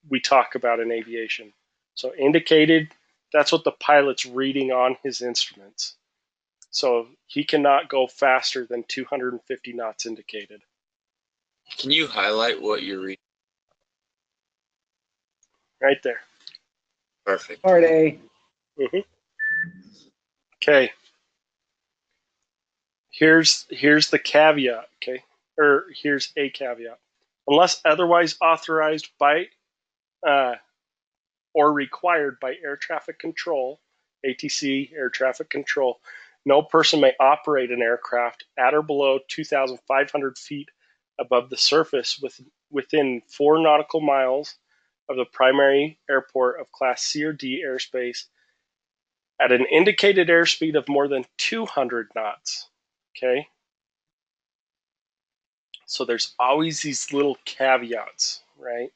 we talk about in aviation. So indicated, that's what the pilot's reading on his instruments. So he cannot go faster than 250 knots indicated. Can you highlight what you're reading? Right there. Perfect. Part A. Okay. Here's the caveat, okay? Or here's a caveat. Unless otherwise authorized by or required by air traffic control, ATC, air traffic control, no person may operate an aircraft at or below 2,500 feet above the surface within 4 nautical miles of the primary airport of Class C or D airspace at an indicated airspeed of more than 200 knots. Okay? So there's always these little caveats, right?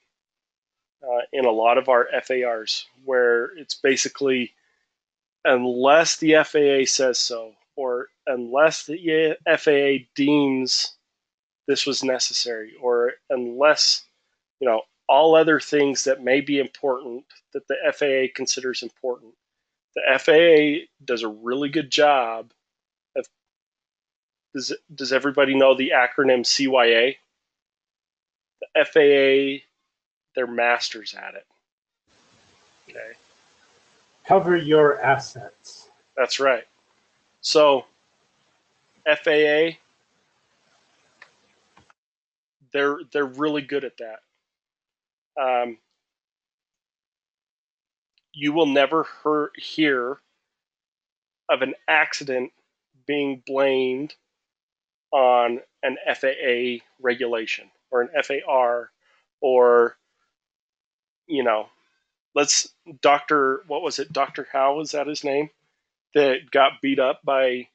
In a lot of our FARs, where it's basically unless the FAA says so, or unless the FAA deems this was necessary, or unless, all other things that may be important that the FAA considers important. The FAA does a really good job of, does everybody know the acronym CYA? The FAA, they're masters at it. Okay. Cover your assets. That's right. So FAA, they're really good at that. You will never hear of an accident being blamed on an FAA regulation or an FAR or, what was it, Dr. Howe, was that his name? That got beat up by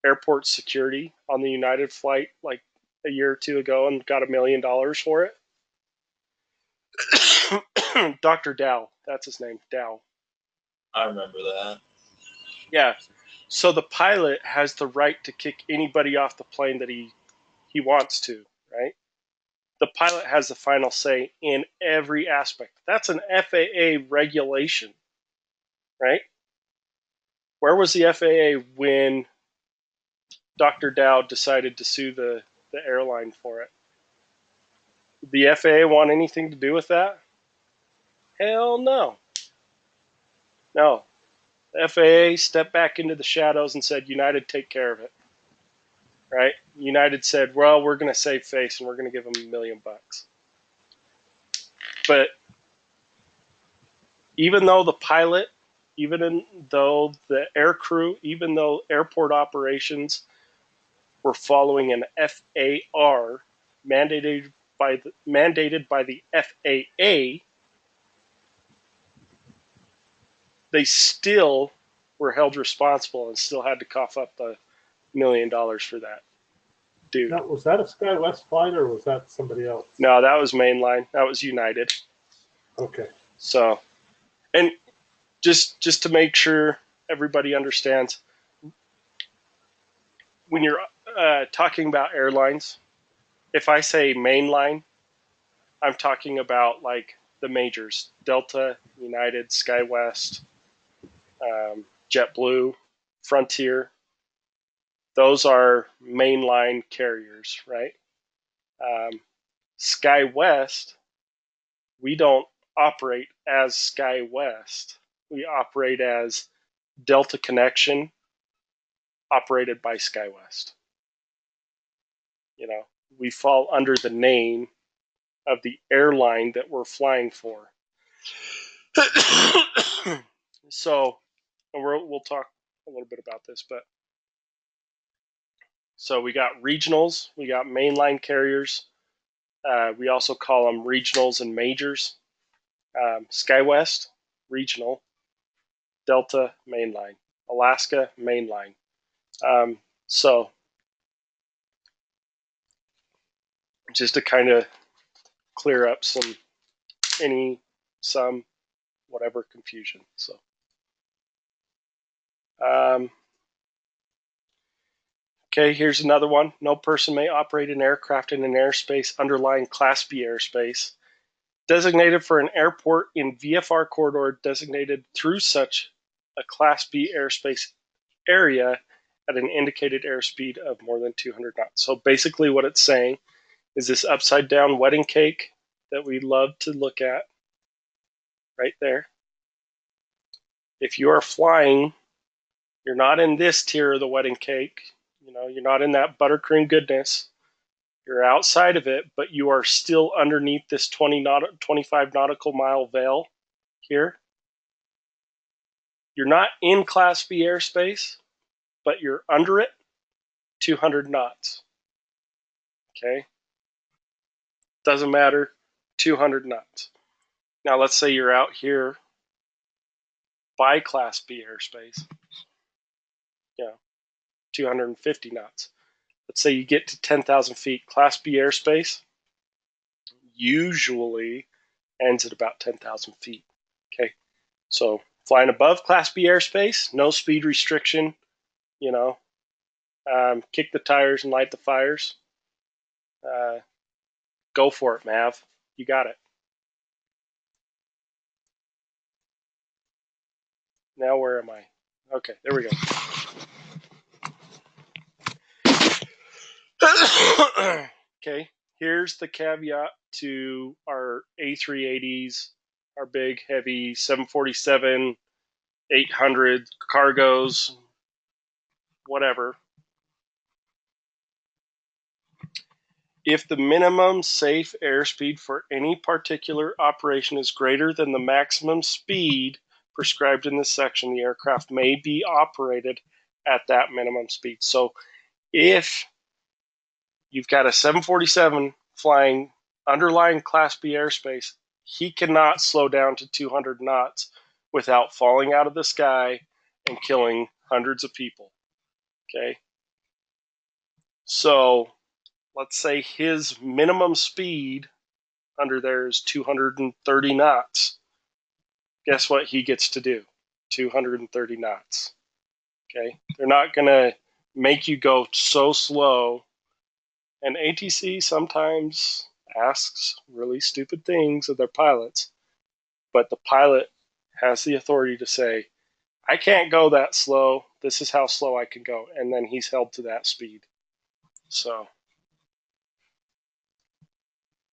airport security on the United flight like a year or two ago and got $1 million for it. Dr. Dow, that's his name, Dow. I remember that. Yeah. So the pilot has the right to kick anybody off the plane that he wants to, right? The pilot has the final say in every aspect. That's an FAA regulation, right? Where was the FAA when Dr. Dow decided to sue the airline for it? Did the FAA want anything to do with that? Hell no. No. The FAA stepped back into the shadows and said, United, take care of it. Right? United said, well, we're going to save face and we're going to give them $1 million. But even though the pilot, even though the air crew, even though airport operations were following an FAR mandated by the FAA, they still were held responsible and still had to cough up the $1 million for that. Dude. Now, was that a SkyWest flight or was that somebody else? No, that was mainline. That was United. Okay. So, and just to make sure everybody understands, when you're talking about airlines, if I say mainline, I'm talking about like the majors: Delta, United, SkyWest, JetBlue, Frontier. Those are mainline carriers, right? SkyWest, we don't operate as SkyWest. We operate as Delta Connection, operated by SkyWest. We fall under the name of the airline that we're flying for. So, and we'll talk a little bit about this, but so we got regionals, we got mainline carriers. We also call them regionals and majors. SkyWest, regional. Delta, mainline. Alaska, mainline. So just to kind of clear up any some whatever confusion. So, okay, here's another one. No person may operate an aircraft in an airspace underlying Class B airspace designated for an airport in VFR corridor designated through such a Class B airspace area at an indicated airspeed of more than 200 knots. So basically what it's saying is this upside down wedding cake that we love to look at right there. If you are flying, you're not in this tier of the wedding cake. You're not in that buttercream goodness. You're outside of it, but you are still underneath this 25 nautical mile veil here. You're not in Class B airspace, but you're under it, 200 knots. Okay? Doesn't matter, 200 knots. Now let's say you're out here by Class B airspace, 250 knots. Let's say you get to 10,000 feet. Class B airspace usually ends at about 10,000 feet. Okay, so flying above Class B airspace, no speed restriction. Kick the tires and light the fires. Go for it, Mav. You got it. Now where am I? Okay, there we go. Okay, here's the caveat to our A380s, our big, heavy 747, 800 cargos, whatever. If the minimum safe airspeed for any particular operation is greater than the maximum speed prescribed in this section, the aircraft may be operated at that minimum speed. So if you've got a 747 flying underlying Class B airspace, he cannot slow down to 200 knots without falling out of the sky and killing hundreds of people. Okay? So let's say his minimum speed under there is 230 knots. Guess what he gets to do? 230 knots. Okay? They're not going to make you go so slow. And ATC sometimes asks really stupid things of their pilots, but the pilot has the authority to say, I can't go that slow. This is how slow I can go. And then he's held to that speed. So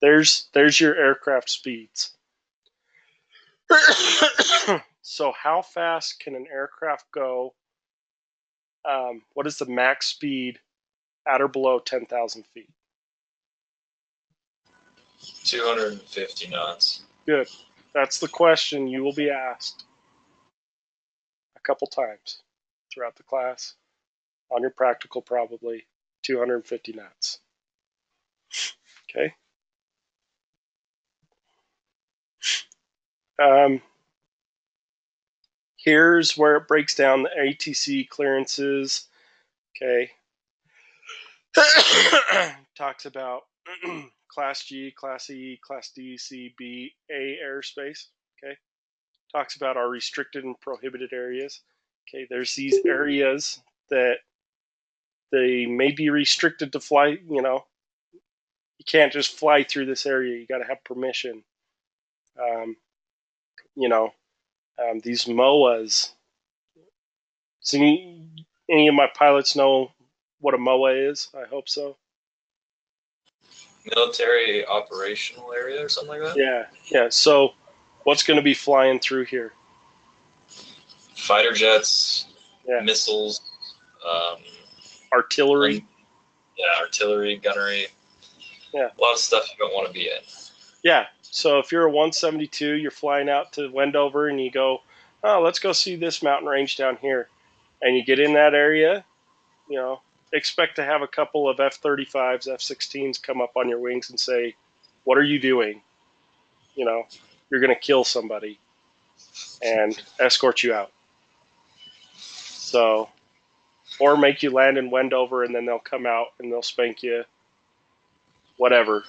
there's your aircraft speeds. So how fast can an aircraft go? What is the max speed at or below 10,000 feet? 250 knots. Good. That's the question you will be asked a couple times throughout the class. On your practical, probably 250 knots. Okay. Here's where it breaks down the ATC clearances. Okay. Talks about Class G, Class E, Class D, C, B, A airspace. Okay. Talks about our restricted and prohibited areas. Okay. There's these areas that they may be restricted to fly. You can't just fly through this area. You got to have permission. These MOAs. So any of my pilots know what a MOA is? I hope so. Military operational area or something like that? Yeah. So what's going to be flying through here? Fighter jets, missiles, artillery. Artillery, gunnery. Yeah. A lot of stuff you don't want to be in. Yeah. So if you're a 172, you're flying out to Wendover and you go, oh, let's go see this mountain range down here. And you get in that area, expect to have a couple of F-35s, F-16s come up on your wings and say, what are you doing? You're going to kill somebody and escort you out. So, or make you land in Wendover and then they'll come out and they'll spank you. Whatever.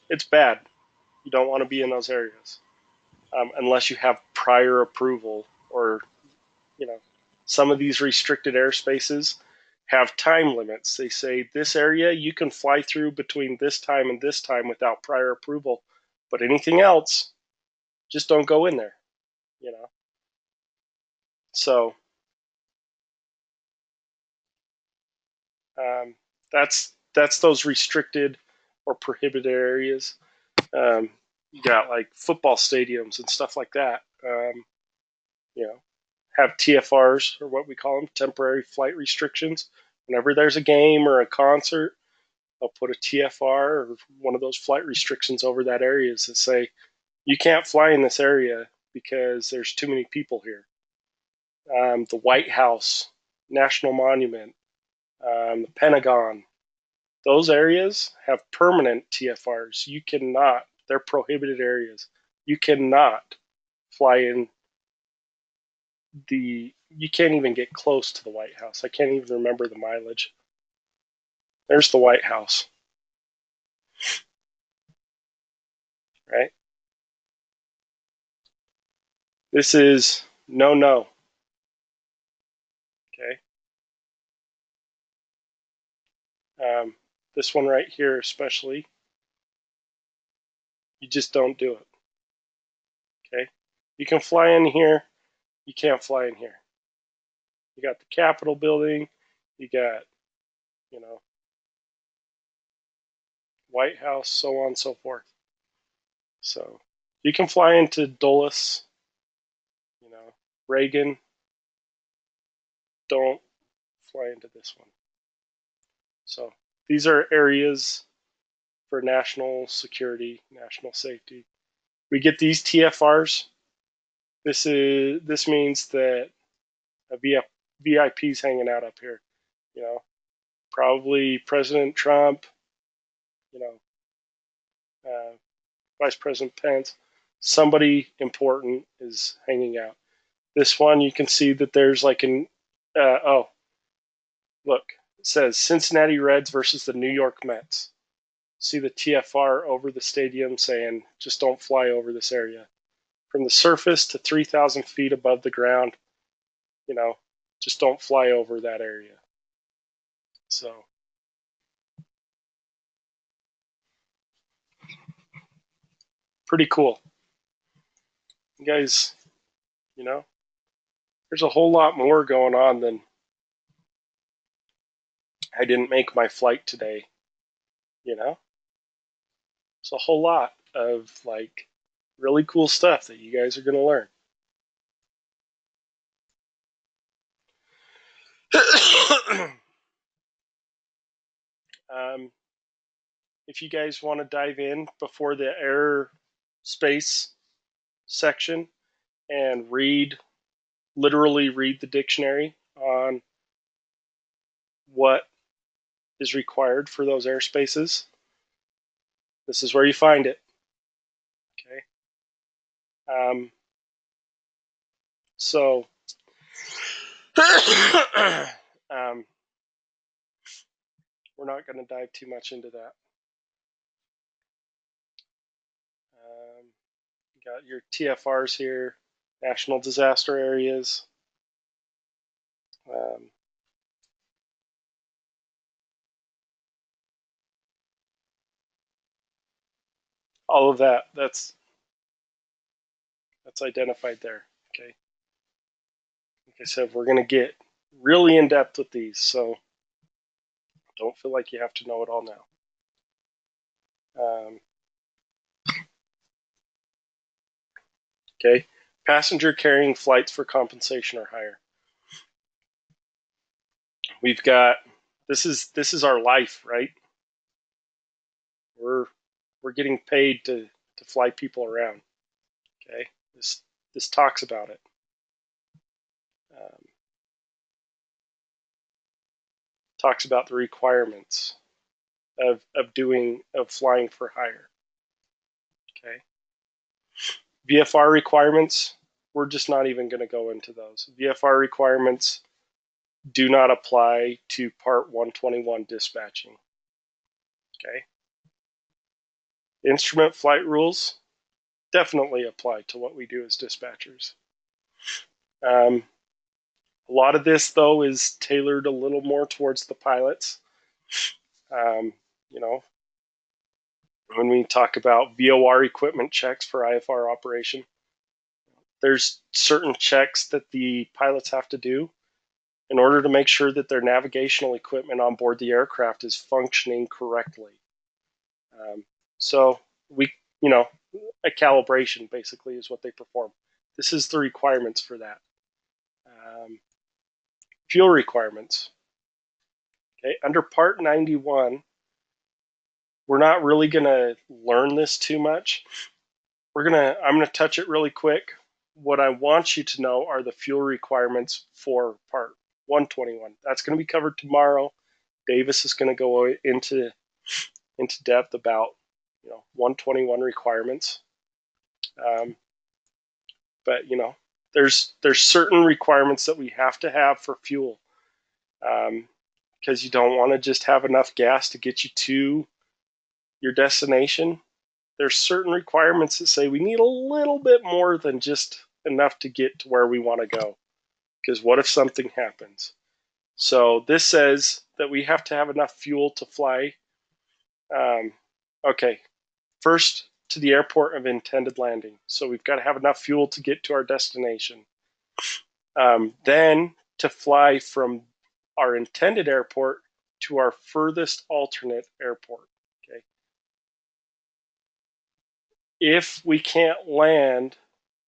It's bad. You don't want to be in those areas. unless you have prior approval, or some of these restricted airspaces have time limits. They say this area you can fly through between this time and this time without prior approval, but anything else, just don't go in there. So that's those restricted or prohibited areas. You got like football stadiums and stuff like that. Have TFRs, or what we call them, temporary flight restrictions. Whenever there's a game or a concert, they'll put a TFR or one of those flight restrictions over that area that say you can't fly in this area because there's too many people here. The White House, National Monument, the Pentagon, those areas have permanent TFRs. You cannot, they're prohibited areas. You cannot fly in you can't even get close to the White House. I can't even remember the mileage. There's the White House. Right? This is no. Okay. This one right here, especially, you just don't do it. Okay. You can fly in here. You can't fly in here. You got the Capitol building. You got, White House, so on and so forth. So you can fly into Dulles, Reagan. Don't fly into this one. So these are areas for national security, national safety. We get these TFRs. This means that a VIP's hanging out up here. Probably President Trump, Vice President Pence, somebody important is hanging out. This one, you can see that there's like look, it says Cincinnati Reds versus the New York Mets. See the TFR over the stadium saying, just don't fly over this area. From the surface to 3,000 feet above the ground, just don't fly over that area. So, pretty cool. You guys, there's a whole lot more going on than I didn't make my flight today. It's a whole lot of like really cool stuff that you guys are going to learn. If you guys want to dive in before the airspace section and literally read the dictionary on what is required for those airspaces, this is where you find it. Okay. So we're not going to dive too much into that. You got your TFRs here, national disaster areas. All of that's identified there. Okay. Like I said, we're going to get really in depth with these, so don't feel like you have to know it all now. Okay, passenger carrying flights for compensation or hire. We've got this is our life, right? We're getting paid to fly people around. Okay, this talks about it. Talks about the requirements of flying for hire. Okay. VFR requirements, we're just not even going to go into those. VFR requirements do not apply to Part 121 dispatching. Okay. Instrument flight rules, definitely apply to what we do as dispatchers. A lot of this, though, is tailored a little more towards the pilots. You know, when we talk about VOR equipment checks for IFR operation, there's certain checks that the pilots have to do in order to make sure that their navigational equipment on board the aircraft is functioning correctly. So we, you know, a calibration basically is what they perform. This is the requirements for that. Fuel requirements. Okay, under Part 91, we're not really going to learn this too much. I'm going to touch it really quick. What I want you to know are the fuel requirements for Part 121. That's going to be covered tomorrow. Davis is going to go into depth about 121 requirements. But there's certain requirements that we have to have for fuel, because you don't want to just have enough gas to get you to your destination. There's certain requirements that say we need a little bit more than just enough to get to where we want to go, because what if something happens? So this says that we have to have enough fuel to fly. Okay, first to the airport of intended landing. So we've got to have enough fuel to get to our destination. Then to fly from our intended airport to our furthest alternate airport. Okay. If we can't land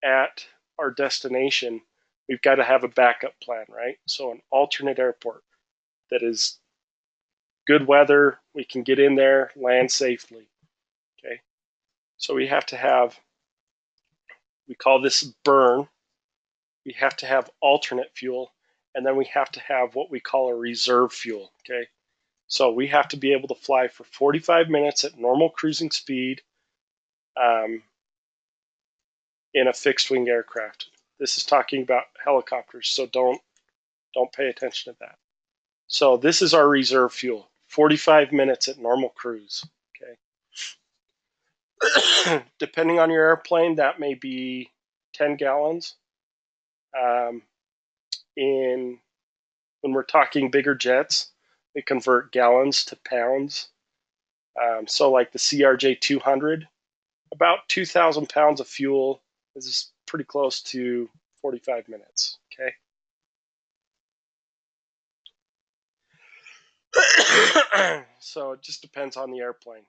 at our destination, we've got to have a backup plan, right? So an alternate airport that is good weather, we can get in there, land safely. Okay. So we have to have, we call this burn. We have to have alternate fuel, and then we have to have what we call a reserve fuel. Okay. So we have to be able to fly for 45 minutes at normal cruising speed in a fixed wing aircraft. This is talking about helicopters, so don't pay attention to that. So this is our reserve fuel, 45 minutes at normal cruise. Okay. Depending on your airplane, that may be 10 gallons. When we're talking bigger jets, we convert gallons to pounds. So like the CRJ 200, about 2,000 pounds of fuel is pretty close to 45 minutes. Okay. So it just depends on the airplane.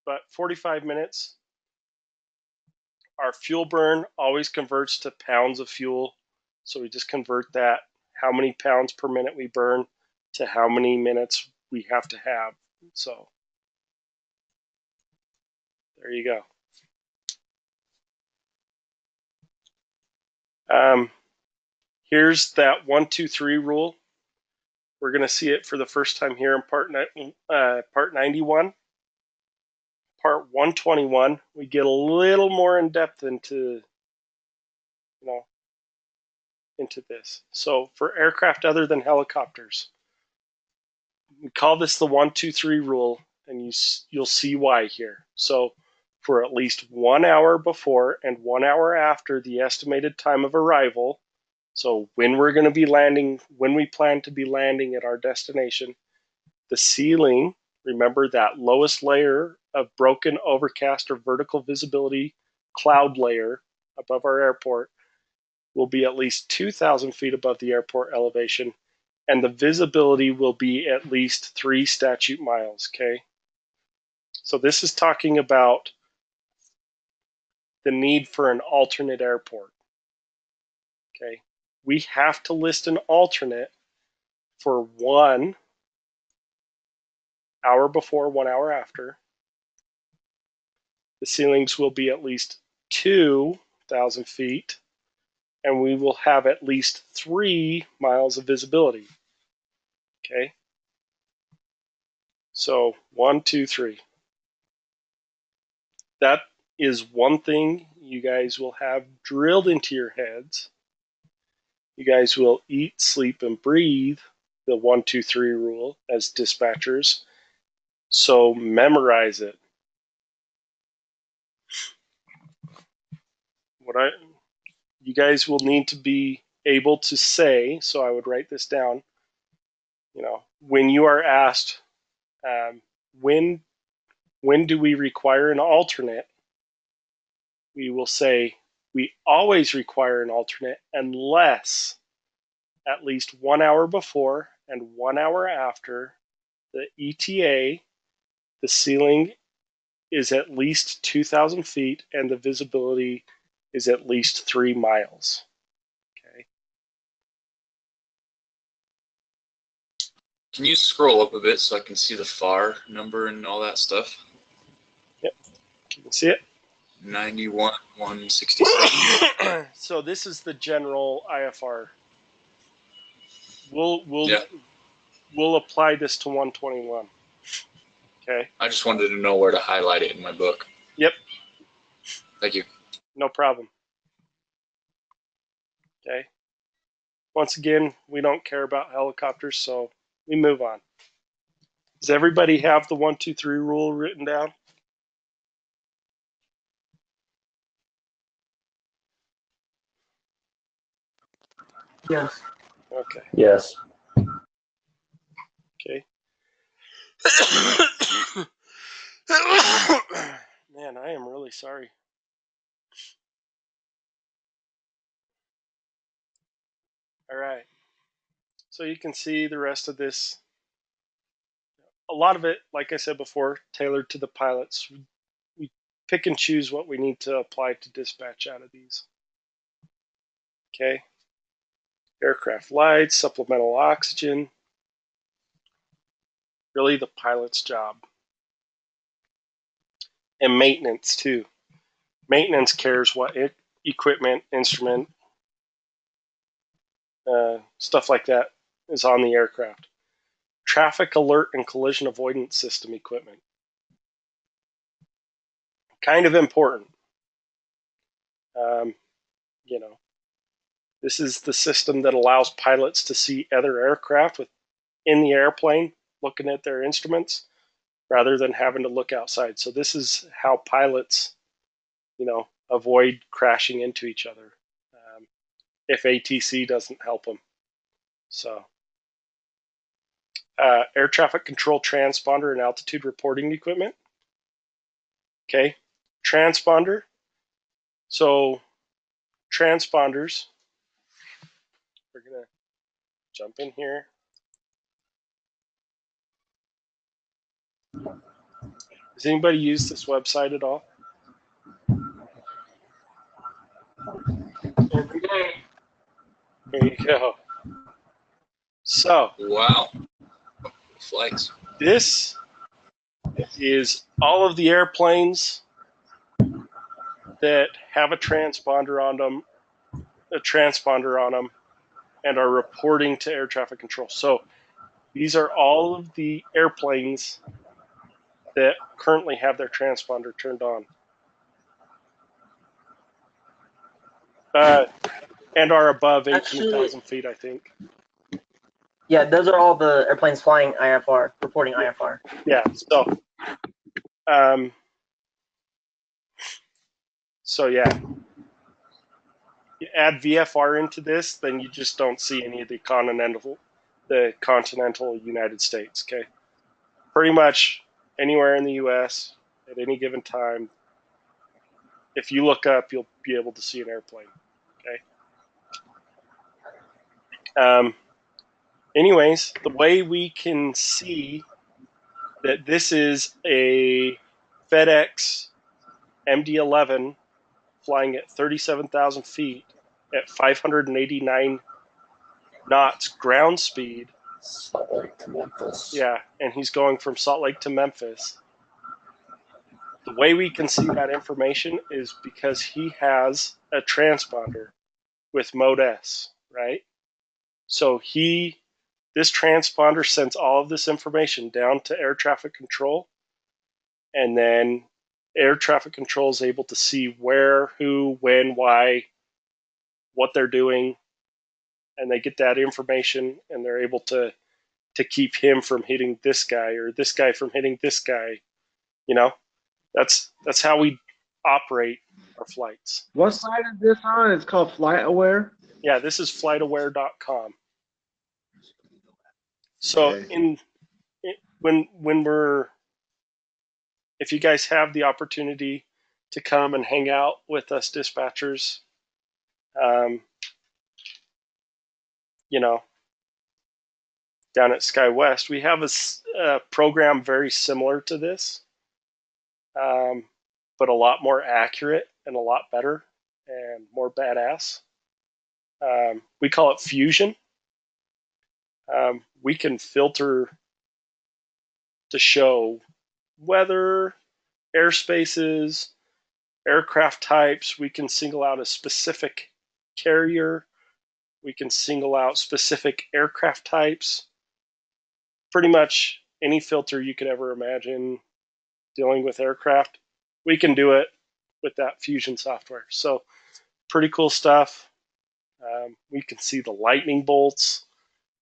But 45 minutes, our fuel burn always converts to pounds of fuel. So we just convert that, how many pounds per minute we burn, to how many minutes we have to have. So there you go. Here's that 1, 2, 3 rule. We're going to see it for the first time here in part 91. Part 121, we get a little more in depth into this. So for aircraft other than helicopters, we call this the 1, 2, 3 rule, and you'll see why here. So for at least 1 hour before and 1 hour after the estimated time of arrival, so when we're going to be landing, when we plan to be landing at our destination, the ceiling, remember that lowest layer of broken, overcast, or vertical visibility cloud layer above our airport, will be at least 2,000 feet above the airport elevation, and the visibility will be at least 3 statute miles. Okay. So this is talking about the need for an alternate airport. Okay. We have to list an alternate for 1 hour before, 1 hour after. The ceilings will be at least 2,000 feet, and we will have at least 3 miles of visibility. Okay. So 1, 2, 3. That is one thing you guys will have drilled into your heads. You guys will eat, sleep, and breathe the 1, 2, 3 rule as dispatchers. So memorize it. you guys will need to be able to say, so I would write this down, when you are asked, when do we require an alternate, we will say, we always require an alternate unless at least 1 hour before and 1 hour after the ETA, the ceiling is at least 2,000 feet and the visibility is at least 3 miles. Okay. Can you scroll up a bit so I can see the FAR number and all that stuff? Yep. You can see it. 91,167. So this is the general IFR. We'll apply this to 121. Okay. I just wanted to know where to highlight it in my book. Yep. Thank you. No problem. Okay. Once again, we don't care about helicopters, so we move on. Does everybody have the 1, 2, 3 rule written down? Yes. Okay. Yes. Okay. Man, I am really sorry. All right. So you can see the rest of this. A lot of it, like I said before, tailored to the pilots. We pick and choose what we need to apply to dispatch out of these. Okay. Aircraft lights, supplemental oxygen. Really the pilot's job. And maintenance too. Maintenance cares what equipment, instrument, stuff like that is on the aircraft. Traffic alert and collision avoidance system equipment. Kind of important. This is the system that allows pilots to see other aircraft in the airplane looking at their instruments rather than having to look outside. So this is how pilots, avoid crashing into each other if ATC doesn't help them. So air traffic control transponder and altitude reporting equipment. Okay, transponder. So transponders, we're going to jump in here. Does anybody use this website at all? Every day. There you go. So, wow. Flights. This is all of the airplanes that have a transponder on them, and are reporting to air traffic control. So these are all of the airplanes that currently have their transponder turned on. And are above 18,000 feet, I think. Yeah, those are all the airplanes flying IFR, reporting IFR. Yeah, so yeah. You add VFR into this, then you just don't see any of the continental United States, okay? Pretty much anywhere in the US at any given time, if you look up, you'll be able to see an airplane, okay? Anyways, the way we can see that this is a FedEx MD-11 flying at 37,000 feet at 589 knots ground speed. Salt Lake to Memphis. Yeah, and he's going from Salt Lake to Memphis. The way we can see that information is because he has a transponder with Mode S, right? So this transponder sends all of this information down to air traffic control, and then air traffic control is able to see where, who, when, why, what they're doing, and they get that information, and they're able to keep him from hitting this guy or this guy from hitting this guy. That's how we operate our flights. What site is this on? It's called Flight Aware. Yeah, this is flightaware.com. So Okay. when we're, if you guys have the opportunity to come and hang out with us dispatchers, you know, down at SkyWest, we have a program very similar to this, but a lot more accurate and a lot better and more badass. We call it Fusion. We can filter to show weather, airspaces, aircraft types. We can single out a specific carrier. We can single out specific aircraft types. Pretty much any filter you could ever imagine dealing with aircraft, we can do it with that Fusion software. So pretty cool stuff. We can see the lightning bolts.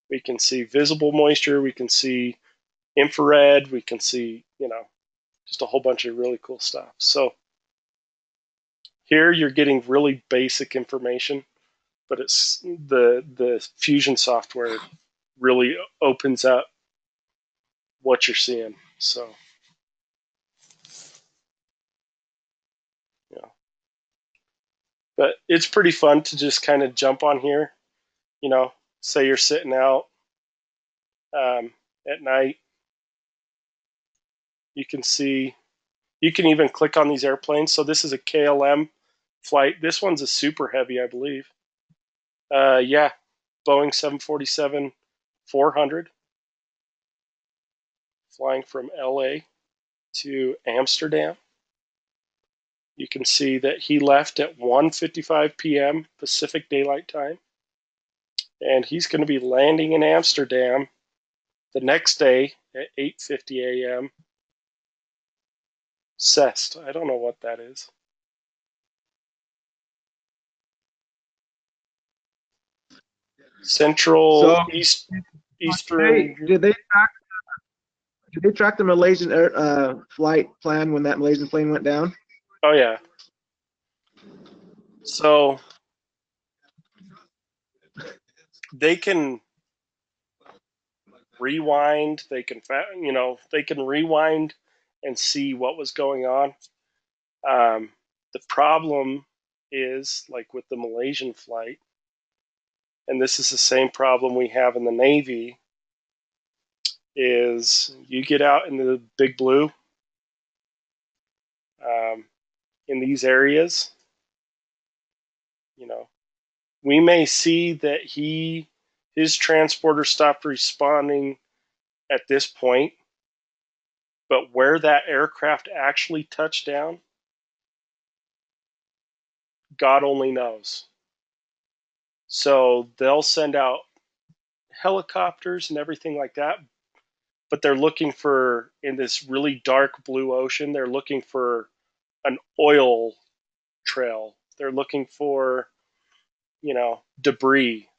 We can see visible moisture. We can see infrared. We can see, just a whole bunch of really cool stuff. So here you're getting really basic information, but it's the Fusion software really opens up what you're seeing. So, yeah, but it's pretty fun to just kind of jump on here. Say you're sitting out at night, you can see. You can even click on these airplanes. So this is a KLM flight. This one's a super heavy, I believe. Yeah, Boeing 747-400, flying from LA to Amsterdam. You can see that he left at 1:55 p.m. Pacific Daylight Time, and he's going to be landing in Amsterdam the next day at 8:50 a.m. CEST. I don't know what that is. Central So Eastern. did they track the Malaysian flight plan when that Malaysian plane went down? Oh yeah. So they can rewind. They can rewind and see what was going on. The problem is, like with the Malaysian flight, and this is the same problem we have in the Navy, is you get out into the big blue in these areas, we may see that his transporter stopped responding at this point, but where that aircraft actually touched down, God only knows. So they'll send out helicopters and everything like that, but they're looking for, in this really dark blue ocean, they're looking for an oil trail. They're looking for, debris.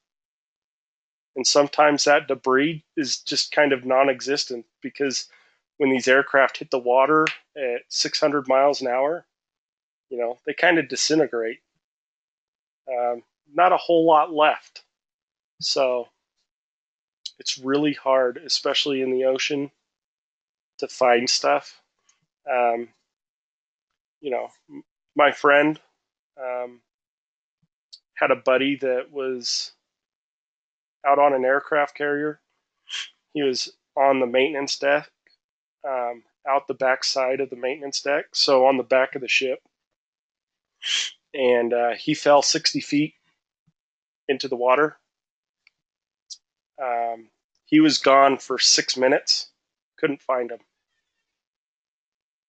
And sometimes that debris is just kind of non-existent, because when these aircraft hit the water at 600 miles an hour, they kind of disintegrate. Not a whole lot left. So it's really hard, especially in the ocean, to find stuff. Um, my friend had a buddy that was out on an aircraft carrier. He was on the maintenance deck, out the back side of the maintenance deck, so on the back of the ship. And he fell 60 feet into the water. He was gone for 6 minutes. Couldn't find him.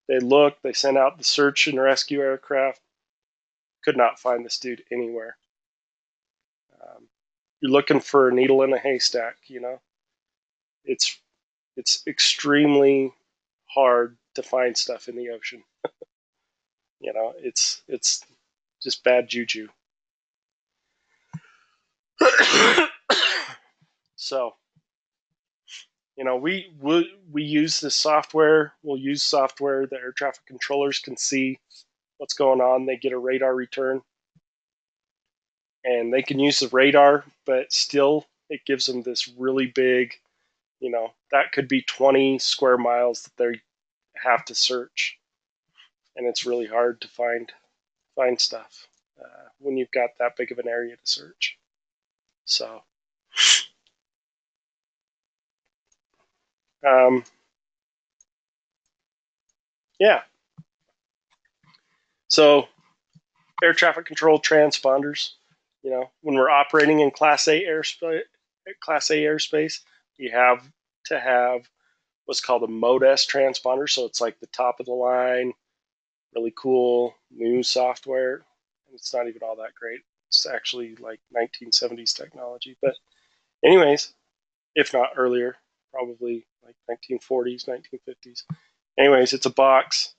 They looked, they sent out the search and rescue aircraft. Could not find this dude anywhere. You're looking for a needle in a haystack, It's extremely hard to find stuff in the ocean. It's just bad juju. So, we use this software. We'll use software that air traffic controllers can see what's going on. They get a radar return, and they can use the radar, but still it gives them this really big, that could be 20 square miles that they have to search, and it's really hard to find stuff when you've got that big of an area to search. So, yeah. So, air traffic control transponders. When we're operating in Class A airspace, you have to have what's called a Mode S transponder. So it's like the top of the line, really cool new software. It's not even all that great. It's actually like 1970s technology. But anyways, if not earlier, probably like 1940s, 1950s. Anyways, it's a box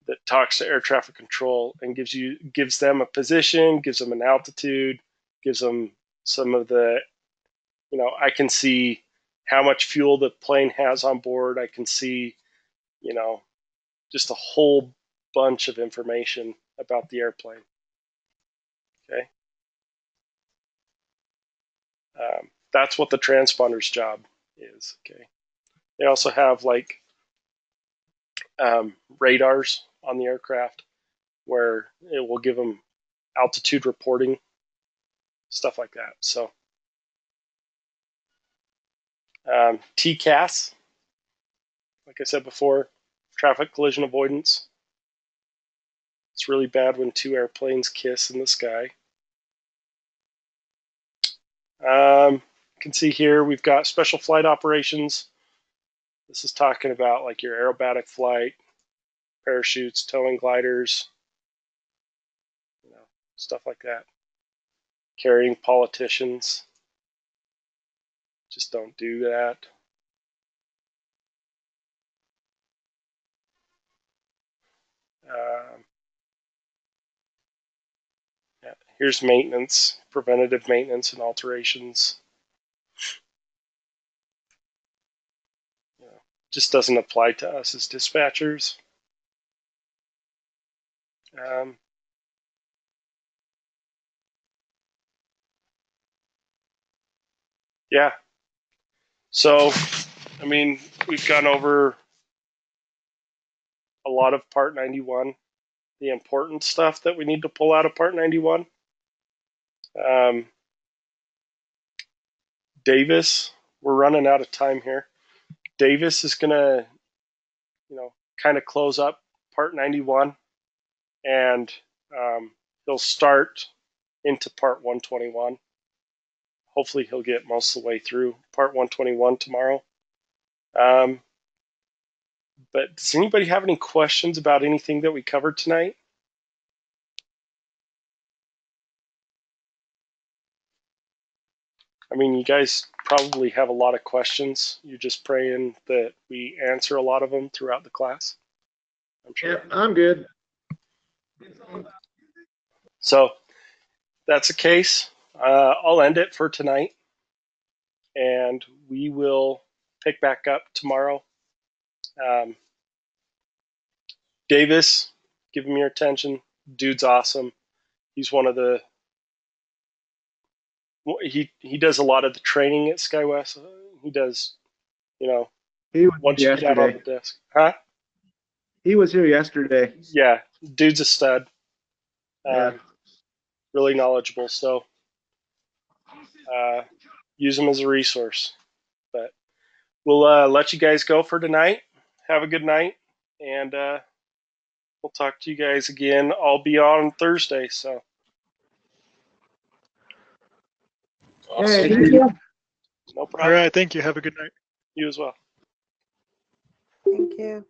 that talks to air traffic control and gives them a position, gives them an altitude, gives them some of the, I can see how much fuel the plane has on board. I can see, just a whole bunch of information about the airplane. Okay. That's what the transponder's job is. Okay. They also have like radars on the aircraft where it will give them altitude reporting, stuff like that. So TCAS, like I said before, traffic collision avoidance. It's really bad when two airplanes kiss in the sky. You can see here we've got special flight operations. This is talking about like your aerobatic flight, parachutes, towing gliders, stuff like that. Carrying politicians. Just don't do that. Yeah, here's maintenance, preventative maintenance and alterations. Just doesn't apply to us as dispatchers. Yeah. So, I mean, we've gone over a lot of Part 91, the important stuff that we need to pull out of Part 91. Davis, we're running out of time here. Davis is going to, kind of close up Part 91, and he'll start into Part 121. Hopefully he'll get most of the way through Part 121 tomorrow. But does anybody have any questions about anything that we covered tonight? I mean, you guys probably have a lot of questions. You're just praying that we answer a lot of them throughout the class. I'm sure. Yeah, I'm good. So that's the case. I'll end it for tonight, and we will pick back up tomorrow. Davis, give him your attention. Dude's awesome. He's one of the he does a lot of the training at SkyWest. He does, He was once you get out on the desk. Huh? He was here yesterday. Yeah, dude's a stud. Yeah. Really knowledgeable. So use him as a resource. But we'll let you guys go for tonight. Have a good night, and we'll talk to you guys again. I'll be on Thursday, so. Hey, thank you. No problem. All right, thank you. Have a good night. You as well. Thank you.